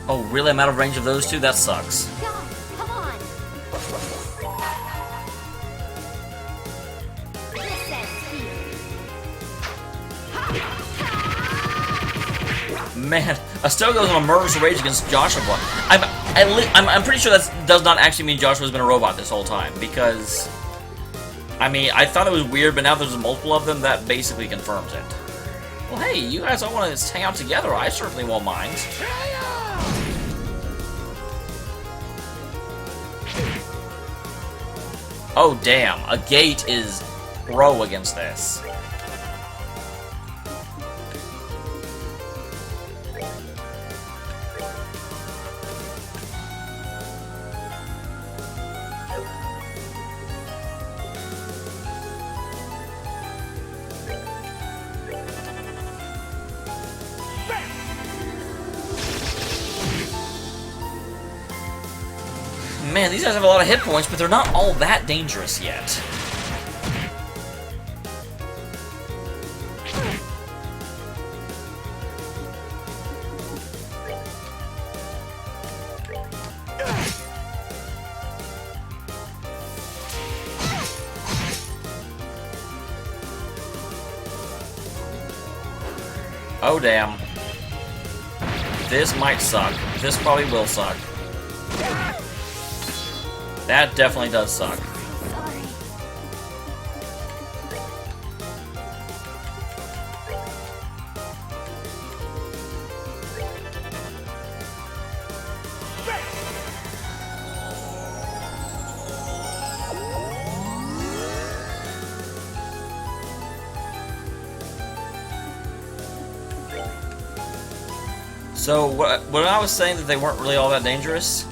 Oh, really? I'm out of range of those two? That sucks. Go! Come on! This says speed. Man, Estelle goes on a murderous rage against Joshua. I'm pretty sure that does not actually mean Joshua's been a robot this whole time, because... I mean, I thought it was weird, but now there's multiple of them, that basically confirms it. Well, hey, you guys all want to hang out together. I certainly won't mind. Oh, damn. A gate is pro against this. Man, these guys have a lot of hit points, but they're not all that dangerous yet. Oh, damn. This might suck. This probably will suck. That definitely does suck. Sorry. So, when I was saying that they weren't really all that dangerous...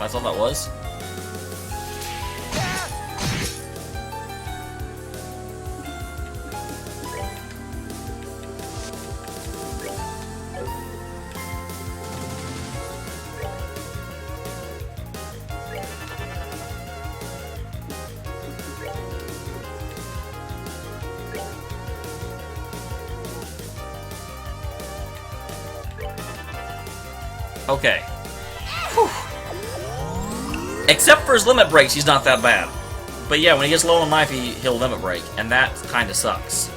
That's all that was? Okay. Whew. Except for his limit breaks, he's not that bad. But yeah, when he gets low on life, he'll limit break, and that kind of sucks.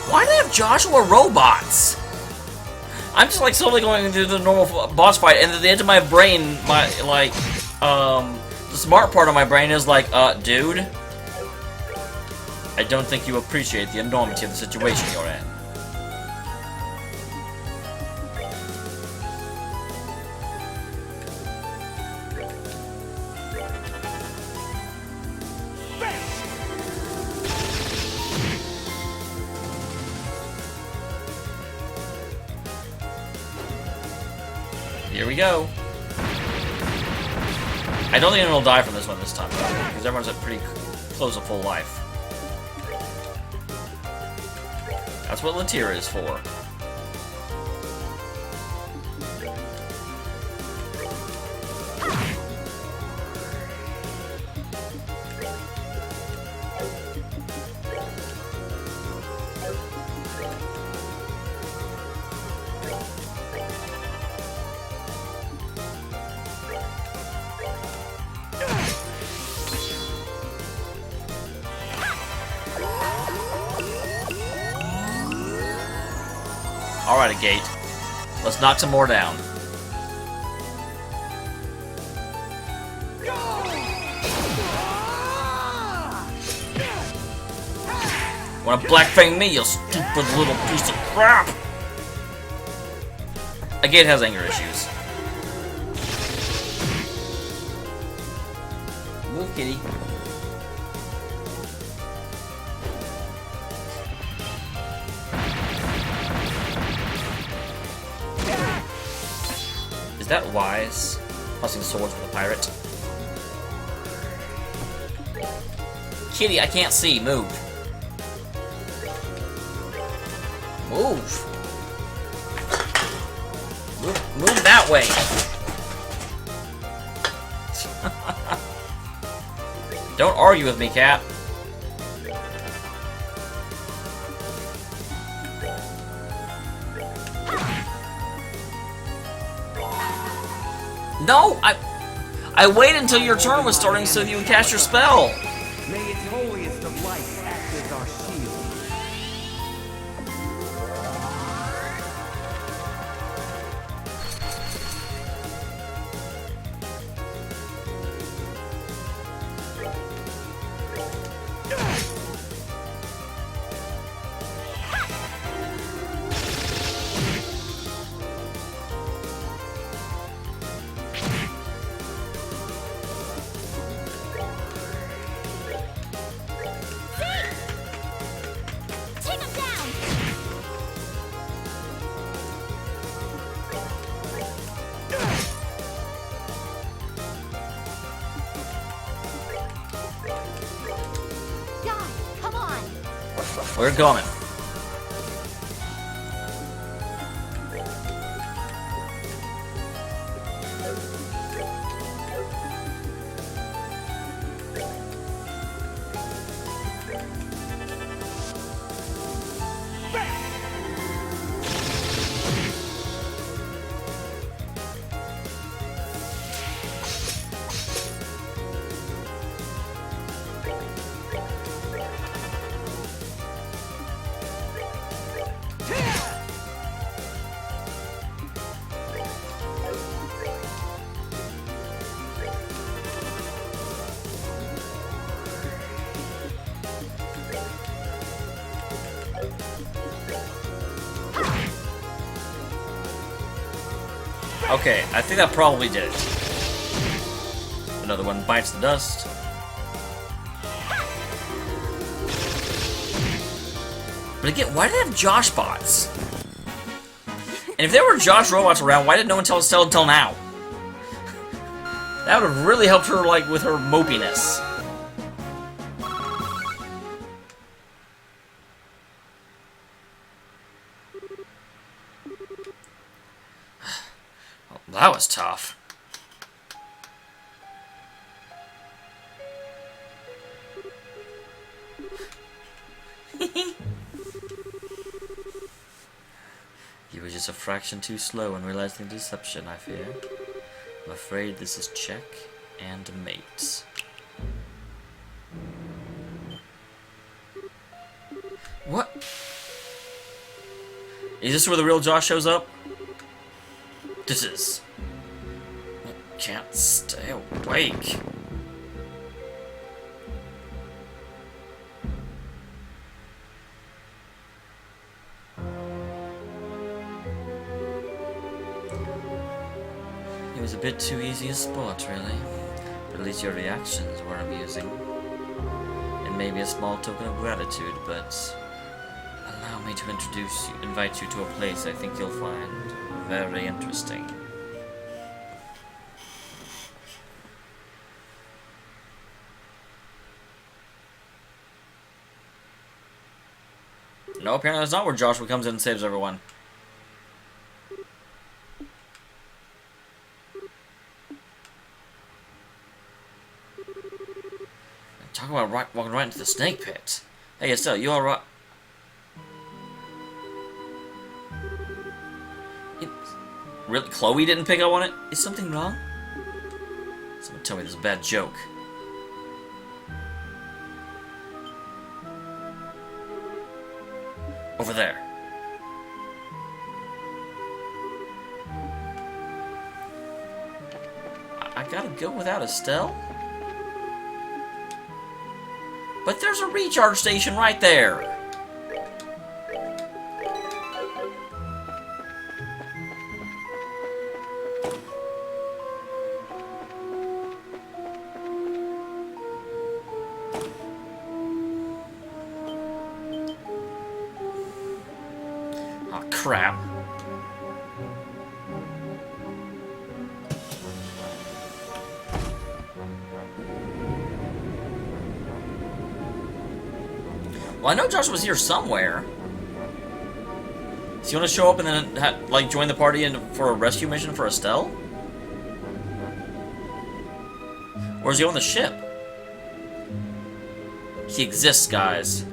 Why do they have Joshua robots? I'm just like slowly going through the normal boss fight, and at the edge of my brain, the smart part of my brain is like, dude, I don't think you appreciate the enormity of the situation you're in. Here we go. I don't think anyone will die from this one this time, though, because everyone's at pretty close to full life. That's what Latira is for. Alright, Gate. Let's knock some more down. Wanna blackfang me, you stupid little piece of crap! A Gate has anger issues. Move, kitty. Is that wise? Tossing swords with a pirate? Kitty, I can't see. Move. Move. Move that way. Don't argue with me, cat. No, I waited until your turn was starting so you would cast your spell. May its holiest of lights act as our shield. Take him down! Guy, come on! We're coming. Okay, I think that probably did it. Another one bites the dust. But again, why do they have Josh bots? And if there were Josh robots around, why did no one tell Estelle until now? That would have really helped her, like, with her mopiness. Well, that was tough. You were just a fraction too slow in realizing the deception, I fear. I'm afraid this is check and mate. What? Is this where the real Josh shows up? This is... I can't stay awake. It was a bit too easy a sport, really. But at least your reactions were amusing. And maybe a small token of gratitude, but... allow me to invite you to a place I think you'll find very interesting. No, apparently that's not where Joshua comes in and saves everyone. Talk about walking right into the snake pit. Hey, Estelle, you alright? Really? Chloe didn't pick up on it? Is something wrong? Someone tell me this is a bad joke. Over there. I gotta go without Estelle? But there's a recharge station right there. Oh, crap. Well, I know Josh was here somewhere. Does he want to show up and then, like, join the party for a rescue mission for Estelle? Or is he on the ship? He exists, guys.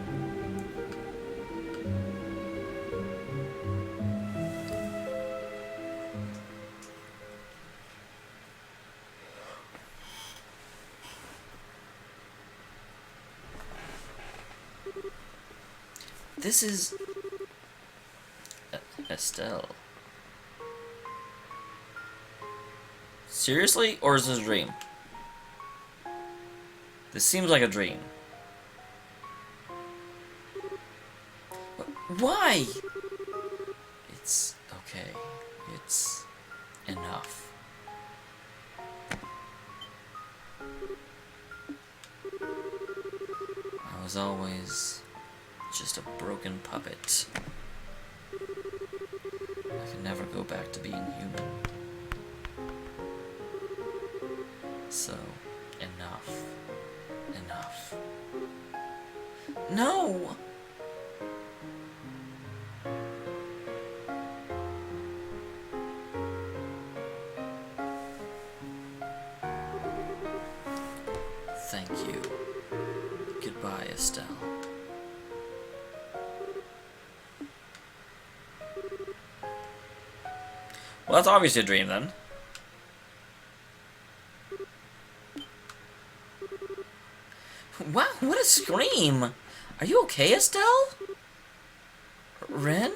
This is... Estelle. Seriously? Or is this a dream? This seems like a dream. Why? It's okay. It's enough. I was always... just a broken puppet. I can never go back to being human. So, enough. Enough. No! Thank you. Goodbye, Estelle. Well, that's obviously a dream, then. Wow, what a scream! Are you okay, Estelle? Ren?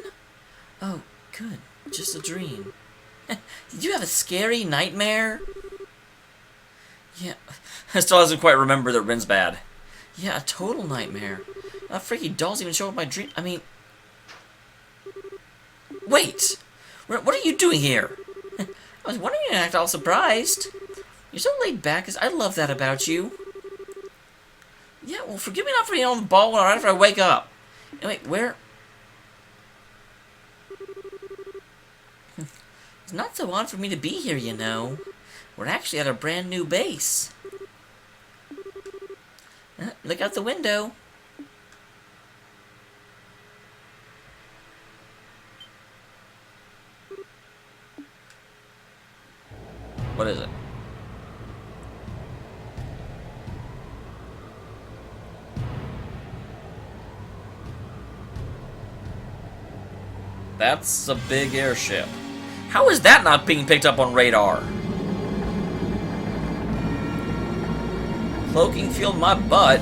Oh, good. Just a dream. Did you have a scary nightmare? Yeah, Estelle doesn't quite remember that Ren's bad. Yeah, a total nightmare. Freaky dolls even show up in my dream. I mean... Wait! What are you doing here? I was wondering you didn't act all surprised. You're so laid back, I love that about you. Yeah, well, forgive me not for being on the ball right after I wake up. And wait, where... It's not so odd for me to be here, you know. We're actually at a brand new base. Look out the window. What is it? That's a big airship. How is that not being picked up on radar? Cloaking field my butt.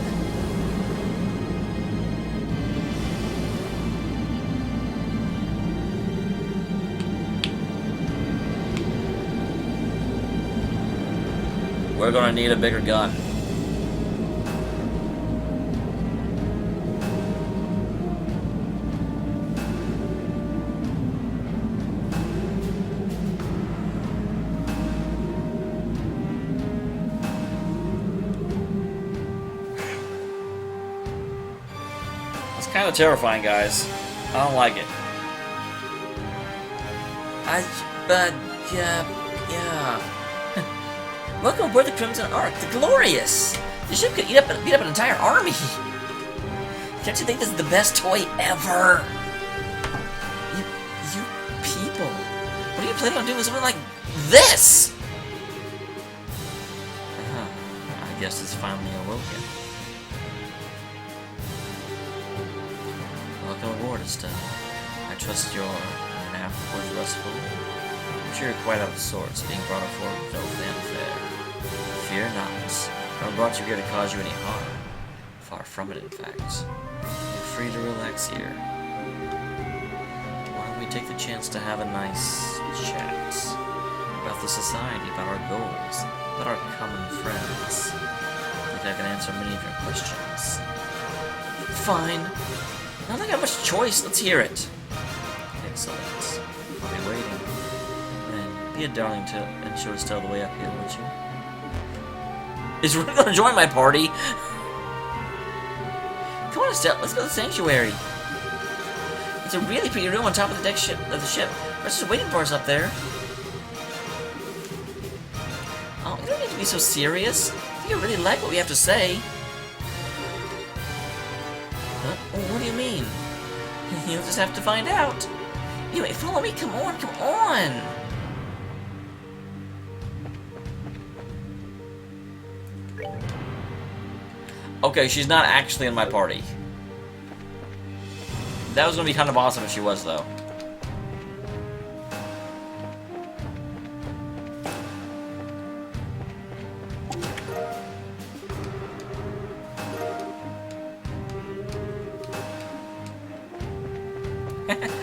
We're gonna need a bigger gun. It's kind of terrifying, guys. I don't like it. Yeah. Welcome aboard the Crimson Ark, the Glorious! The ship could beat up an entire army! Don't you think this is the best toy ever? You people, what are you planning on doing with something like this? I guess it's finally awoken. Welcome aboard, Estelle. I trust your nap was restful. I'm sure you're quite out of sorts, being brought aboard with no fanfare. Fear not. I am brought you here to cause you any harm. Far from it, in fact. You're free to relax here. Why don't we take the chance to have a nice chat about the society, about our goals, about our common friends. I think I can answer many of your questions. Fine. I don't think I have much choice. Let's hear it. Excellent. I'll be waiting. And be a darling and show Estelle the way up here, won't you? Is Rudy gonna join my party? Come on, Estelle. Let's go to the sanctuary. It's a really pretty room on top of the ship. Russ is waiting for us up there. Oh, you don't need to be so serious. I think I really like what we have to say. Huh? Oh, what do you mean? You'll just have to find out. Anyway, follow me. Come on, come on. Okay, she's not actually in my party. That was gonna be kind of awesome if she was, though.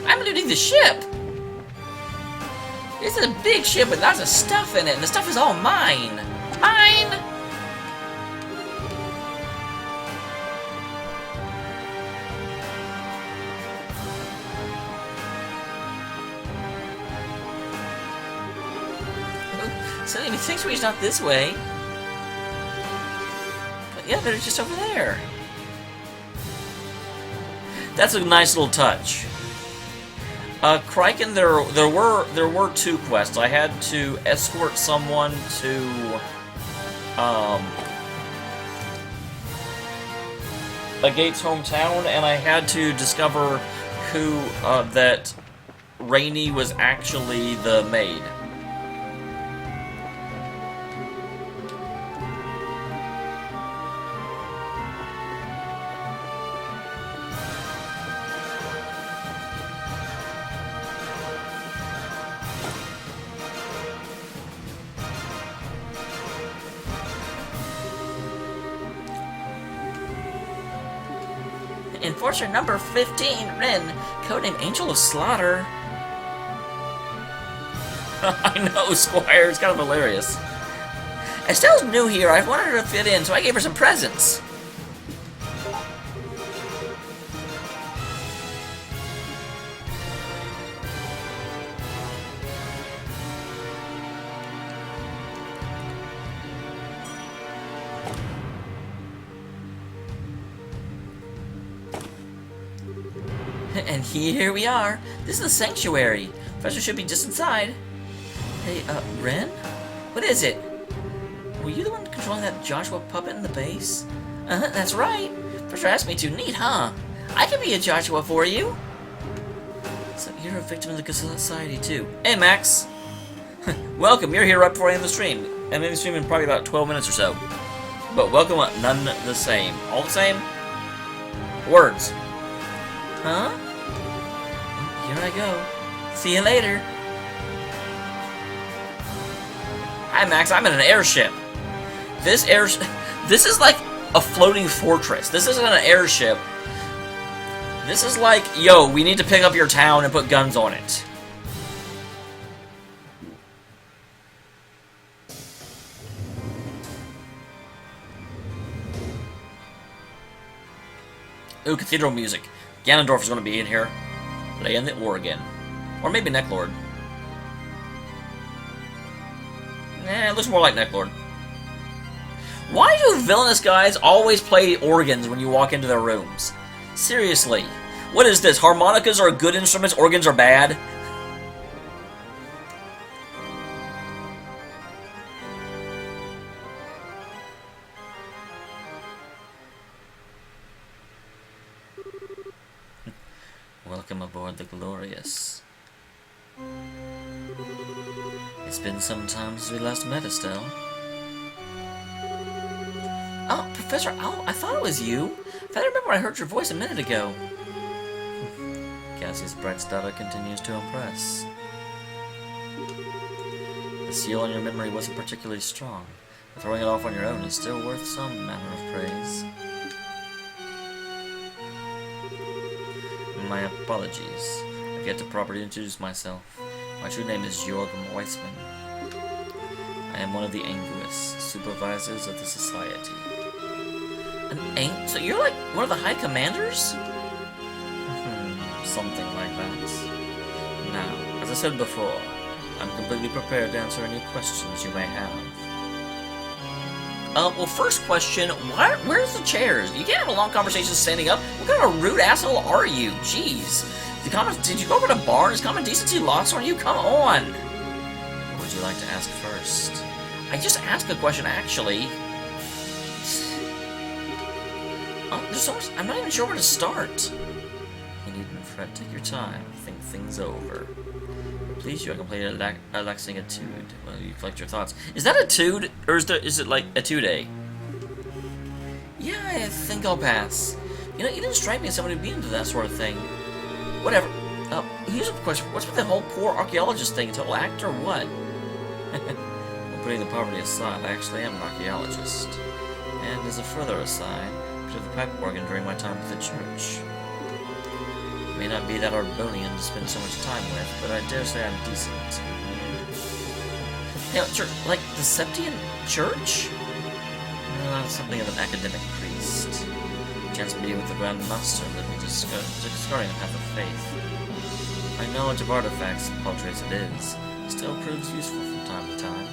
I'm looting the ship! This is a big ship with lots of stuff in it, and the stuff is all mine! Mine! So the sanctuary's not this way. But yeah, they're just over there. That's a nice little touch. Criken, there were two quests. I had to escort someone to Agate's hometown, and I had to discover who that Rainey was actually the maid. Enforcer number 15, Ren, codename Angel of Slaughter. I know, Squire. It's kind of hilarious. Estelle's new here. I wanted her to fit in, so I gave her some presents. And here we are. This is the sanctuary. Professor should be just inside. Hey, Ren? What is it? Were you the one controlling that Joshua puppet in the base? That's right. Professor asked me to. Neat, huh? I can be a Joshua for you. So you're a victim of the good society, too. Hey, Max. Welcome. You're here right before I end the stream. I'm in the stream in probably about 12 minutes or so. But welcome, none the same. All the same? Words. Huh? Here I go. See you later. Hi, Max. I'm in an airship. This is like a floating fortress. This isn't an airship. This is like, yo, we need to pick up your town and put guns on it. Ooh, cathedral music. Ganondorf is going to be in here. Today in the Oregon. Or maybe Necklord. Nah, it looks more like Necklord. Why do villainous guys always play organs when you walk into their rooms? Seriously. What is this? Harmonicas are good instruments, organs are bad? Welcome aboard the Glorious. It's been some time since we last met, Estelle. Oh, Professor, I thought it was you. I remember I heard your voice a minute ago. Cassie's bright stutter continues to impress. The seal on your memory wasn't particularly strong, but throwing it off on your own is still worth some manner of praise. My apologies. I've yet to properly introduce myself. My true name is Jorgen Weissman. I am one of the Anguis, supervisors of the society. So you're like one of the High Commanders? Something like that. Now, as I said before, I'm completely prepared to answer any questions you may have. Well, first question, where's the chairs? You can't have a long conversation standing up. What kind of a rude asshole are you? Jeez. Did you go over to the bar? Is common decency lost on you? Come on. What would you like to ask first? I just asked a question, actually. There's so much, I'm not even sure where to start. You needn't fret, take your time, think things over. Please, you, I can play a relaxing etude while you collect your thoughts. Is that etude, or is it like etude? Yeah, I think I'll pass. You know, you didn't strike me as someone who'd be into that sort of thing. Whatever. Here's a question. What's with the whole poor archaeologist thing? A total act or what? Well, putting the poverty aside, I actually am an archaeologist. And as a further aside, I played the pipe organ during my time with the church. It may not be that Orbonian to spend so much time with, but I dare say I'm decent. Now, like the Septian Church? No, I'm something of an academic priest. A chance of meeting with the Grand Master led me to discarding a path of faith. My knowledge of artifacts, paltry as it is, still proves useful from time to time.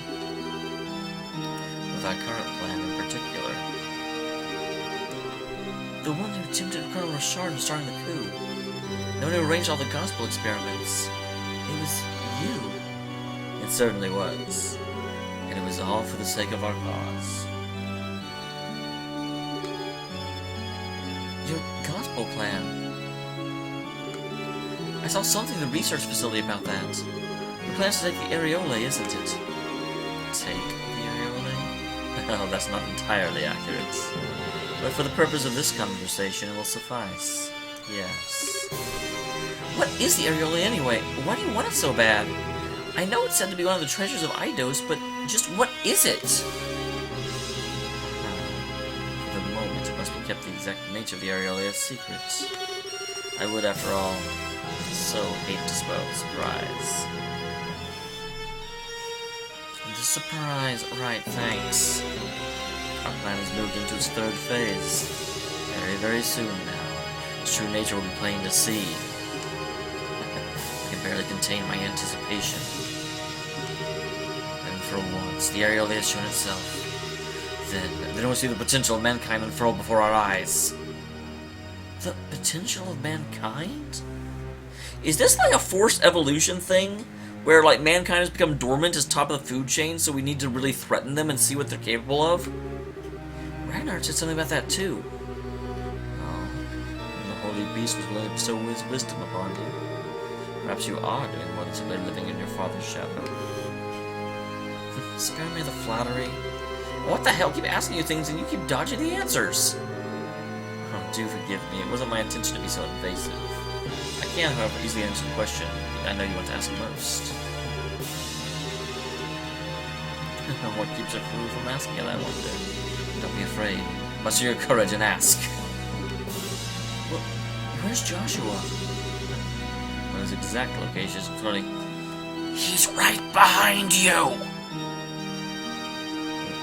With our current plan in particular. The one who tempted Colonel Richard in starting the coup. The one who arranged all the gospel experiments. It was you. It certainly was. And it was all for the sake of our cause. Your gospel plan. I saw something in the research facility about that. Your plan's to take the areolae, isn't it? Take the areolae? Oh, that's not entirely accurate. But for the purpose of this conversation, it will suffice. Yes. What is the areolae anyway? Why do you want it so bad? I know it's said to be one of the treasures of Eidos, but just what is it? For the moment, it must be kept the exact nature of the areolae a secret. I would, after all, so hate to spoil the surprise. The surprise, right, thanks. Our plan has moved into its third phase. Very, very soon now. Its true nature will be plain to see. I can barely contain my anticipation. And for once, the areolae has shown itself. Then we'll see the potential of mankind unfurl before our eyes. The potential of mankind? Is this like a forced evolution thing? Where, like, mankind has become dormant as top of the food chain, so we need to really threaten them and see what they're capable of? Ragnar said something about that, too. Oh, and the Holy Beast was willing to bestow his wisdom upon you. Perhaps you are doing more than simply living in your father's shadow. Spare me the flattery. What the hell? I keep asking you things and you keep dodging the answers. Oh, do forgive me. It wasn't my intention to be so invasive. I can, however, easily answer the question I know you want to ask most. What keeps a fool from asking it, I wonder? Don't be afraid. Muster your courage and ask. Well, where's Joshua? Well, his exact location is floating. He's right behind you!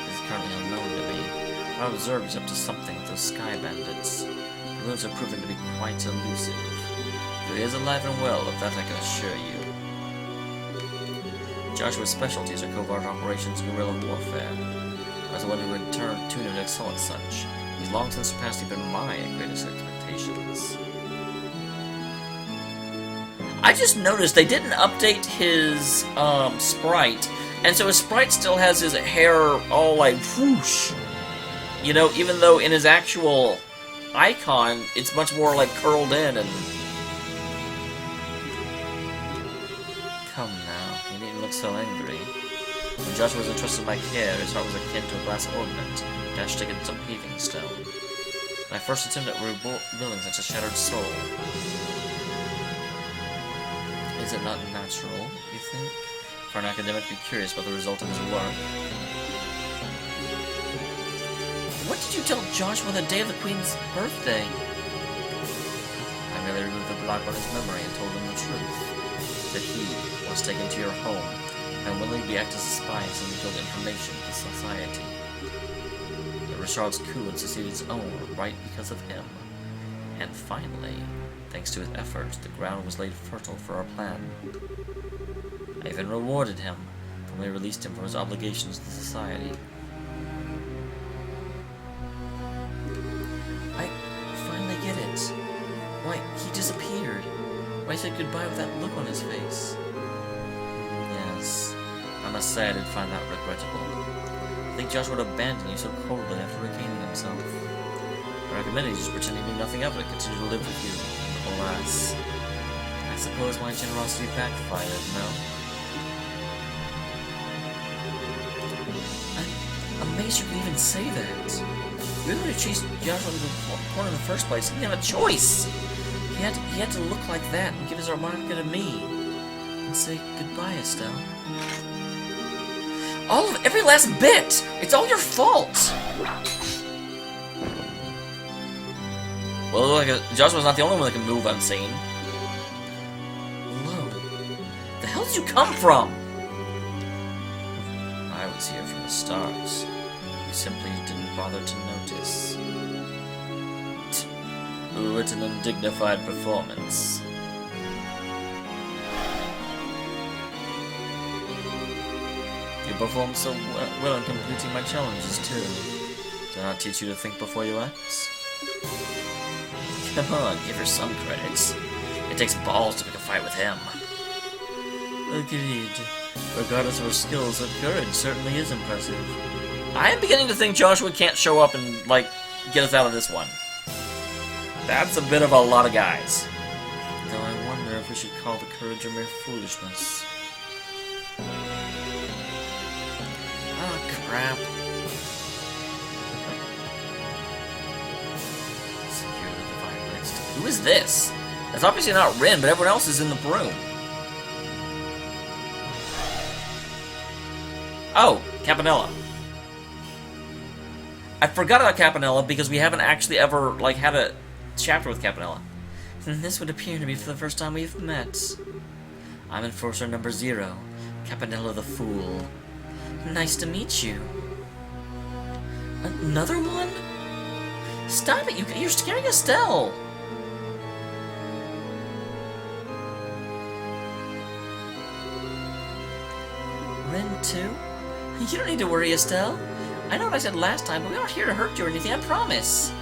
He's currently unknown to me. I've observed he's up to something with those sky bandits. The moves are proven to be quite elusive. But he is alive and well, of that I can assure you. Joshua's specialties are covert operations and guerrilla warfare. As the one who would tune him to excel at such, he's long since surpassed even my greatest expectations. I just noticed they didn't update his sprite, and so his sprite still has his hair all like whoosh. You know, even though in his actual icon, it's much more like curled in and... Come now, you needn't look so angry. When Joshua was entrusted in my care, his heart was akin to a glass ornament, dashed against some paving stone. My first attempt at rebuilding such a shattered soul. Is it not natural, you think, for an academic to be curious about the result of his work? What did you tell Joshua the day of the Queen's birthday? I merely removed the block on his memory and told him the truth. That he, once taken to your home, and willingly act as a spy and revealed information to society. That Richard's coup had succeeded its own right because of him. And finally, thanks to his efforts, the ground was laid fertile for our plan. I even rewarded him, formally released him from his obligations to society. I finally get it. Why, he disappeared. Why, he said goodbye with that look on his face. Yes, I must say I did find that regrettable. I think Joshua would abandon you so coldly after regaining himself. I recommended you just pretend he knew nothing of it and continue to live with you. Alas, I suppose my generosity backfired, no? I'm amazed you could even say that. You were going to chase Joshua into the corner in the first place. He didn't have a choice. He had to look like that and give his harmonica to me. And say goodbye, Estelle. Every last bit! It's all your fault! Well, Joshua's not the only one that can move unseen. Hello. The hell did you come from? I was here from the start. You simply didn't bother to notice. What an undignified performance. You performed so well in completing my challenges, too. Did I not teach you to think before you act? Come on, give her some credits. It takes balls to pick a fight with him. Agreed. Regardless of her skills, her courage certainly is impressive. I am beginning to think Joshua can't show up and, like, get us out of this one. That's a bit of a lot of guys. Though I wonder if we should call the courage a mere foolishness. Oh, crap. Secure the divine list. Who is this? It's obviously not Rin, but everyone else is in the room. Oh, Campanella. I forgot about Campanella because we haven't actually ever, like, had a chapter with Campanella. This would appear to be for the first time we've met. I'm Enforcer number 0, Campanella the Fool. Nice to meet you. Another one? Stop it, you're scaring Estelle! Rin 2? You don't need to worry, Estelle. I know what I said last time, but we aren't here to hurt you or anything, I promise.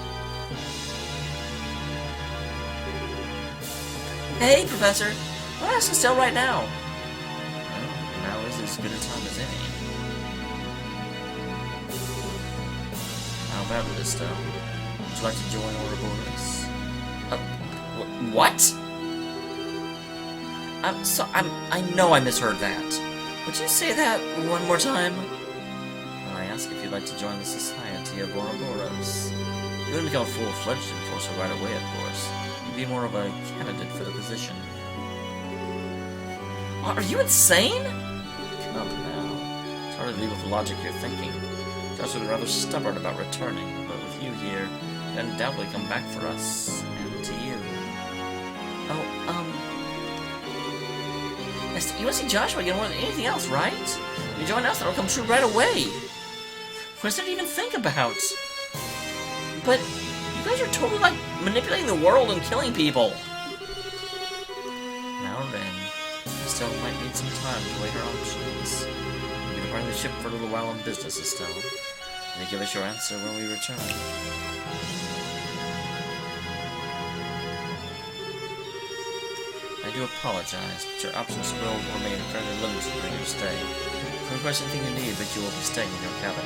Hey, Professor. I'll ask Estelle right now. Well, now is as good a time as any. How about it, Estelle? Would you like to join Oroboros? What? I know I misheard that. Would you say that one more time? Well, I asked if you'd like to join the Society of Oroboros. You wouldn't become a full-fledged enforcer right away, of course. You'd be more of a candidate for the position. Are you insane? Come now. It's hard to believe with the logic you're thinking. Josh was rather stubborn about returning, but with you here, you'd undoubtedly come back for us, and to you. Oh, you want to see Joshua again more than anything else, right? If you join us, that'll come true right away. What's there to even think about? But you guys are totally, like, manipulating the world and killing people. Now then, Estelle might need some time to weigh her options. We're departing the ship for a little while on business, Estelle. And you give us your answer when we return. I do apologize, but your options will remain fairly limited during your stay. Don't request anything you need, but you will be staying in your cabin.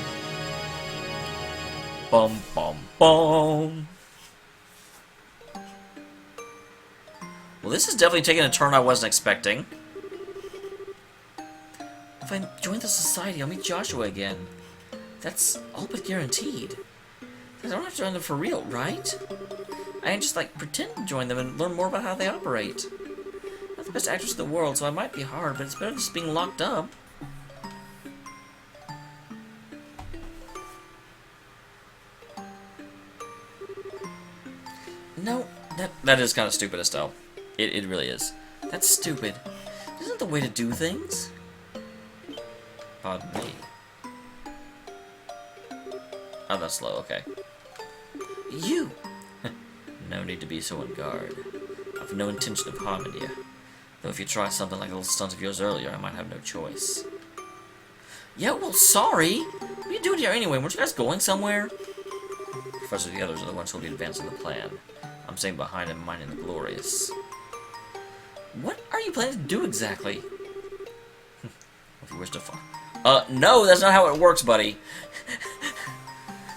Bum bum bum. Well, this is definitely taking a turn I wasn't expecting. If I join the society, I'll meet Joshua again. That's all but guaranteed. I don't have to join them for real, right? I can just, like, pretend to join them and learn more about how they operate. I'm not the best actress in the world, so I might be hard, but it's better than just being locked up. No, that is kind of stupid, Estelle. It really is. That's stupid. Isn't the way to do things? Pardon me. Oh, that's slow, okay. You! No need to be so on guard. I've no intention of harming you. Though if you try something like a little stunt of yours earlier, I might have no choice. Yeah, well, sorry! What are you doing here anyway? Weren't you guys going somewhere? Professor and the others are the ones who'll be advancing the plan. I'm staying behind and minding the glorious. What are you planning to do exactly? If you wish to no, that's not how it works, buddy.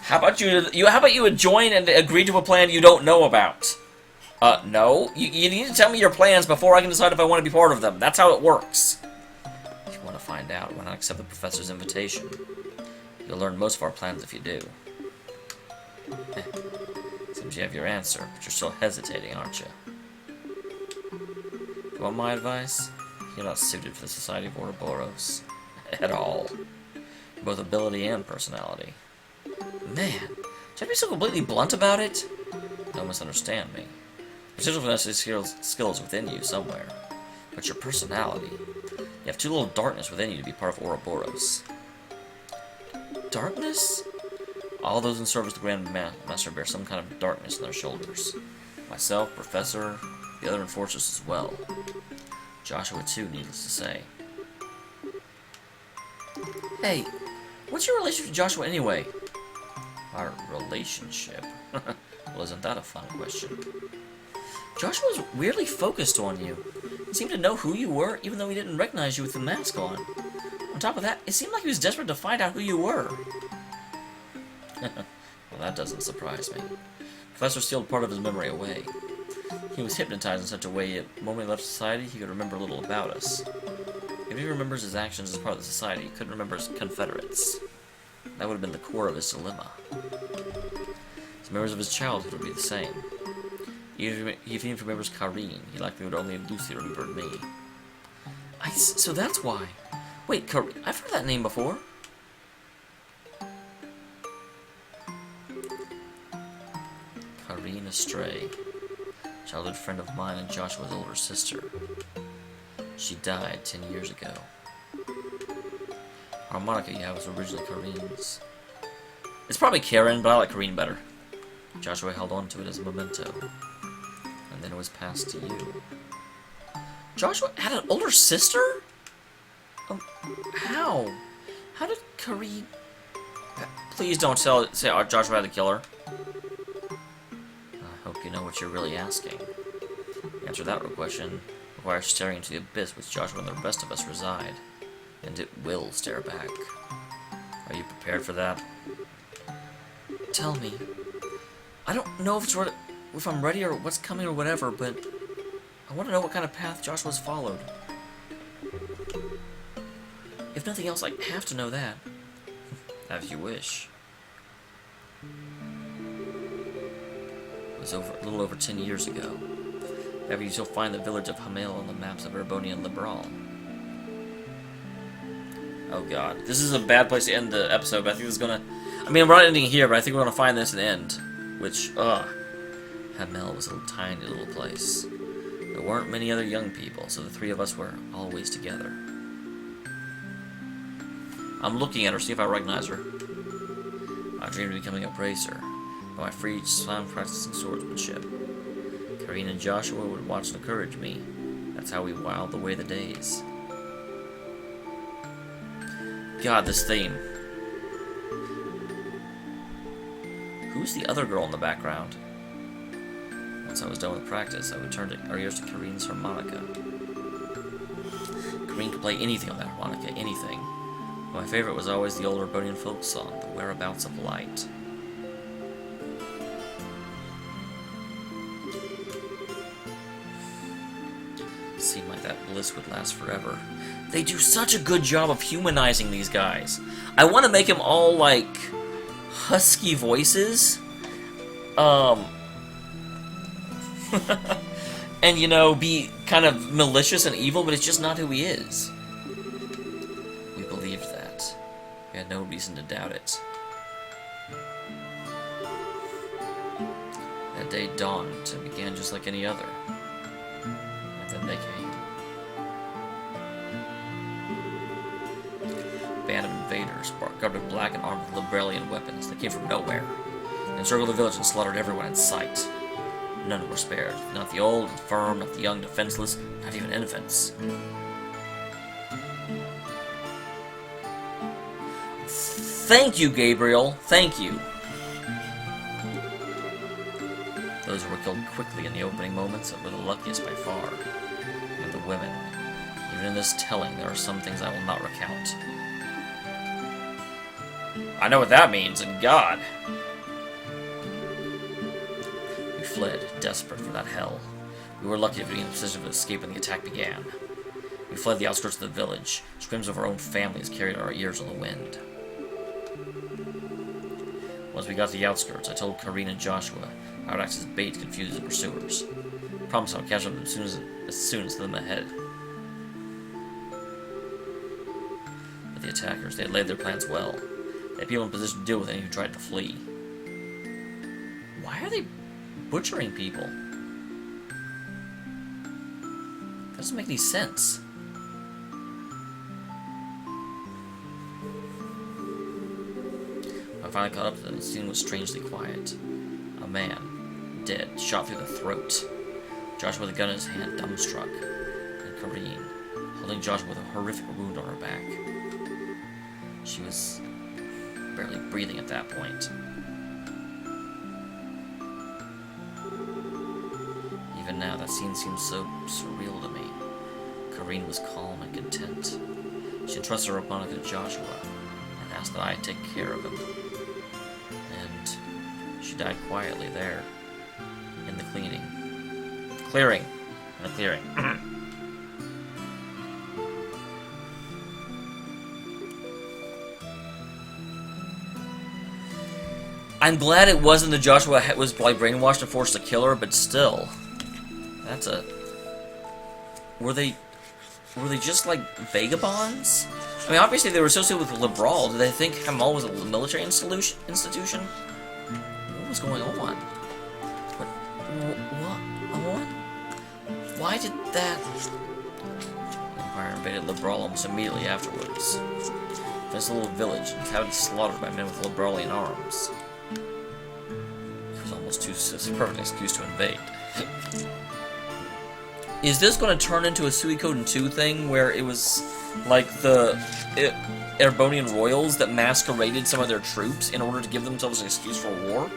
How about you would join and agree to a plan you don't know about? No. You need to tell me your plans before I can decide if I want to be part of them. That's how it works. If you want to find out, why not accept the professor's invitation? You'll learn most of our plans if you do. Seems you have your answer, but you're still hesitating, aren't you? If you want my advice? You're not suited for the Society of Oroboros. At all. Both ability and personality. Man, should I be so completely blunt about it? Don't misunderstand me. Potential for necessary skills within you somewhere. But your personality. You have too little darkness within you to be part of Oroboros. Darkness? All those in service to the Grand Master bear some kind of darkness on their shoulders. Myself, Professor, the other enforcers as well. Joshua too, needless to say. Hey, what's your relationship to Joshua anyway? Our relationship? Well, isn't that a fun question? Joshua was weirdly focused on you. He seemed to know who you were, even though he didn't recognize you with the mask on. On top of that, it seemed like he was desperate to find out who you were. Well, that doesn't surprise me. Professor sealed part of his memory away. He was hypnotized in such a way that the moment he left society, he could remember little about us. If he remembers his actions as part of the society, he couldn't remember his confederates. That would have been the core of his dilemma. His memories of his childhood would be the same. Even if he remembers Kareen, he likely would only have loosely remembered me. So that's why. Wait, Kareen, I've heard that name before. Kareen Astray. Childhood friend of mine and Joshua's older sister. She died 10 years ago. Harmonica you have was originally Kareen's. It's probably Karen, but I like Kareen better. Joshua held on to it as a memento. And then it was passed to you. Joshua had an older sister? How? How did Kareen... Please don't say Joshua had to kill her. I hope you know what you're really asking. You answer that question requires staring into the abyss which Joshua and the rest of us reside. And it will stare back. Are you prepared for that? Tell me. I don't know if I'm ready or what's coming or whatever, but I want to know what kind of path Joshua's followed. If nothing else, I have to know that. As you wish. It was a little over 10 years ago. However, you still find the village of Hamel on the maps of Erboni and Liberal. Oh god. This is a bad place to end the episode, but I think this is gonna... I mean, we're not ending here, but I think we're gonna find this an end. Which, Hamel was a tiny little place. There weren't many other young people, so the three of us were always together. I'm looking at her, see if I recognize her. I dreamed of becoming a bracer, but my free time practicing swordsmanship. Karine and Joshua would watch and encourage me. That's how we whiled away the days. God, this theme. Who's the other girl in the background? Once I was done with practice, I would turn our ears to Karine's harmonica. Karine could play anything on that harmonica, anything. But my favorite was always the old Erbonian folk song, The Whereabouts of Light. Seemed like that bliss would last forever. They do such a good job of humanizing these guys. I want to make them all, like, husky voices. And, you know, be kind of malicious and evil, but it's just not who he is. We believed that. We had no reason to doubt it. That day dawned and began just like any other. And then they came. A band of invaders, covered in black and armed with Librelian weapons. They came from nowhere. They encircled the village and slaughtered everyone in sight. None were spared. Not the old, infirm, not the young, defenseless, not even infants. Thank you, Gabriel. Thank you. Those who were killed quickly in the opening moments were the luckiest by far. And the women. Even in this telling, there are some things I will not recount. I know what that means, and God. We fled, desperate for that hell. We were lucky to be in a position of escape when the attack began. We fled the outskirts of the village. Screams of our own families carried our ears on the wind. Once we got to the outskirts, I told Karine and Joshua I would act as bait to confuse the pursuers. I promised I would catch them as soon as them ahead. But the attackers, they had laid their plans well. They had people in position to deal with any who tried to flee. Why are they butchering people? That doesn't make any sense. When I finally caught up to them, the scene was strangely quiet. A man, dead, shot through the throat. Joshua with a gun in his hand, dumbstruck. And Karine, holding Joshua with a horrific wound on her back. She was barely breathing at that point. Even now, that scene seems so surreal to me. Karine was calm and content. She entrusted her harmonica to Joshua and asked that I take care of him. And she died quietly there, in the clearing. In the clearing. I'm glad it wasn't that Joshua was probably brainwashed and forced to kill her, but still. That's a... Were they just, like, vagabonds? I mean, obviously they were associated with Liberal. Did they think Hamel was a military institution? What was going on? What? Why did that... The Empire invaded Liberal almost immediately afterwards. This little village inhabited slaughtered by men with Liberalian arms. It was almost a perfect excuse to invade. Is this going to turn into a Suikoden 2 thing, where it was, like, the Erbonian royals that masqueraded some of their troops in order to give themselves an excuse for war?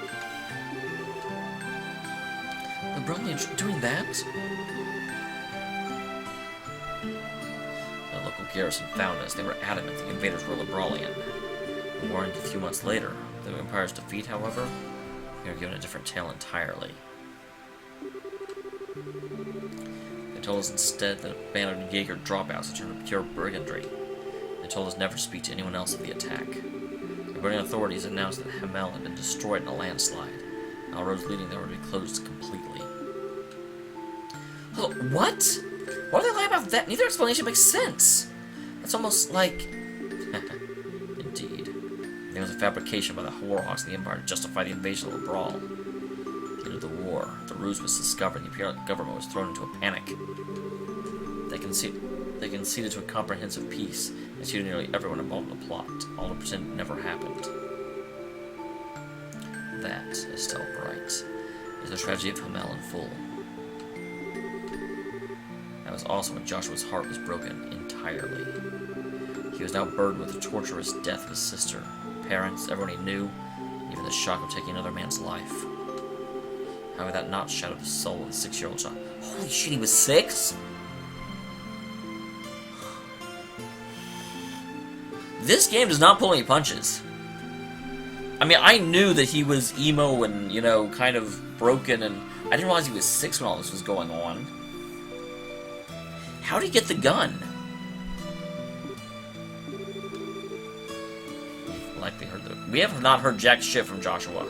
Liberalian doing that? garrison found us, they were adamant the invaders were Libralian. We warned a few months later. The Empire's defeat, however, we were given a different tale entirely. They told us instead that a band of Jaeger dropouts had turned to pure brigandry. They told us never to speak to anyone else of the attack. The Burning authorities announced that Hamel had been destroyed in a landslide, and all roads leading there would be closed completely. Oh, what? Why do they lie about that? Neither explanation makes sense. That's almost like... Indeed. It was a fabrication by the Warhawks of the Empire to justify the invasion of Libral. At the end of the war, the ruse was discovered and the Imperial government was thrown into a panic. They conceded to a comprehensive peace and executed nearly everyone involved in the plot, all to pretend it never happened. That, Estelle Bright, is the tragedy of Hamel in full. That was also when Joshua's heart was broken entirely. He was now burdened with the torturous death of his sister, parents, everyone he knew, even the shock of taking another man's life. How would that not shadow the soul of the 6-year-old child? Holy shit, he was 6? This game does not pull any punches. I mean, I knew that he was emo and, you know, kind of broken, and I didn't realize he was 6 when all this was going on. How'd he get the gun? Likely heard that. We have not heard jack shit from Joshua.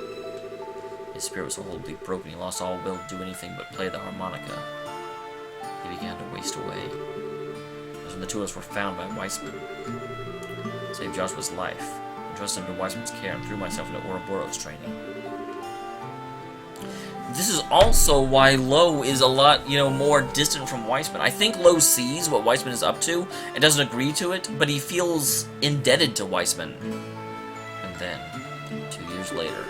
His spirit was so wholly broken, he lost all will to do anything but play the harmonica. He began to waste away. That's when the two of us were found by Weissman. Saved Joshua's life, entrusted him to Weissman's care, and threw myself into Oroboros training. This is also why Lo is a lot, you know, more distant from Weissman. I think Lo sees what Weissman is up to and doesn't agree to it, but he feels indebted to Weissman. And then, 2 years later,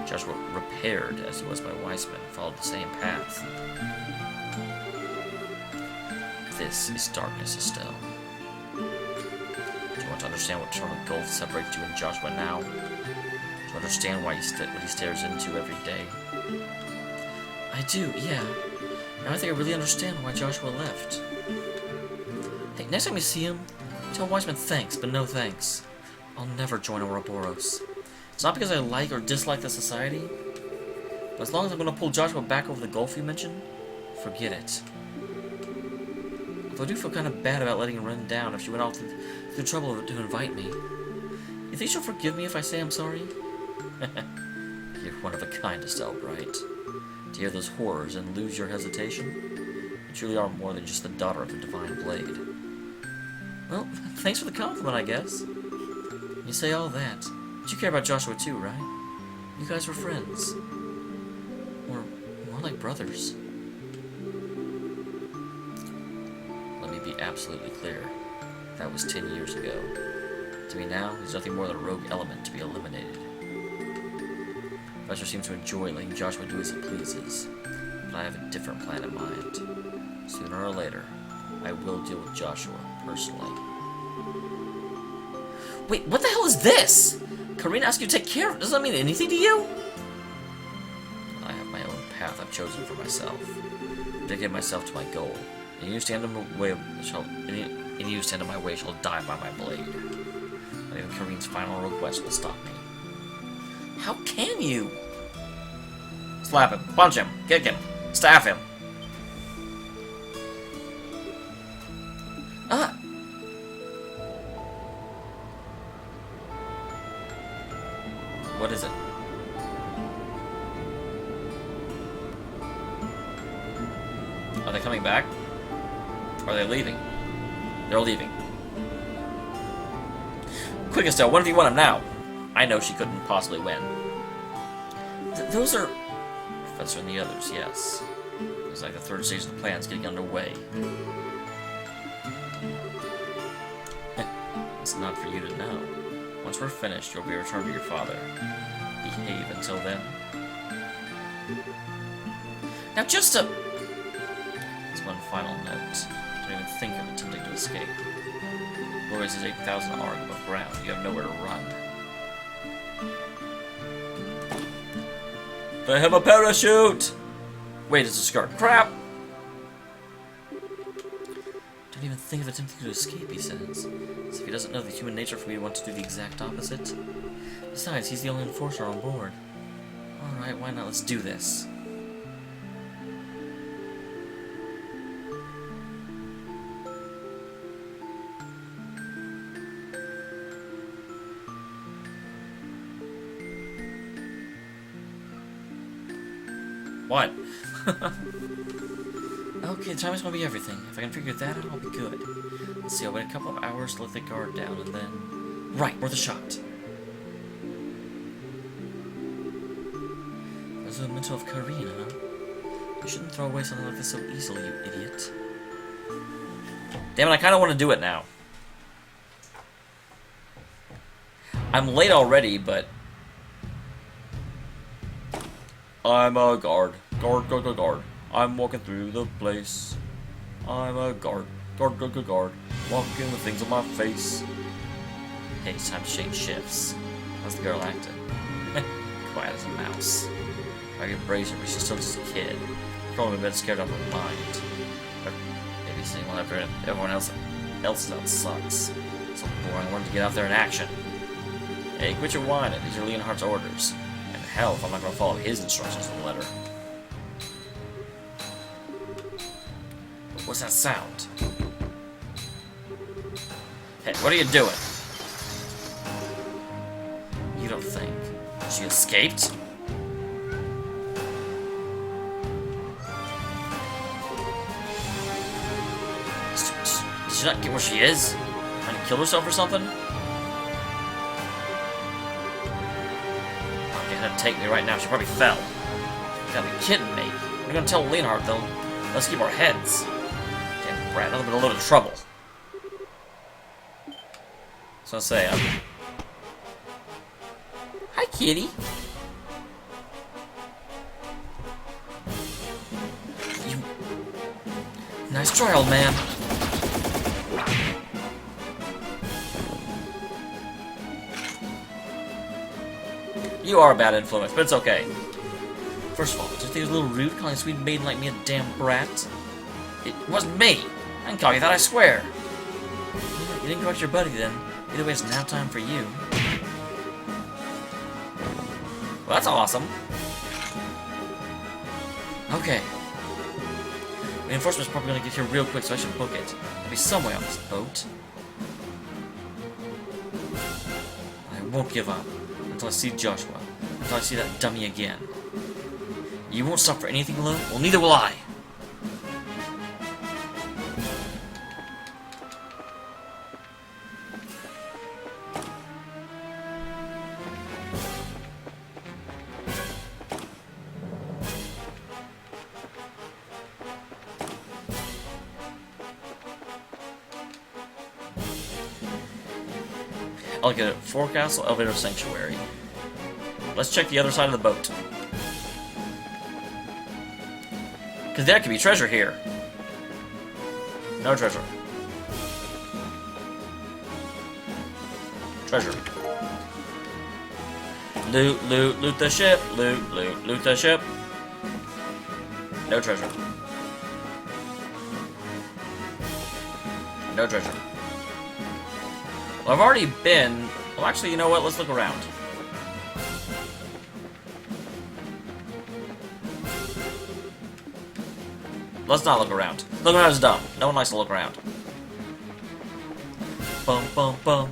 Joshua, repaired as he was by Weissman, followed the same path. This is darkness, Estelle. Do you want to understand what sort of gulf separates you and Joshua now? Do you understand why what he stares into every day? I do, yeah. Now I think I really understand why Joshua left. Hey, next time you see him, tell Weissman thanks, but no thanks. I'll never join Oroboros. It's not because I like or dislike the society, but as long as I'm going to pull Joshua back over the gulf you mentioned, forget it. Although I do feel kind of bad about letting him run down if she went off through the trouble to invite me. You think she'll forgive me if I say I'm sorry? You're one of a kind, Estelle Bright. To hear those horrors and lose your hesitation? You truly are more than just the daughter of the Divine Blade. Well, thanks for the compliment, I guess. You say all that, but you care about Joshua too, right? You guys were friends. Or more like brothers. Let me be absolutely clear. That was 10 years ago. To me now, he's nothing more than a rogue element to be eliminated. Fletcher seems to enjoy letting Joshua do as he pleases, but I have a different plan in mind. Sooner or later, I will deal with Joshua personally. Wait, what the hell is this? Karina asked you to take care of it. Does that mean anything to you? I have my own path I've chosen for myself. I dedicate myself to my goal. And you stand in my way shall die by my blade. Not even Karina's final request will stop me. How can you? Slap him, punch him, kick him, staff him. What is it? Are they coming back? Or are they leaving? They're leaving. Quick, Estelle, what if you want him now? I know she couldn't possibly win. Those are... Professor and the others, yes. It's like the third stage of the plan's getting underway. It's not for you to know. Once we're finished, you'll be returned to your father. Behave until then. Now just to... There's one final note. Don't even think of attempting to escape. Loris is 8,000 arc above ground. You have nowhere to run. I have a parachute! Wait, it's a skirt. Crap! Don't even think of attempting to escape, he says. As if he doesn't know the human nature for me to want to do the exact opposite. Besides, he's the only enforcer on board. Alright, why not? Let's do this. What? Okay, the timing's gonna be everything. If I can figure that out, I'll be good. Let's see, I'll wait a couple of hours to let the guard down, and then... Right, worth a shot. There's a memento of Karina, huh? You shouldn't throw away something like this so easily, you idiot. Damn it, I kind of want to do it now. I'm late already, but... I'm a guard. Guard. I'm walking through the place. I'm a guard. Guard. Walking with things on my face. Hey, it's time to change shifts. How's the girl acting? Quiet as a mouse. I can brace her, but she's still just a kid. Probably a bit scared out of her mind. Or maybe seeing one after everyone else out sucks. So boring. I wanted to get out there in action. Hey, quit your whining. These are Leonhardt's orders. And hell if I'm not going to follow his instructions in the letter. What's that sound? Hey, what are you doing? You don't think. She escaped? Did she not get where she is? Trying to kill herself or something? Okay, that'd take me right now. She probably fell. You gotta be kidding me. We're gonna tell Leonhardt, though. Let's keep our heads. Damn brat, nothing but a load of trouble. So I say, hi, kitty. You... Nice try, old man. You are a bad influence, but it's okay. First of all, don't you think it was a little rude calling a sweet maiden like me a damn brat? It wasn't me. I didn't call you that, I swear. You didn't correct your buddy then. Either way, it's now time for you. Well, that's awesome. Okay. Reinforcements probably gonna get here real quick, so I should book it. I'll be somewhere on this boat. I won't give up until I see Joshua. Until I see that dummy again. You won't stop for anything alone? Well, neither will I. I'll get it. Forecastle, elevator, sanctuary. Let's check the other side of the boat. Because there could be treasure here. No treasure. Treasure. Loot the ship. Loot the ship. No treasure. No treasure. Well, I've already been... Well, actually, you know what? Let's look around. Let's not look around. Looking around is dumb. No one likes to look around. Bum, bum, bum.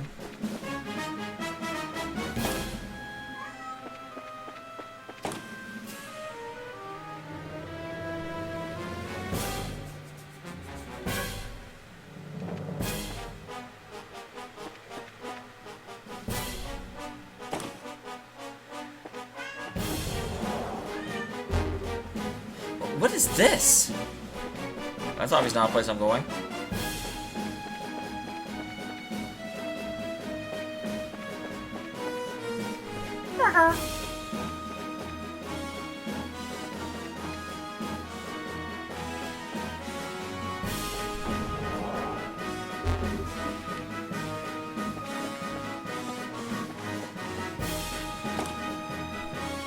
What is this? That's obviously not a place I'm going.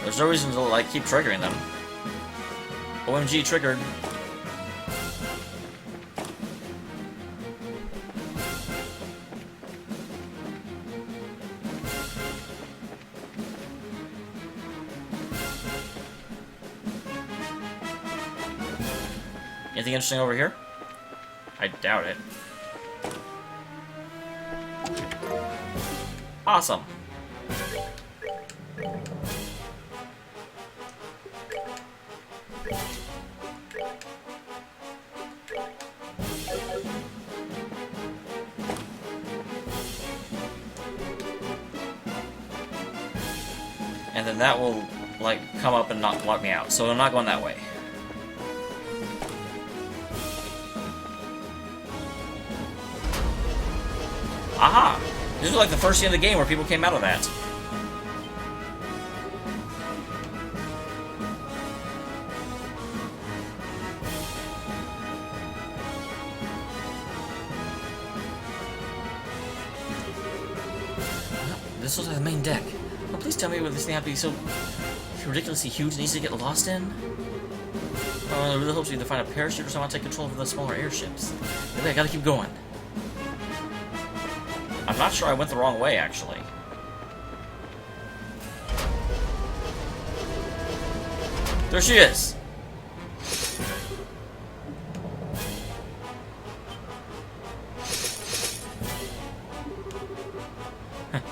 There's no reason to, like, keep triggering them. OMG, triggered. Anything interesting over here? I doubt it. Awesome. And then that will, like, come up and not block me out. So I'm not going that way. Aha! This was like the first scene of the game where people came out of that. This was like the main deck. Oh, please tell me what this thing has to be so ridiculously huge and easy to get lost in. Oh, I really hope you can find a parachute or something to take control of the smaller airships. Maybe I gotta keep going. I'm not sure I went the wrong way, actually. There she is!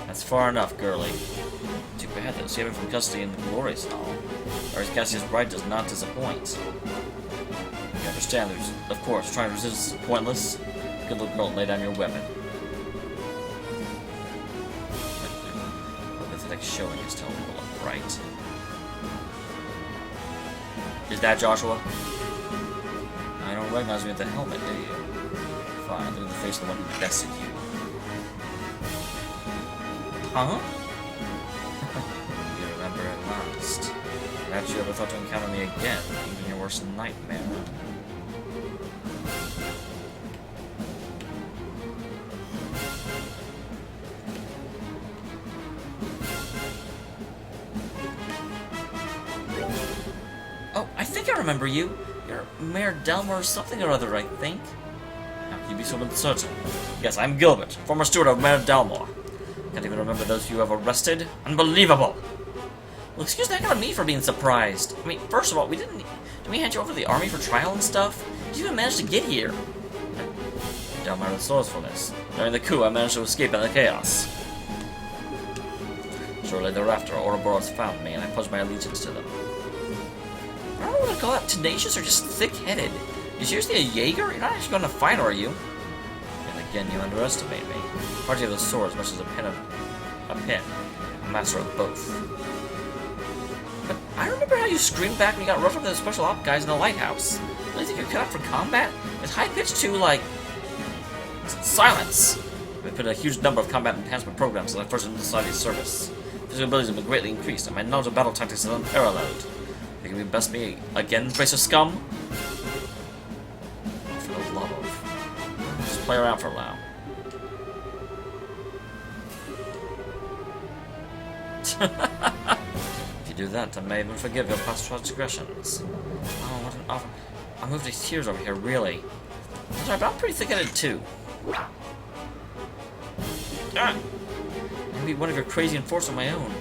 That's far enough, girlie. Too bad that saving from custody and the glories and all. Whereas Cassius Bright does not disappoint. You understand, there's, of course, trying to resist is pointless. Good little girl, lay down your weapon. Pathetic showing is telling people right. Is that Joshua? I don't recognize me with the helmet, do you? Fine, look at the face of the one who bested you. Huh? You remember at last. Perhaps you ever thought to encounter me again, even in your worst nightmare. Oh, I think I remember you. You're Mayor Delmore something or other, I think. How can you be so uncertain? Yes, I'm Gilbert, former steward of Mayor Delmore. Can't even remember those you have arrested? Unbelievable! Well, excuse the heck out of me for being surprised. I mean, first of all, didn't we hand you over to the army for trial and stuff? Did you even manage to get here? Delmore resourcefulness. During the coup, I managed to escape in the chaos. Shortly thereafter, Oroboros found me, and I pledged my allegiance to them. I don't know what to call that, tenacious or just thick-headed. You seriously a Jaeger? You're not actually going to fight, are you? And again, you underestimate me. Hardly have a sword as much as a pen. A master of both. But I remember how you screamed back when you got roughed up with the special op guys in the lighthouse. Really think you're cut out for combat? It's high-pitched to, like... silence! We put a huge number of combat enhancement programs in the first in society's service. Physical abilities have been greatly increased, and my knowledge of battle tactics is unparalleled. You can best me again, brace of scum? For the love of... Just play around for a while. If you do that, I may even forgive your past transgressions. Oh, what an offer. I'm moved to tears over here, really. That's right, but I'm pretty thick-headed, too. Ah! Maybe one of your crazy enforcers of my own.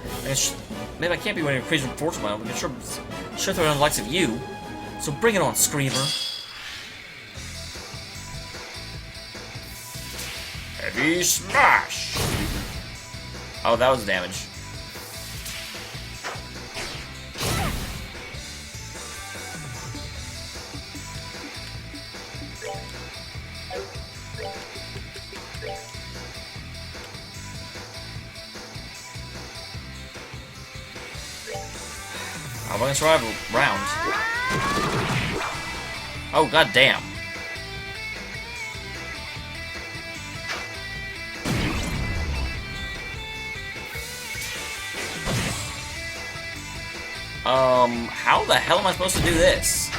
Maybe I can't be one of your crazy enforcers of my own, but I can sure throw in the likes of you. So bring it on, Screamer. Heavy smash! Oh, that was damage. I'm gonna survive a round. Oh, god damn. How the hell am I supposed to do this?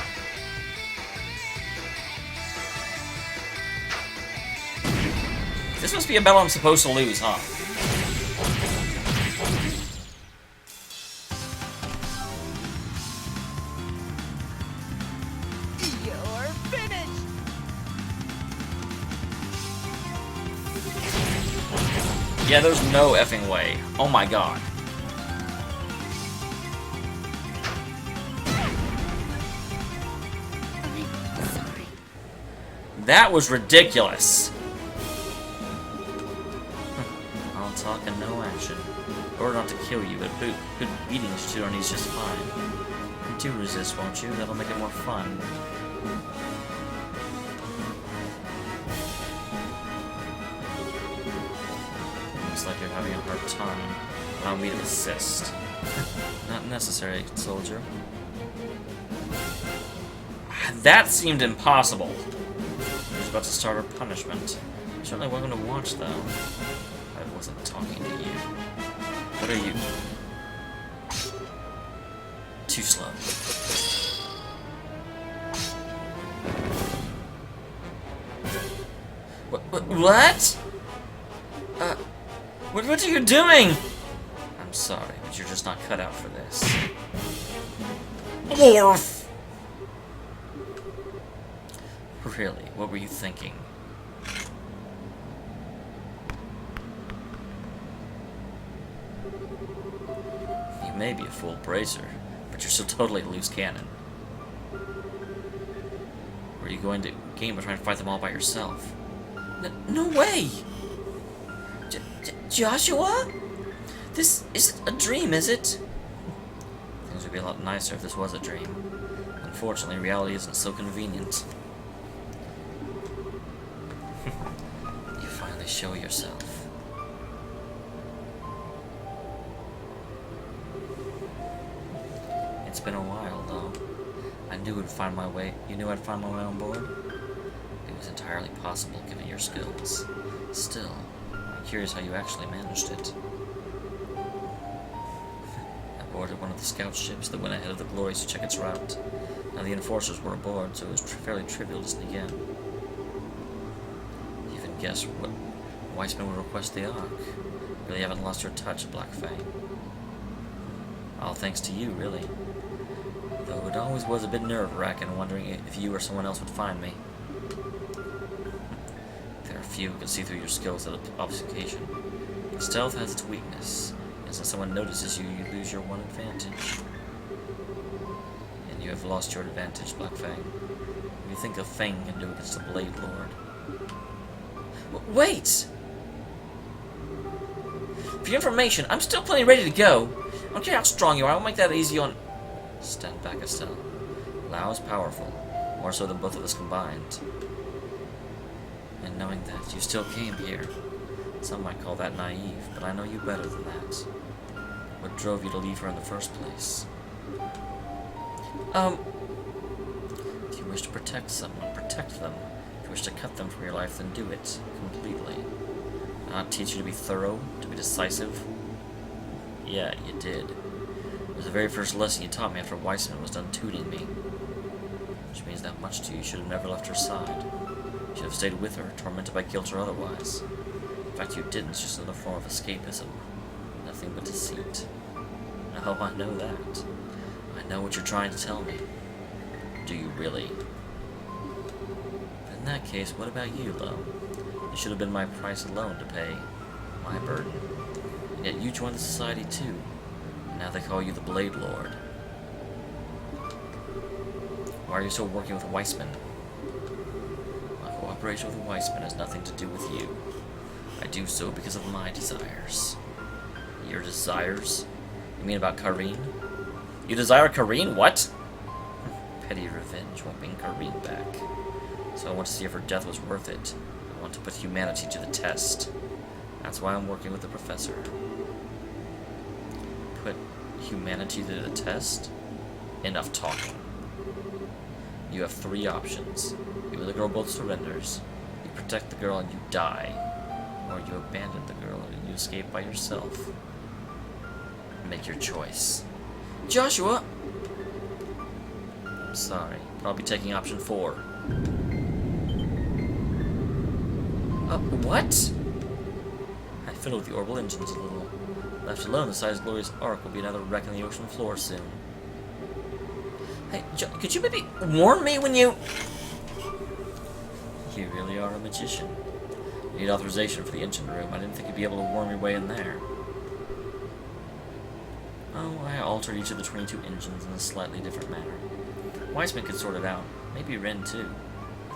This must be a battle I'm supposed to lose, huh? You're finished! Yeah, there's no effing way. Oh my god. I'm sorry. That was ridiculous. All talk and no action. Or not to kill you, but good beating should our knees just fine. You do resist, won't you? That'll make it more fun. Looks like you're having a hard time. Allow me to assist. Not necessary, soldier. That seemed impossible. Who's about to start our punishment? You're certainly welcome to watch, though. I wasn't talking to you. What are you? Too slow. What? What are you doing? I'm sorry, but you're just not cut out for this. Morph! Really, what were you thinking? You may be a full bracer, but you're still totally a loose cannon. Or are you going to game by trying to fight them all by yourself? No way! Joshua? This isn't a dream, is it? Things would be a lot nicer if this was a dream. Unfortunately, reality isn't so convenient. You finally show yourself. It's been a while, though. I knew I'd find my way. You knew I'd find my way on board? It was entirely possible, given your skills. Still, I'm curious how you actually managed it. I boarded one of the scout ships that went ahead of the Glories to check its route. Now the enforcers were aboard, so it was fairly trivial to sneak in. You even guess what Weissman would request the Ark. Really haven't lost your touch, Black Fang. All thanks to you, really. Though it always was a bit nerve-wracking wondering if you or someone else would find me. There are few who can see through your skills at obfuscation. Stealth has its weakness, and since someone notices you, you lose your one advantage. And you have lost your advantage, Black Fang. What do you think a Fang can do against the Blade Lord? Wait! For your information, I'm still plenty ready to go. I don't care how strong you are, I'll make that easy on... Stand back, Estelle. Lao is powerful, more so than both of us combined. And knowing that, you still came here. Some might call that naive, but I know you better than that. What drove you to leave her in the first place? If you wish to protect someone, protect them. If you wish to cut them from your life, then do it completely. Did I not teach you to be thorough, to be decisive? Yeah, you did. It was the very first lesson you taught me after Weissman was done tutoring me. Which means that much to you. You should have never left her side. You should have stayed with her, tormented by guilt or otherwise. In fact, you didn't. It's just another form of escapism. Nothing but deceit. Oh, I know that. I know what you're trying to tell me. Do you really? But in that case, what about you, Lo? You should have been my price alone to pay. My burden. And yet you joined the society too. And now they call you the Blade Lord. Why are you still working with Weissman? My cooperation with Weissman has nothing to do with you. I do so because of my desires. Your desires? You mean about Kareen? You desire Kareen? What? Petty revenge won't bring Kareen back. So I want to see if her death was worth it. I want to put humanity to the test. That's why I'm working with the professor. Put humanity to the test? Enough talking. You have three options. You and the girl both surrenders. You protect the girl and you die. Or you abandon the girl and you escape by yourself. Make your choice. Joshua! I'm sorry, but I'll be taking option 4. What? I fiddled with the orbital engines a little. Left alone, the size glorious Ark will be another wreck on the ocean floor soon. Hey, could you maybe warn me when you... You really are a magician. You need authorization for the engine room. I didn't think you'd be able to worm your way in there. Oh, I altered each of the 22 engines in a slightly different manner. Weissman could sort it out. Maybe Ren, too.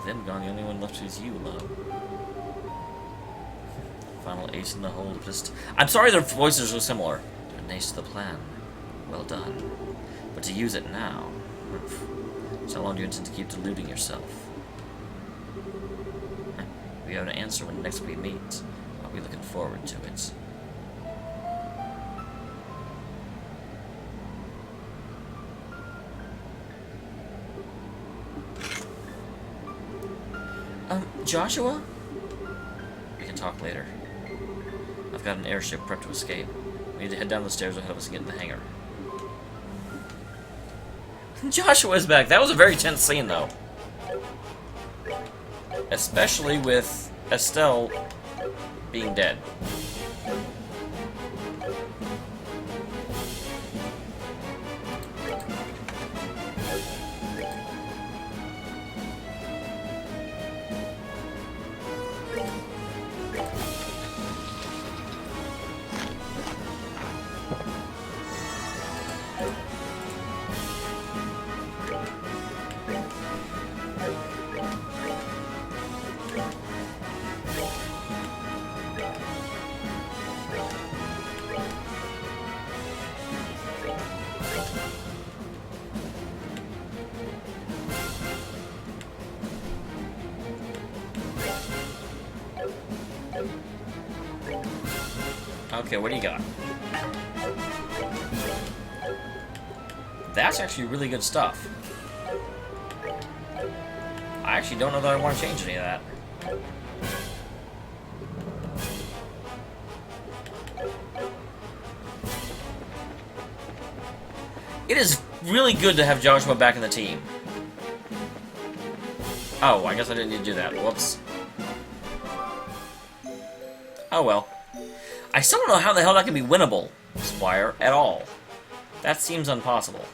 With him gone, the only one left is you, love. Final ace in the hole. Just. I'm sorry their voices are so similar. An ace to the plan. Well done. But to use it now. So how long do you intend to keep deluding yourself? We have an answer when next we meet. I'll be looking forward to it. Joshua? We can talk later. I've got an airship prepped to escape. We need to head down the stairs ahead of us and get in the hangar. Joshua's back. That was a very tense scene, though. Especially with Estelle being dead. Okay, what do you got? That's actually really good stuff. I actually don't know that I want to change any of that. It is really good to have Joshua back in the team. Oh, I guess I didn't need to do that. Whoops. Oh well. I still don't know how the hell that can be winnable, Squire, at all. That seems impossible.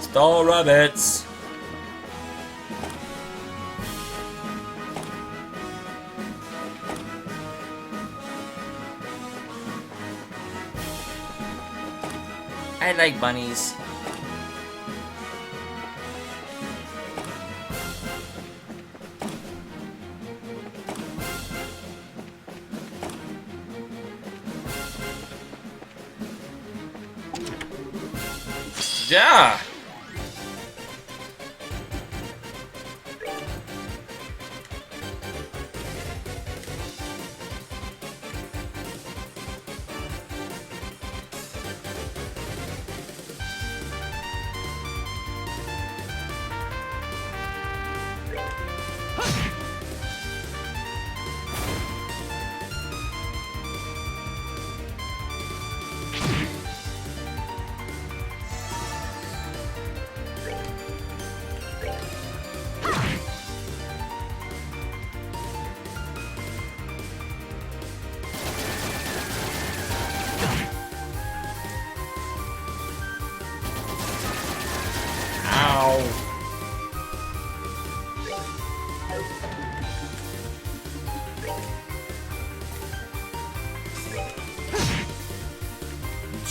Stall rabbits! I like bunnies. Yeah.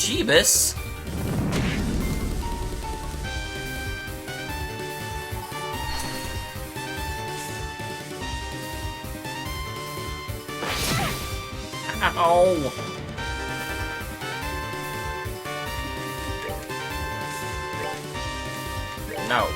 Jeebus. Ow. No.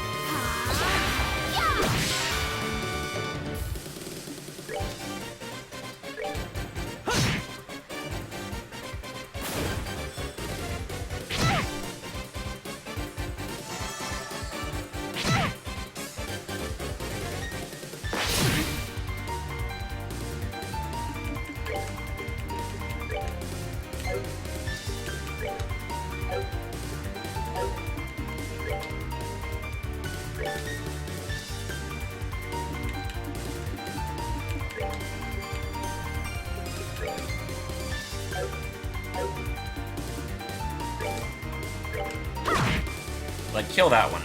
kill that one.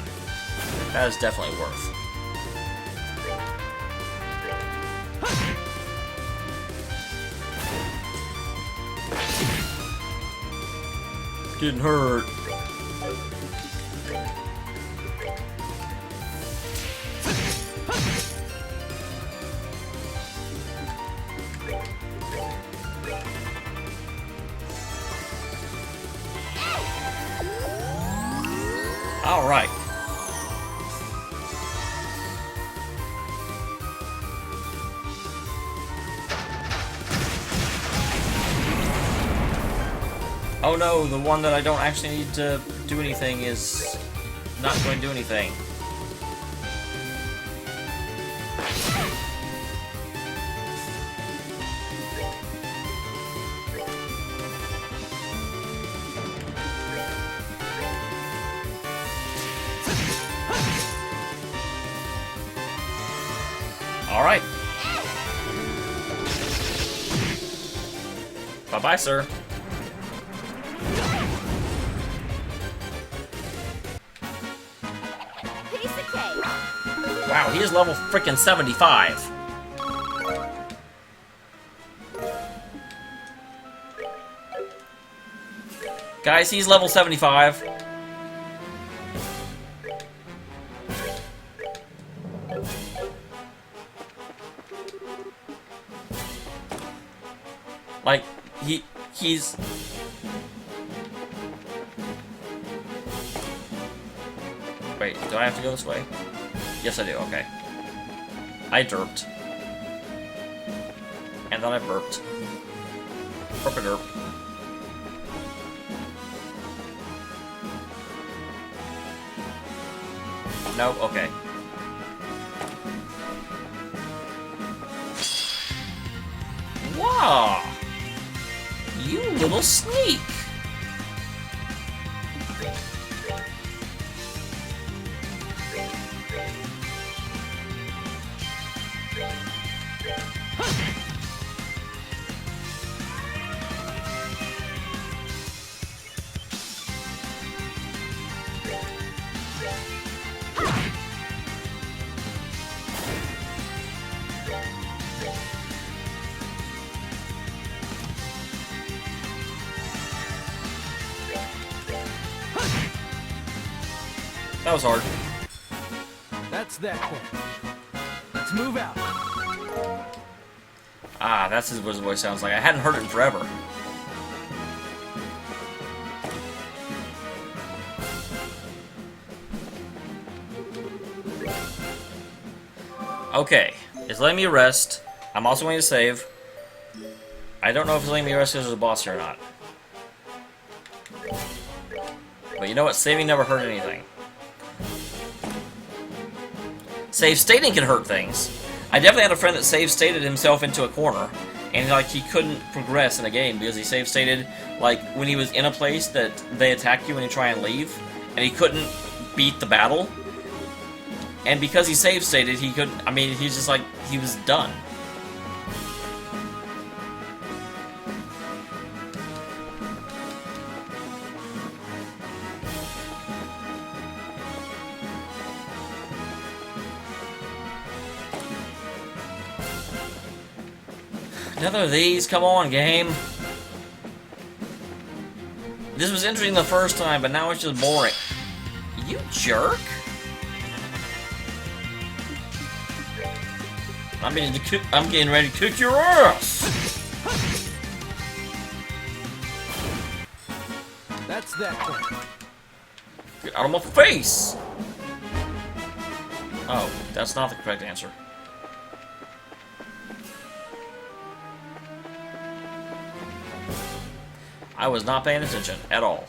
That is definitely worth. Getting hurt. All right. Oh no, the one that I don't actually need to do anything is not going to do anything. Alright. Bye-bye, sir. Piece of cake. Wow, he is level frickin' 75. Guys, he's level 75. Like, he's... Wait, do I have to go this way? Yes, I do, okay. I derped. And then I burped. Burp-a-derp. No, okay. Wow! You little sneak! That was hard. That's that then. Let's move out. Ah, that's what his voice sounds like. I hadn't heard it in forever. Okay, it's letting me rest. I'm also going to save. I don't know if it's letting me rest because there's a boss here or not. But you know what? Saving never hurt anything. Save stating can hurt things. I definitely had a friend that save stated himself into a corner, and like he couldn't progress in a game because he save stated like when he was in a place that they attack you and you try and leave, and he couldn't beat the battle. And because he save stated, he couldn't. I mean, he's just like he was done. Another of these? Come on, game. This was interesting the first time, but now it's just boring. You jerk. I'm getting ready to kick your ass. That's that then. Get out of my face. Oh, that's not the correct answer. I was not paying attention at all.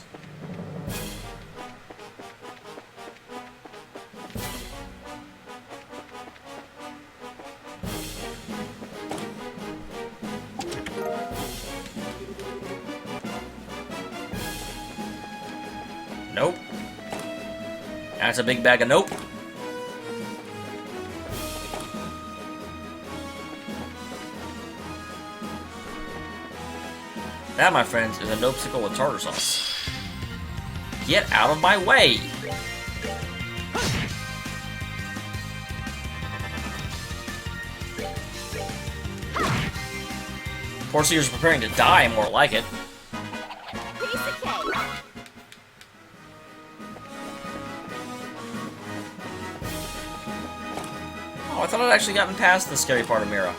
Nope. That's a big bag of nope. That, my friends, is a nopesicle with tartar sauce. Get out of my way! Poor Seer's preparing to die, more like it. Piece of cake. Oh, I thought I'd actually gotten past the scary part of Mira.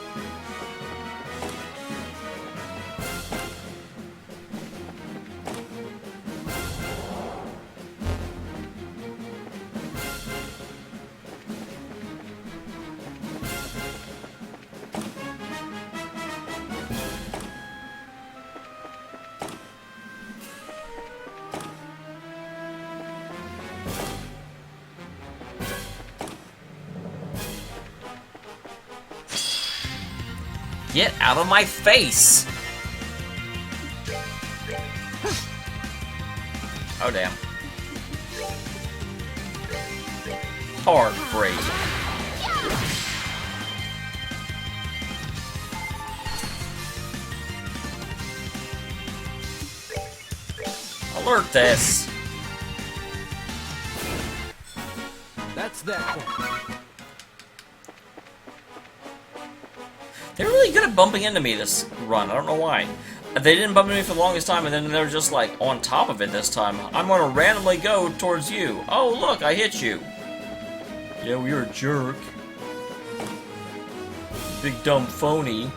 Get out of my face! Oh, damn. Heartbreak. Alert this! That's that one. They're really good at bumping into me this run. I don't know why. They didn't bump into me for the longest time, and then they're just like on top of it this time. I'm gonna randomly go towards you. Oh, look, I hit you. Yeah, well, you're a jerk. Big dumb phony.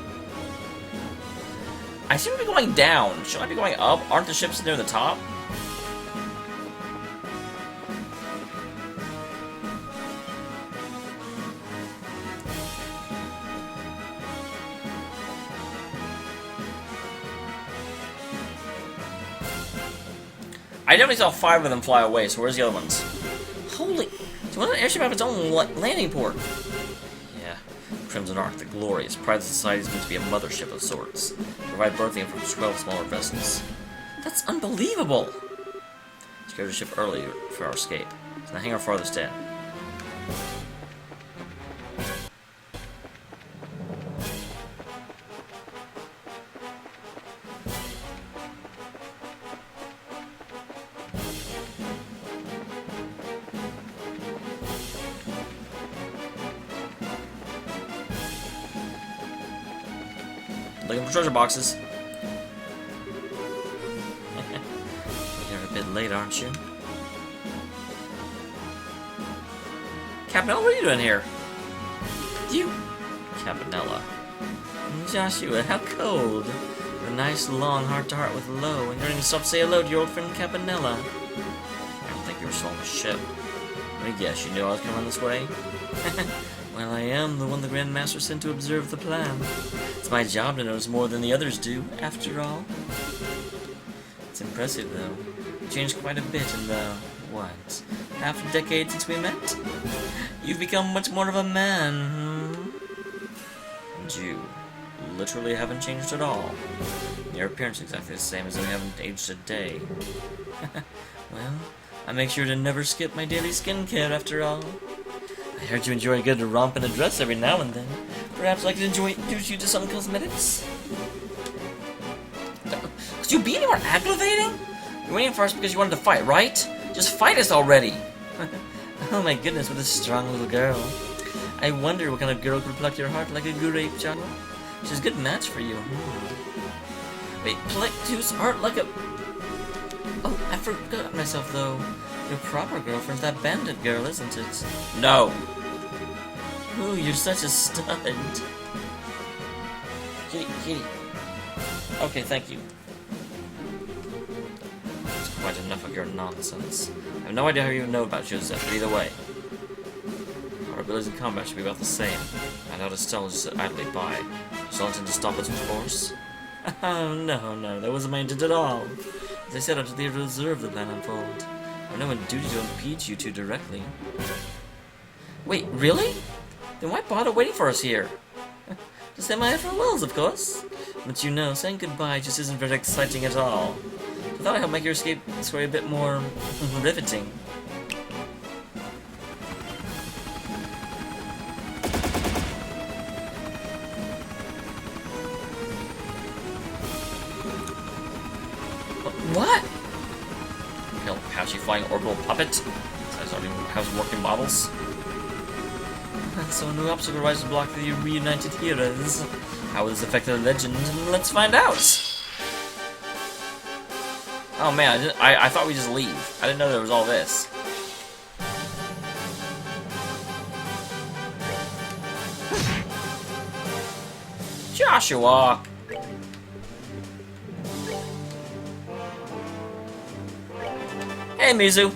I seem to be going down. Should I be going up? Aren't the ships near the top? I definitely saw 5 of them fly away, so where's the other ones? Holy... So why doesn't an airship have its own landing port? Yeah. Crimson Ark, the glorious. Pride Society is meant to be a mothership of sorts. Provide berthing from 12 smaller vessels. That's unbelievable! Secured the ship early for our escape. So now hang our farthest in. Looking for treasure boxes. You're a bit late, aren't you? Cabanella, what are you doing here? You... Cabanella. Joshua, how cold. A nice long heart-to-heart with Lo, and you're going to stop to say hello to your old friend Cabanella. I don't think you were still on the ship. Let me guess, you knew I was coming this way? Well, I am the one the Grand Master sent to observe the plan. It's my job to notice more than the others do, after all. It's impressive, though. You changed quite a bit in the, what, half a decade since we met? You've become much more of a man, hmm? And you literally haven't changed at all. Your appearance is exactly the same as though you haven't aged a day. Well, I make sure to never skip my daily skincare, after all. I heard you enjoy a good romp in a dress every now and then. Perhaps I could introduce you to some cosmetics? Could you be any more aggravating? You're waiting for us because you wanted to fight, right? Just fight us already! Oh my goodness, what a strong little girl. I wonder what kind of girl could pluck your heart like a grape, John. She's a good match for you. Wait, pluck whose heart like a... Oh, I forgot myself, though. Your proper girlfriend's that bandit girl, isn't it? No! Ooh, you're such a stud. Kitty. Okay, thank you. That's quite enough of your nonsense. I have no idea how you know about Joseph, but either way. Our abilities in combat should be about the same. I doubt Estelle just sit idly by. You still intend to stop us with force? Oh, no, that wasn't my intent at all. As I said, I'm there to observe the plan unfold. I have no duty to impede you two directly. Wait, really? Then why bother waiting for us here? To say my farewells, of course. But you know, saying goodbye just isn't very exciting at all. I thought I'd help make your escape story a bit more riveting. What? Hell, patchy flying orbital puppet? Has already has working models. So a new obstacle rises to block the reunited heroes. How will this affect the legend? Let's find out! Oh man, I thought we just leave. I didn't know there was all this. Joshua! Hey, Mizu!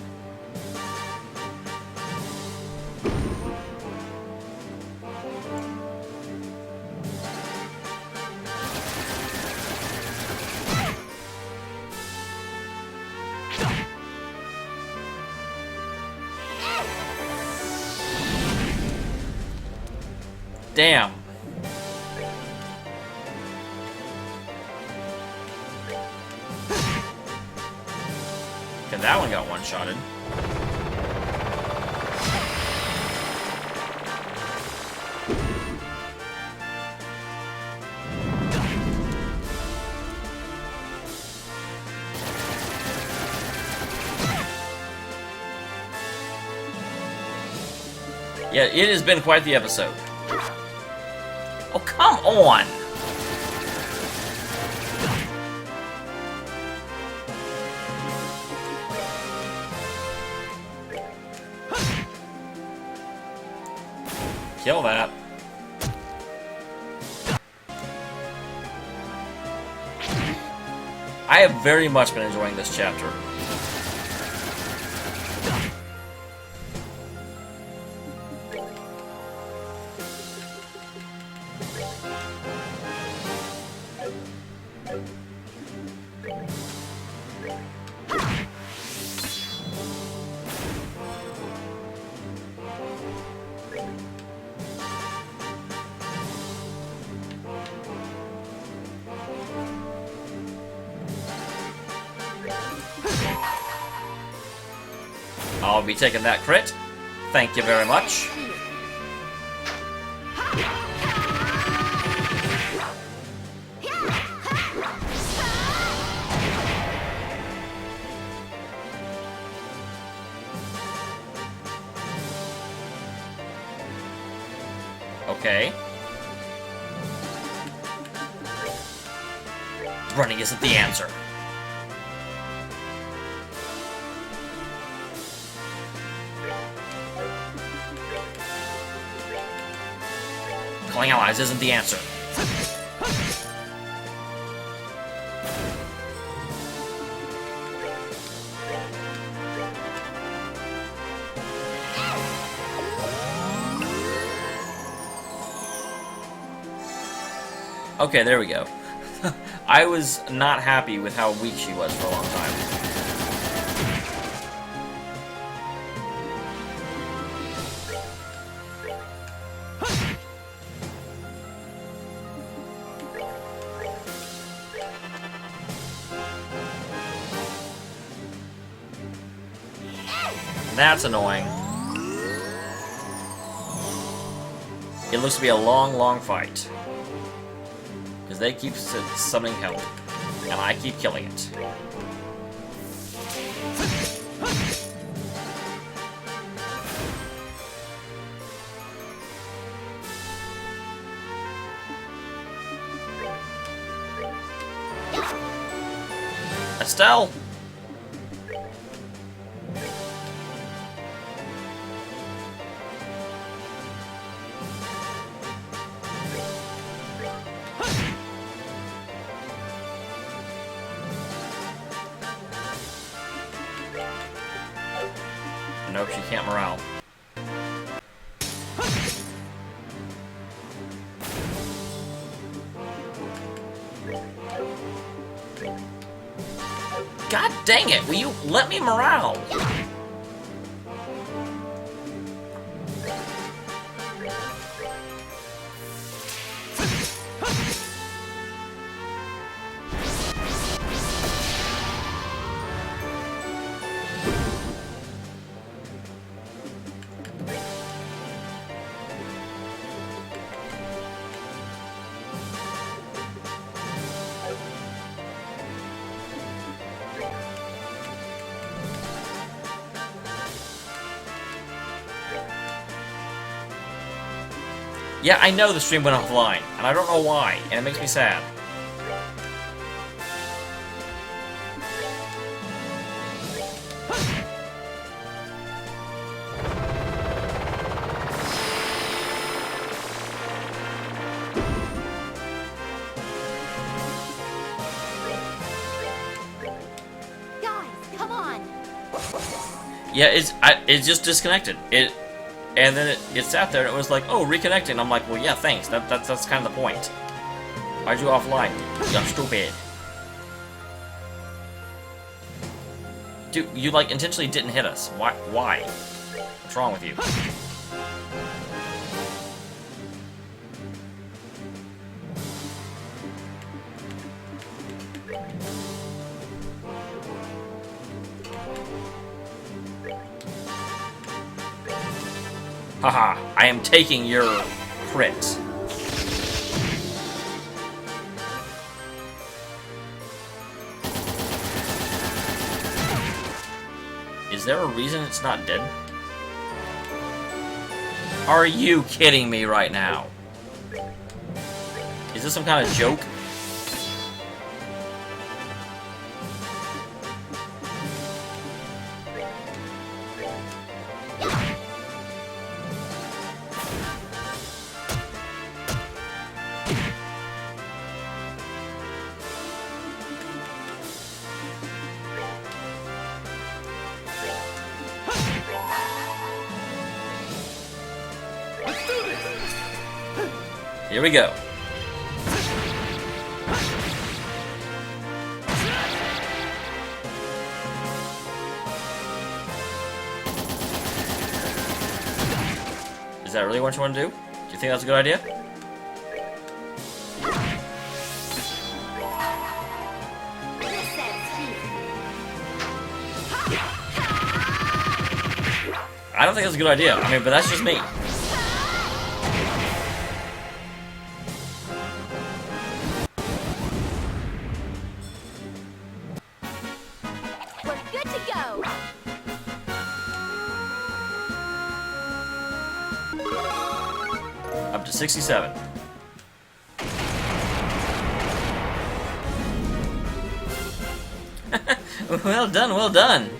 Damn. Okay, that one got one-shotted. Yeah, it has been quite the episode. Oh, come on! Kill that. I have very much been enjoying this chapter. I'll be taking that crit. Thank you very much. Okay. Running isn't the answer. Calling allies isn't the answer. Okay, there we go. I was not happy with how weak she was for a long time. That's annoying. It looks to be a long, long fight. Because they keep summoning help, and I keep killing it. Estelle! Nope, she can't morale. God dang it, will you let me morale? Yeah, I know the stream went offline, and I don't know why, and it makes me sad. Guys, come on. Yeah, it just disconnected. And then it sat there and it was like, oh, reconnecting. I'm like, well, yeah, thanks. That's kind of the point. Why'd you offline? You're stupid. Dude, you like intentionally didn't hit us. Why? What's wrong with you? Haha, I am taking your crit. Is there a reason it's not dead? Are you kidding me right now? Is this some kind of joke? Here we go. Is that really what you want to do? Do you think that's a good idea? I don't think that's a good idea. I mean, but that's just me. Up to 67. Well done, well done.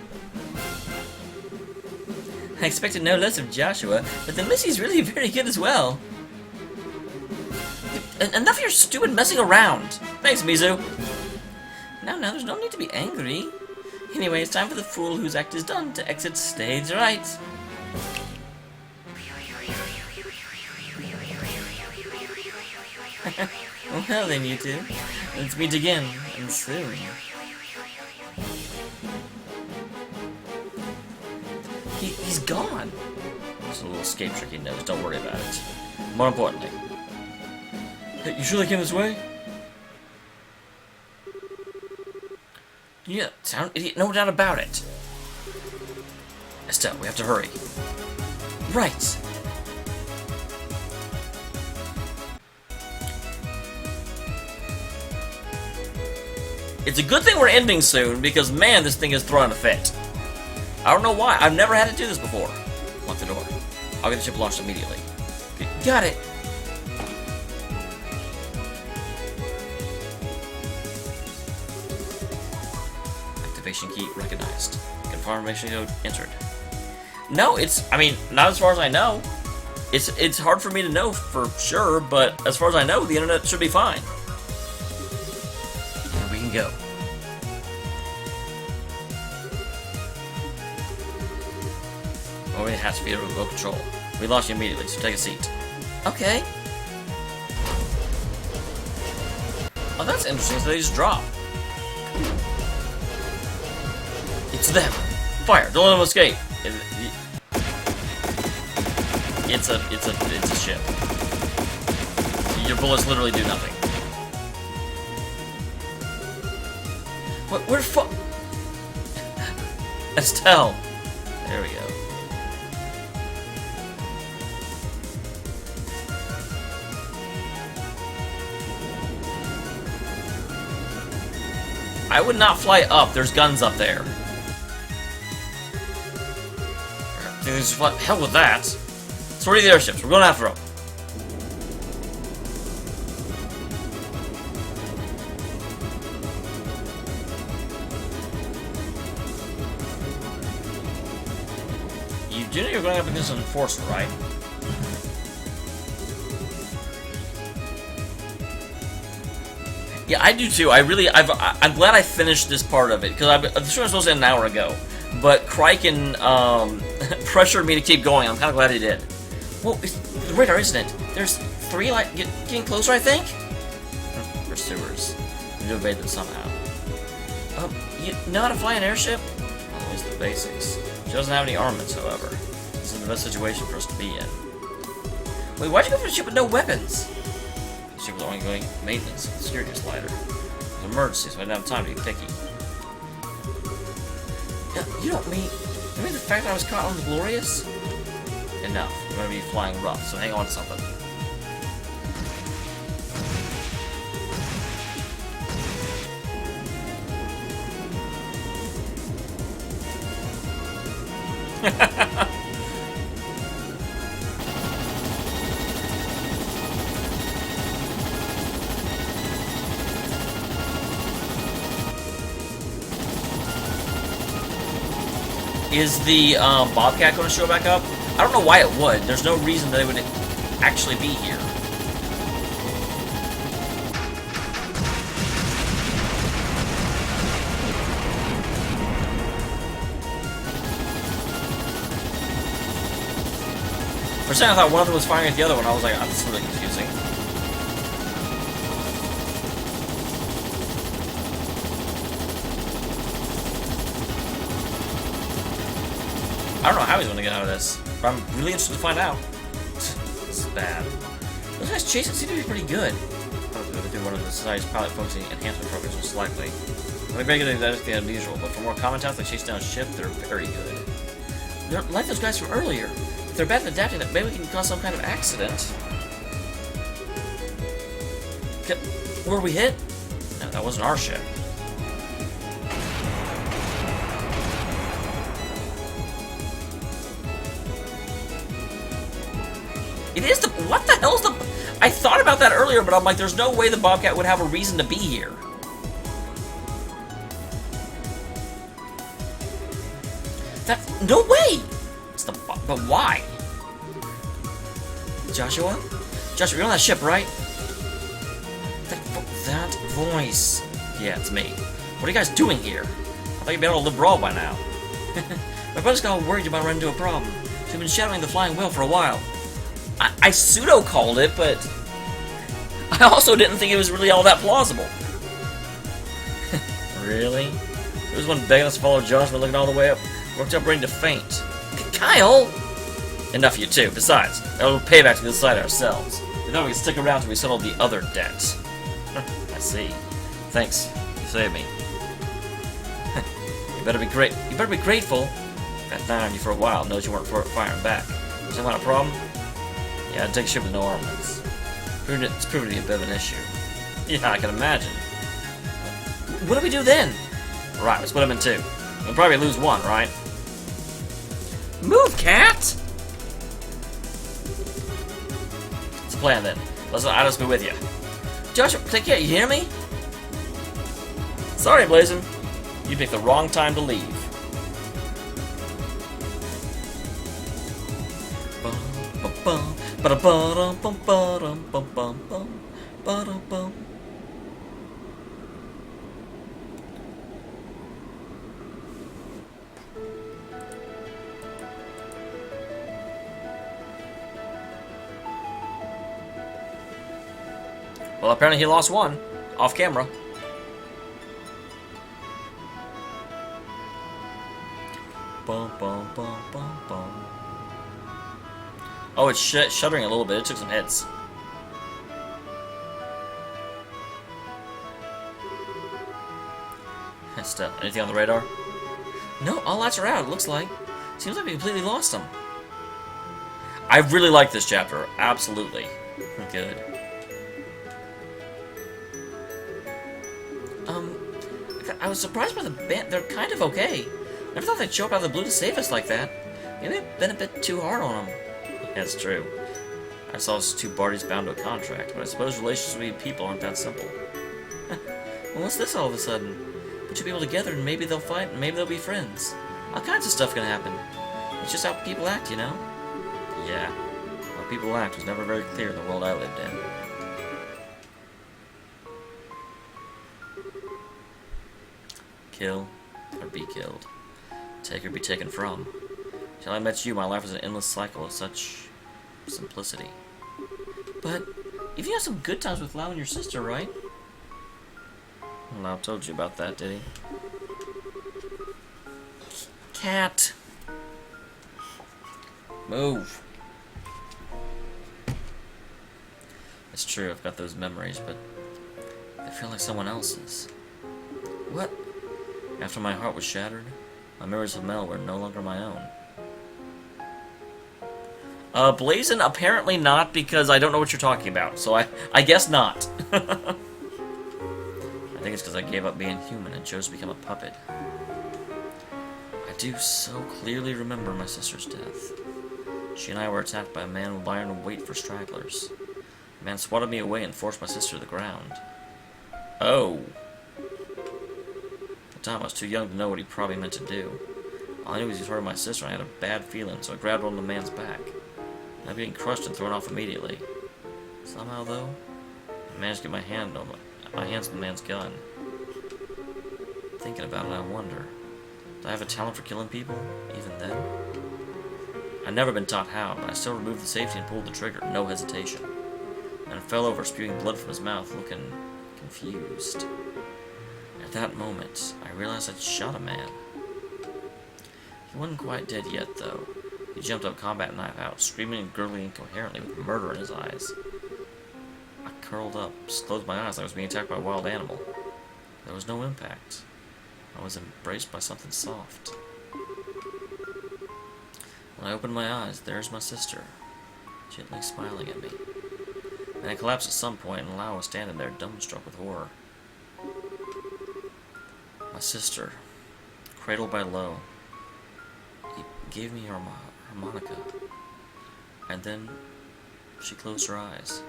I expected no less of Joshua, but the Missy's really very good as well. Enough of your stupid messing around. Thanks, Mizu. Now, there's no need to be angry. Anyway, it's time for the fool whose act is done to exit stage right. Well then, you two. Let's meet again, and soon. He's gone. Just a little escape trick he knows. Don't worry about it. More importantly. Hey, you sure they came this way? Yeah, sound idiot. No doubt about it. Estelle, we have to hurry. Right. It's a good thing we're ending soon, because man, this thing is throwing a fit. I don't know why. I've never had to do this before. Lock the door. I'll get the ship launched immediately. Got it. Activation key recognized. Confirmation code entered. No, I mean, not as far as I know. It's hard for me to know for sure, but as far as I know, the internet should be fine. And we can go. Oh, it has to be a remote control. We lost you immediately, so take a seat. Okay. Oh, that's interesting, so they just drop. It's them. Fire, don't let them escape. It's a ship. Your bullets literally do nothing. What? Where's Estelle. There we go. I would not fly up. There's guns up there. Hell with that. Sorry, the airships. We're going after them. do know you're going up against an enforcer, right? Yeah, I do too. I'm glad I finished this part of it, because this was supposed to end an hour ago. But Criken pressured me to keep going. I'm kind of glad he did. Well, it's the radar, isn't it? There's 3 like getting closer, I think. Pursuers. We need to evade them somehow. You know how to fly an airship? Always the basics. She doesn't have any armaments, however. This is the best situation for us to be in. Wait, why'd you go for a ship with no weapons? The ship was only going maintenance and security slider. It was an emergency, so I didn't have time to be picky. You don't mean the fact that I was caught on the Glorious? Enough. I'm gonna be flying rough, so hang on to something. Is the Bobcat going to show back up? I don't know why it would. There's no reason that it would actually be here. For a second, I thought one of them was firing at the other one. I was like, oh, this is really confusing. I don't know how he's going to get out of this, but I'm really interested to find out. This is bad. Those guys chasing seem to be pretty good. They do one of the society's pilot focusing enhancement programs most likely. They're very good at anything unusual, but for more common tasks like chase down a ship, they're very good. They're like those guys from earlier. If they're bad at adapting, maybe we can cause some kind of accident. Were we hit? No, that wasn't our ship. It is the... What the hell is the... I thought about that earlier, but I'm like, there's no way the Bobcat would have a reason to be here. No way! It's the... But why? Joshua? Joshua, you're on that ship, right? That voice. Yeah, it's me. What are you guys doing here? I thought you'd be able to live raw by now. My brother's got all worried about running into a problem. So we've been shadowing the flying whale for a while. I pseudo-called it, but I also didn't think it was really all that plausible. Really? There was one begging us to follow Josh, but looking all the way up. Worked up ready to faint. Kyle! Enough of you two. Besides, a little payback to decide ourselves. We thought we could stick around till we settled the other debt. I see. Thanks. You saved me. You better be grateful. I've been on you for a while. Knows you weren't firing back. Is that not a problem? Yeah, I'd take a ship with no armaments. It's proving to be a bit of an issue. Yeah, I can imagine. What do we do then? Right, let's split them in two. We'll probably lose one, right? Move, cat! It's a plan then. I'll just be with you. Joshua, take care, you hear me? Sorry, Blazin. You picked the wrong time to leave. Well, apparently he lost one. Off camera. Bum, bum, bum, bum, bum. Oh, it's shuddering a little bit. It took some hits. Still, anything on the radar? No, all lights are out, it looks like. Seems like we completely lost them. I really like this chapter. Absolutely. Good. I was surprised by the band. They're kind of okay. Never thought they'd show up out of the blue to save us like that. Maybe I've been a bit too hard on them. That's true. I saw us two parties bound to a contract, but I suppose relations between people aren't that simple. Well, what's this all of a sudden? Put two people together and maybe they'll fight and maybe they'll be friends. All kinds of stuff can happen. It's just how people act, you know? Yeah. How people act was never very clear in the world I lived in. Kill or be killed. Take or be taken from. Till I met you, my life was an endless cycle of such simplicity. But you had some good times with Lau and your sister, right? Lau told you about that, did he? Cat. Move. It's true, I've got those memories, but they feel like someone else's. What? After my heart was shattered, my memories of Mel were no longer my own. Blazin', apparently not, because I don't know what you're talking about, so I guess not. I think it's because I gave up being human and chose to become a puppet. I do so clearly remember my sister's death. She and I were attacked by a man lying in wait for stragglers. The man swatted me away and forced my sister to the ground. Oh. At the time, I was too young to know what he probably meant to do. All I knew was he was hurting my sister, and I had a bad feeling, so I grabbed onto the man's back. I'm being crushed and thrown off immediately. Somehow, though, I managed to get my hands on the man's gun. Thinking about it, I wonder, do I have a talent for killing people, even then? I'd never been taught how, but I still removed the safety and pulled the trigger, no hesitation. And I fell over, spewing blood from his mouth, looking confused. At that moment, I realized I'd shot a man. He wasn't quite dead yet, though. He jumped up, combat knife out, screaming and gurgling incoherently with murder in his eyes. I curled up, just closed my eyes like I was being attacked by a wild animal. There was no impact. I was embraced by something soft. When I opened my eyes, there's my sister, gently smiling at me. And I collapsed at some point, and Lau was standing there, dumbstruck with horror. My sister, cradled by Lo, he gave me her harmonica, and then she closed her eyes.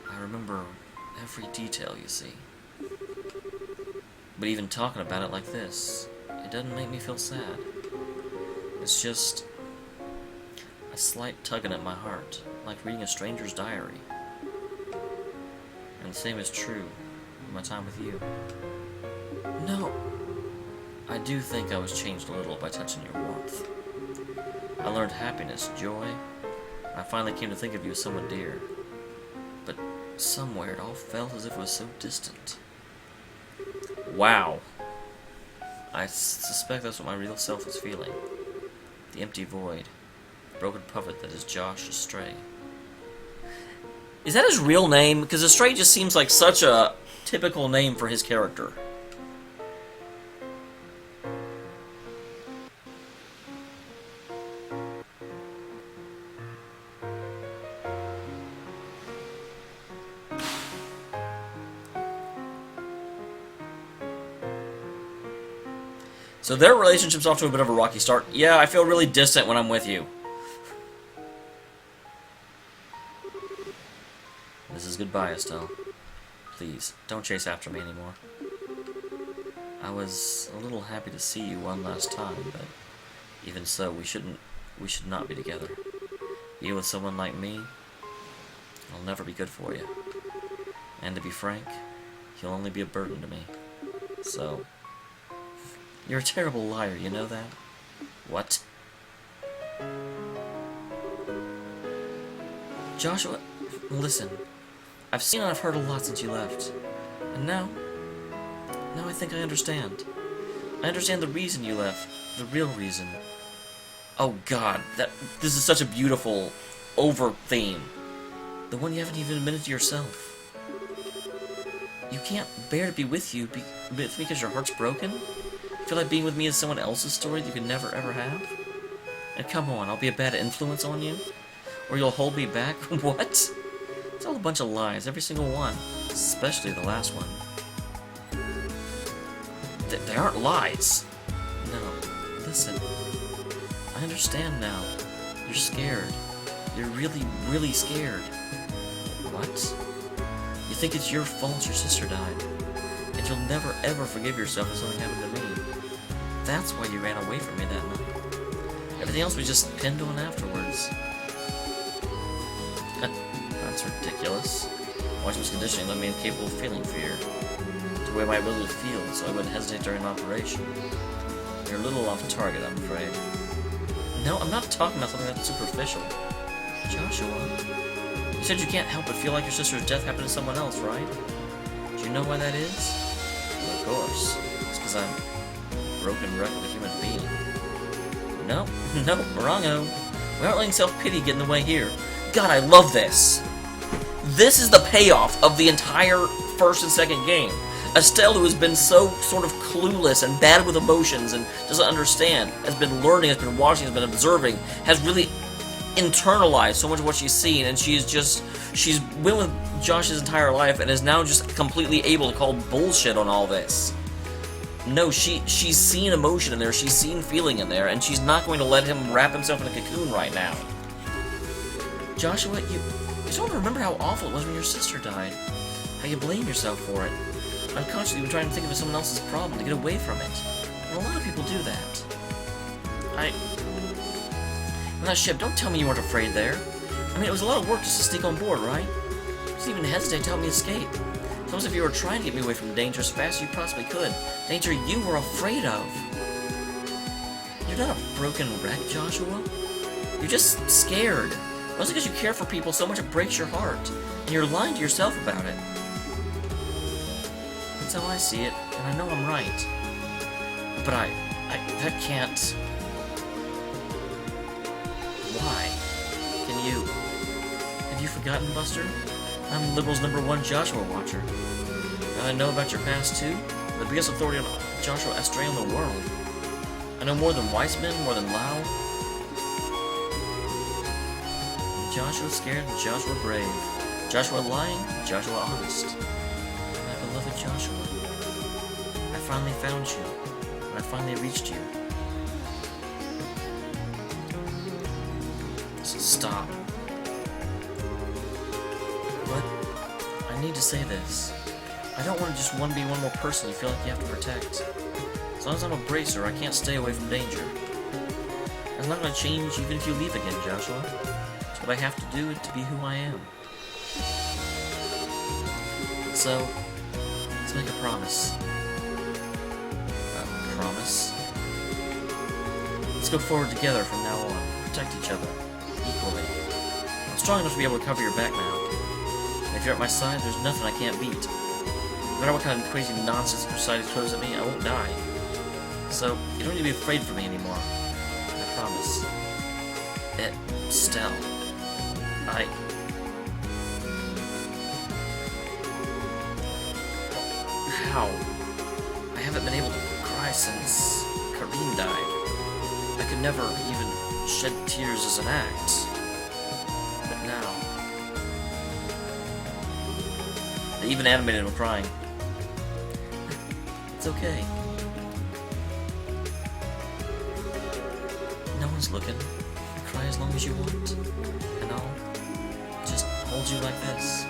I remember every detail, you see. But even talking about it like this, it doesn't make me feel sad. It's just a slight tugging at my heart, like reading a stranger's diary. And the same is true of my time with you. No, I do think I was changed a little by touching your warmth. I learned happiness, joy, and I finally came to think of you as someone dear. But somewhere it all felt as if it was so distant. Wow. I suspect that's what my real self was feeling. The empty void. The broken puppet that is Josh Astray. Is that his real name? Because Astray just seems like such a typical name for his character. So their relationship's off to a bit of a rocky start. Yeah, I feel really distant when I'm with you. This is goodbye, Estelle. Please, don't chase after me anymore. I was a little happy to see you one last time, but even so, we should not be together. Being with someone like me, it'll never be good for you. And to be frank, he'll only be a burden to me. So, you're a terrible liar, you know that? What? Joshua, listen. I've seen and I've heard a lot since you left. And now I think I understand. I understand the reason you left. The real reason. Oh god, this is such a beautiful over theme. The one you haven't even admitted to yourself. You can't bear to be with you because your heart's broken? You feel like being with me is someone else's story that you can never ever have? And come on, I'll be a bad influence on you? Or you'll hold me back? What? It's all a bunch of lies, every single one. Especially the last one. They aren't lies. No, listen. I understand now. You're scared. You're really, really scared. What? You think it's your fault your sister died. And you'll never ever forgive yourself if something happened to me. That's why you ran away from me that night. Everything else was just pinned on afterwards. That's ridiculous. Washington's conditioning left me incapable of feeling fear. Took away my ability to feel, so I wouldn't hesitate during an operation. You're a little off target, I'm afraid. No, I'm not talking about something that's superficial. Joshua, you said you can't help but feel like your sister's death happened to someone else, right? Do you know why that is? Well, of course. It's because I'm a broken wreck of a human being. No, no, wrong-o. We aren't letting self-pity get in the way here. God, I love this! This is the payoff of the entire first and second game. Estelle, who has been so sort of clueless and bad with emotions and doesn't understand, has been learning, has been watching, has been observing, has really internalized so much of what she's seen, and she's been with Josh's entire life and is now just completely able to call bullshit on all this. No, she's seen emotion in there, she's seen feeling in there, and she's not going to let him wrap himself in a cocoon right now. Joshua, you don't remember how awful it was when your sister died. How you blame yourself for it. Unconsciously, you've been trying to think of it as someone else's problem to get away from it. And a lot of people do that. On that ship, don't tell me you weren't afraid there. I mean, it was a lot of work just to sneak on board, right? You didn't even hesitate to help me escape. It's almost if you were trying to get me away from danger as fast as you possibly could. Danger you were afraid of. You're not a broken wreck, Joshua. You're just scared. Mostly because you care for people so much it breaks your heart. And you're lying to yourself about it. That's how I see it, and I know I'm right. But that can't... Why? Have you forgotten, Buster? I'm Liberal's #1 Joshua watcher. I know about your past too. The biggest authority on Joshua Astray in the world. I know more than Weissman, more than Lau. Joshua scared, Joshua brave. Joshua lying, Joshua honest. My beloved Joshua. I finally found you. And I finally reached you. So stop. But I need to say this. I don't want to just be one more person you feel like you have to protect. As long as I'm a bracer, I can't stay away from danger. I'm not going to change even if you leave again, Joshua. It's what I have to do to be who I am. So, let's make a promise. A promise? Let's go forward together from now on. Protect each other. Equally. I'm strong enough to be able to cover your back now. And if you're at my side, there's nothing I can't beat. No matter what kind of crazy nonsense society throws at me, I won't die. So, you don't need to be afraid for me anymore. I promise. Estelle. How? I haven't been able to cry since Kareem died. I could never even shed tears as an act. But now... They even animated him crying. It's okay. No one's looking. You cry as long as you want. And I'll just hold you like this.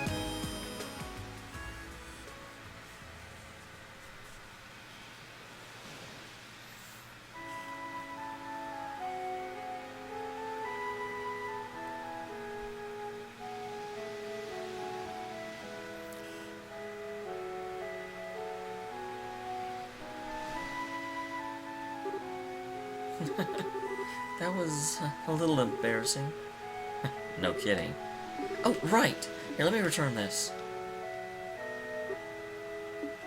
That was a little embarrassing. No kidding. Oh, right! Here, let me return this.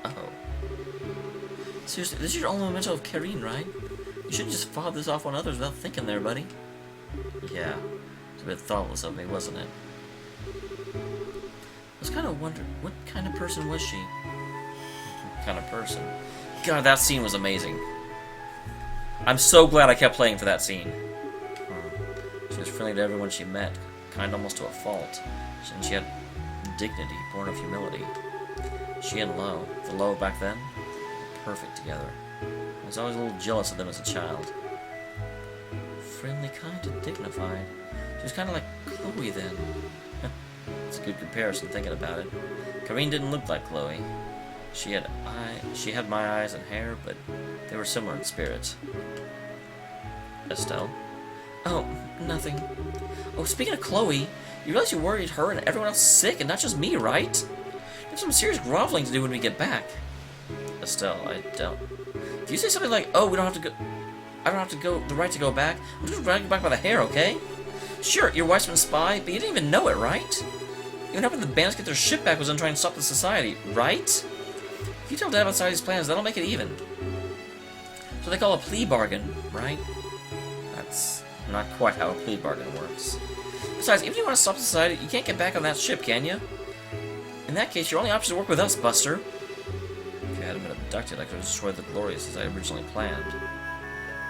Oh. Seriously, this is your only memento of Karine, right? You shouldn't just fob this off on others without thinking there, buddy. Yeah. It's a bit thoughtless of me, wasn't it? I was kind of wondering, what kind of person was she? What kind of person? God, that scene was amazing. I'm so glad I kept playing for that scene. She was friendly to everyone she met, kind almost to a fault. And she had dignity, born of humility. She and Lo, the Lo back then, were perfect together. I was always a little jealous of them as a child. Friendly, kind, and dignified. She was kind of like Chloe then. It's a good comparison thinking about it. Karine didn't look like Chloe. She had my eyes and hair, but they were similar in spirit. Estelle? Oh, nothing. Oh, speaking of Chloe, you realize you worried her and everyone else sick, and not just me, right? You have some serious groveling to do when we get back. Estelle, I don't... Do you say something like, oh, we don't have to go... I don't have to go... the right to go back? I'm just dragging you back by the hair, okay? Sure, you're Weissman's spy, but you didn't even know it, right? Even helping the bandits get their shit back was on trying to stop the society, right? If you tell Dad about Society's plans, that'll make it even. So they call a plea bargain, right? That's not quite how a plea bargain works. Besides, even if you want to stop Society, you can't get back on that ship, can you? In that case, your only option is to work with us, Buster. If you hadn't been abducted, I could have destroyed the Glorious as I originally planned.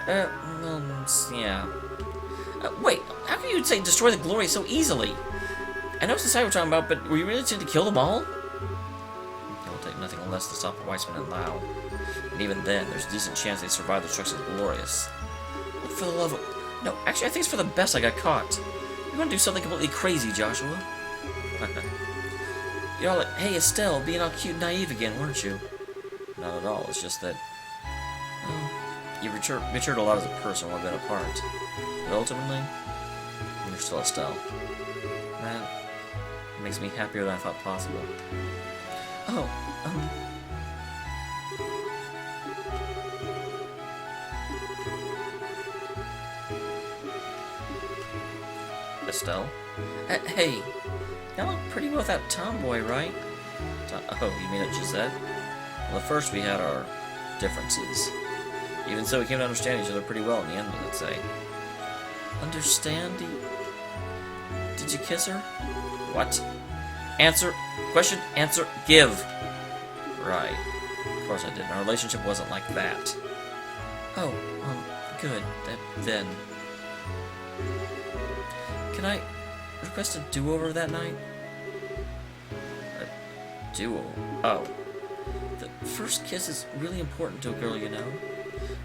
Yeah. Wait, how can you say destroy the Glorious so easily? I know Society we're talking about, but were you really intending to kill them all? It will take nothing less to stop Weissman and Lau. And even then, there's a decent chance they survive the destruction of the Glorious. Look, for the love of... No, actually, I think it's for the best I got caught. You're gonna do something completely crazy, Joshua. You're all like, hey, Estelle, being all cute and naive again, weren't you? Not at all, it's just that... You've matured a lot as a person while we've been apart. But ultimately, you're still Estelle. That makes me happier than I thought possible. Oh, Estelle? Hey, you look pretty well with that tomboy, right? Oh, you mean it, Gisette? Well, at first we had our differences. Even so, we came to understand each other pretty well in the end, I'd say. Understand? Did you kiss her? What? Answer. Question. Answer. Give. Right. Of course I did. Our relationship wasn't like that. Oh, good. Then... Can I request a do-over that night? A do-over? Oh. The first kiss is really important to a girl, you know?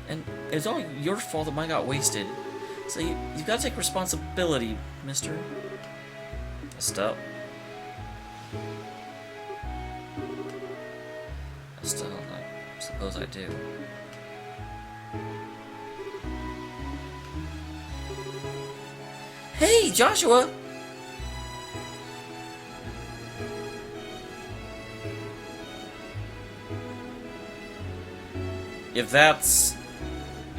And it's all your fault that mine got wasted. So you've got to take responsibility, mister. Estelle. Estelle, I suppose I do. Hey, Joshua! If that's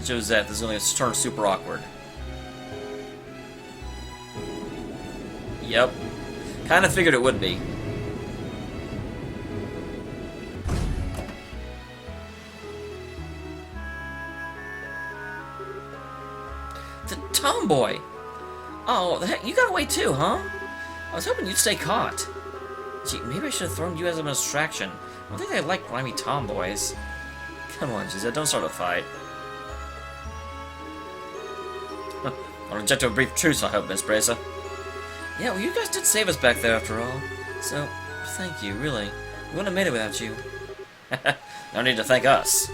Josette, this is going to turn super awkward. Yep. Kind of figured it would be. The tomboy! Oh, the heck, you got away too, huh? I was hoping you'd stay caught. Gee, maybe I should have thrown you as a distraction. I don't think they like grimy tomboys. Come on, Gisette, don't start a fight. I'll reject a brief truce, I hope, Miss Bracer. Yeah, well, you guys did save us back there after all. So, thank you, really. We wouldn't have made it without you. No need to thank us.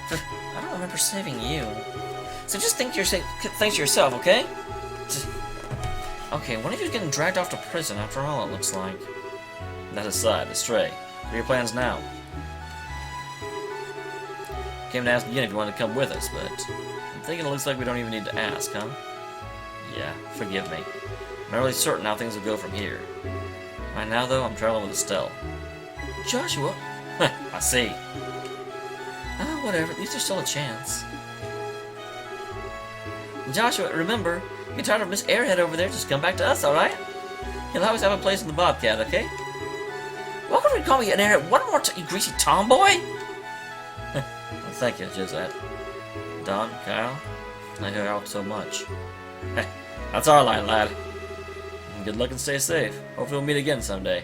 I don't remember saving you. So just thanks to yourself, okay? Okay, one of you's getting dragged off to prison after all, it looks like. That aside, Astray, what are your plans now? Came to ask again if you wanted to come with us, but I'm thinking it looks like we don't even need to ask, huh? Yeah, forgive me. I'm not really certain how things will go from here. Right now, though, I'm traveling with Estelle. Joshua? I see. Oh, whatever. At least there's still a chance. Joshua, remember, if you're tired of Miss Airhead over there, just come back to us, alright? You'll always have a place in the Bobcat, okay? Welcome to call me an airhead one more time, you greasy tomboy! Well, thank you, Gisette. Don, Kyle, I hear out so much. That's our line, lad. Good luck and stay safe. Hopefully we'll meet again someday.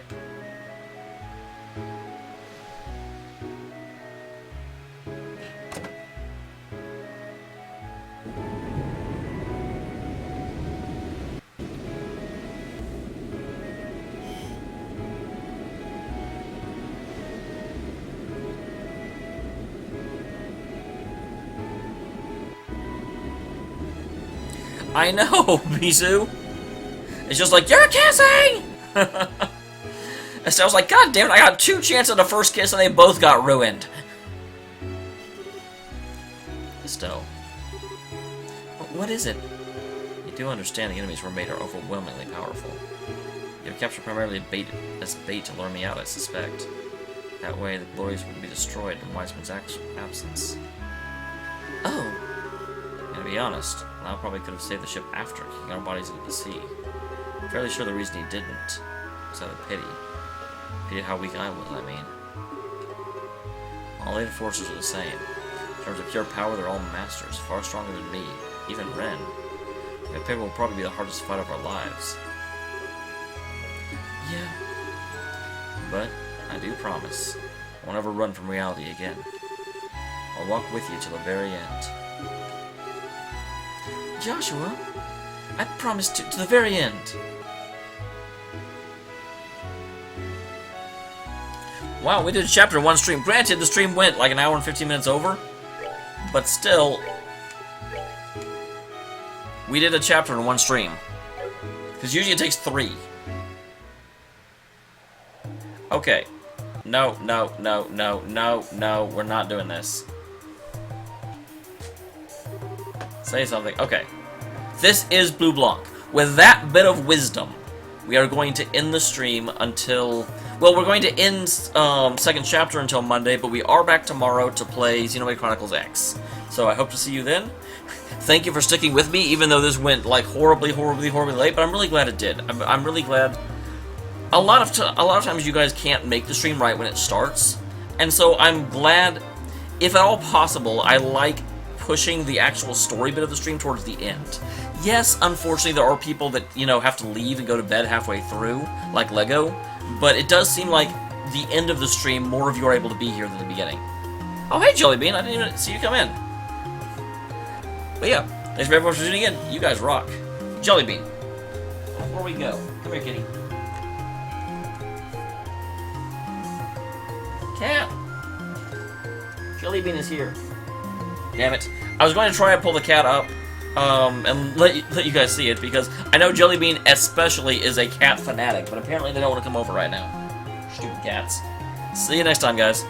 I know, Mizu. It's just like, you're kissing! Estelle's like, God damn it, I got 2 chances at the first kiss and they both got ruined. Estelle. What is it? You I do understand the enemies we're made are overwhelmingly powerful. You're captured primarily as bait to lure me out, I suspect. That way, the glories would be destroyed in Wiseman's absence. Oh, And to be honest, Lau probably could have saved the ship after kicking our bodies into the sea. I'm fairly sure the reason he didn't was out of pity. Pity how weak I was, I mean. All 8 forces are the same. In terms of pure power, they're all masters, far stronger than me, even Ren. The pig will probably be the hardest fight of our lives. yeah. But I do promise, I won't ever run from reality again. I'll walk with you till the very end. Joshua, I promise to the very end. Wow, we did a chapter in one stream. Granted, the stream went like an hour and 15 minutes over, but still, we did a chapter in one stream. Because usually it takes 3. Okay. No, we're not doing this. Say something. Okay. This is Blue Blanc. With that bit of wisdom, we are going to end the stream until... Well, we're going to end second chapter until Monday, but we are back tomorrow to play Xenoblade Chronicles X. So I hope to see you then. Thank you for sticking with me, even though this went like horribly late, but I'm really glad it did. I'm really glad. A lot of times you guys can't make the stream right when it starts, and so I'm glad, if at all possible, I like pushing the actual story bit of the stream towards the end. Yes, unfortunately, there are people that, you know, have to leave and go to bed halfway through, like Lego, but it does seem like the end of the stream, more of you are able to be here than the beginning. Oh, hey, Jellybean, I didn't even see you come in. But yeah, thanks very much for tuning in. You guys rock. Jellybean, before we go, come here, kitty. Cat! Jellybean is here. Damn it. I was going to try and pull the cat up and let you guys see it, because I know Jellybean especially is a cat fanatic, but apparently they don't want to come over right now. Stupid cats. See you next time, guys.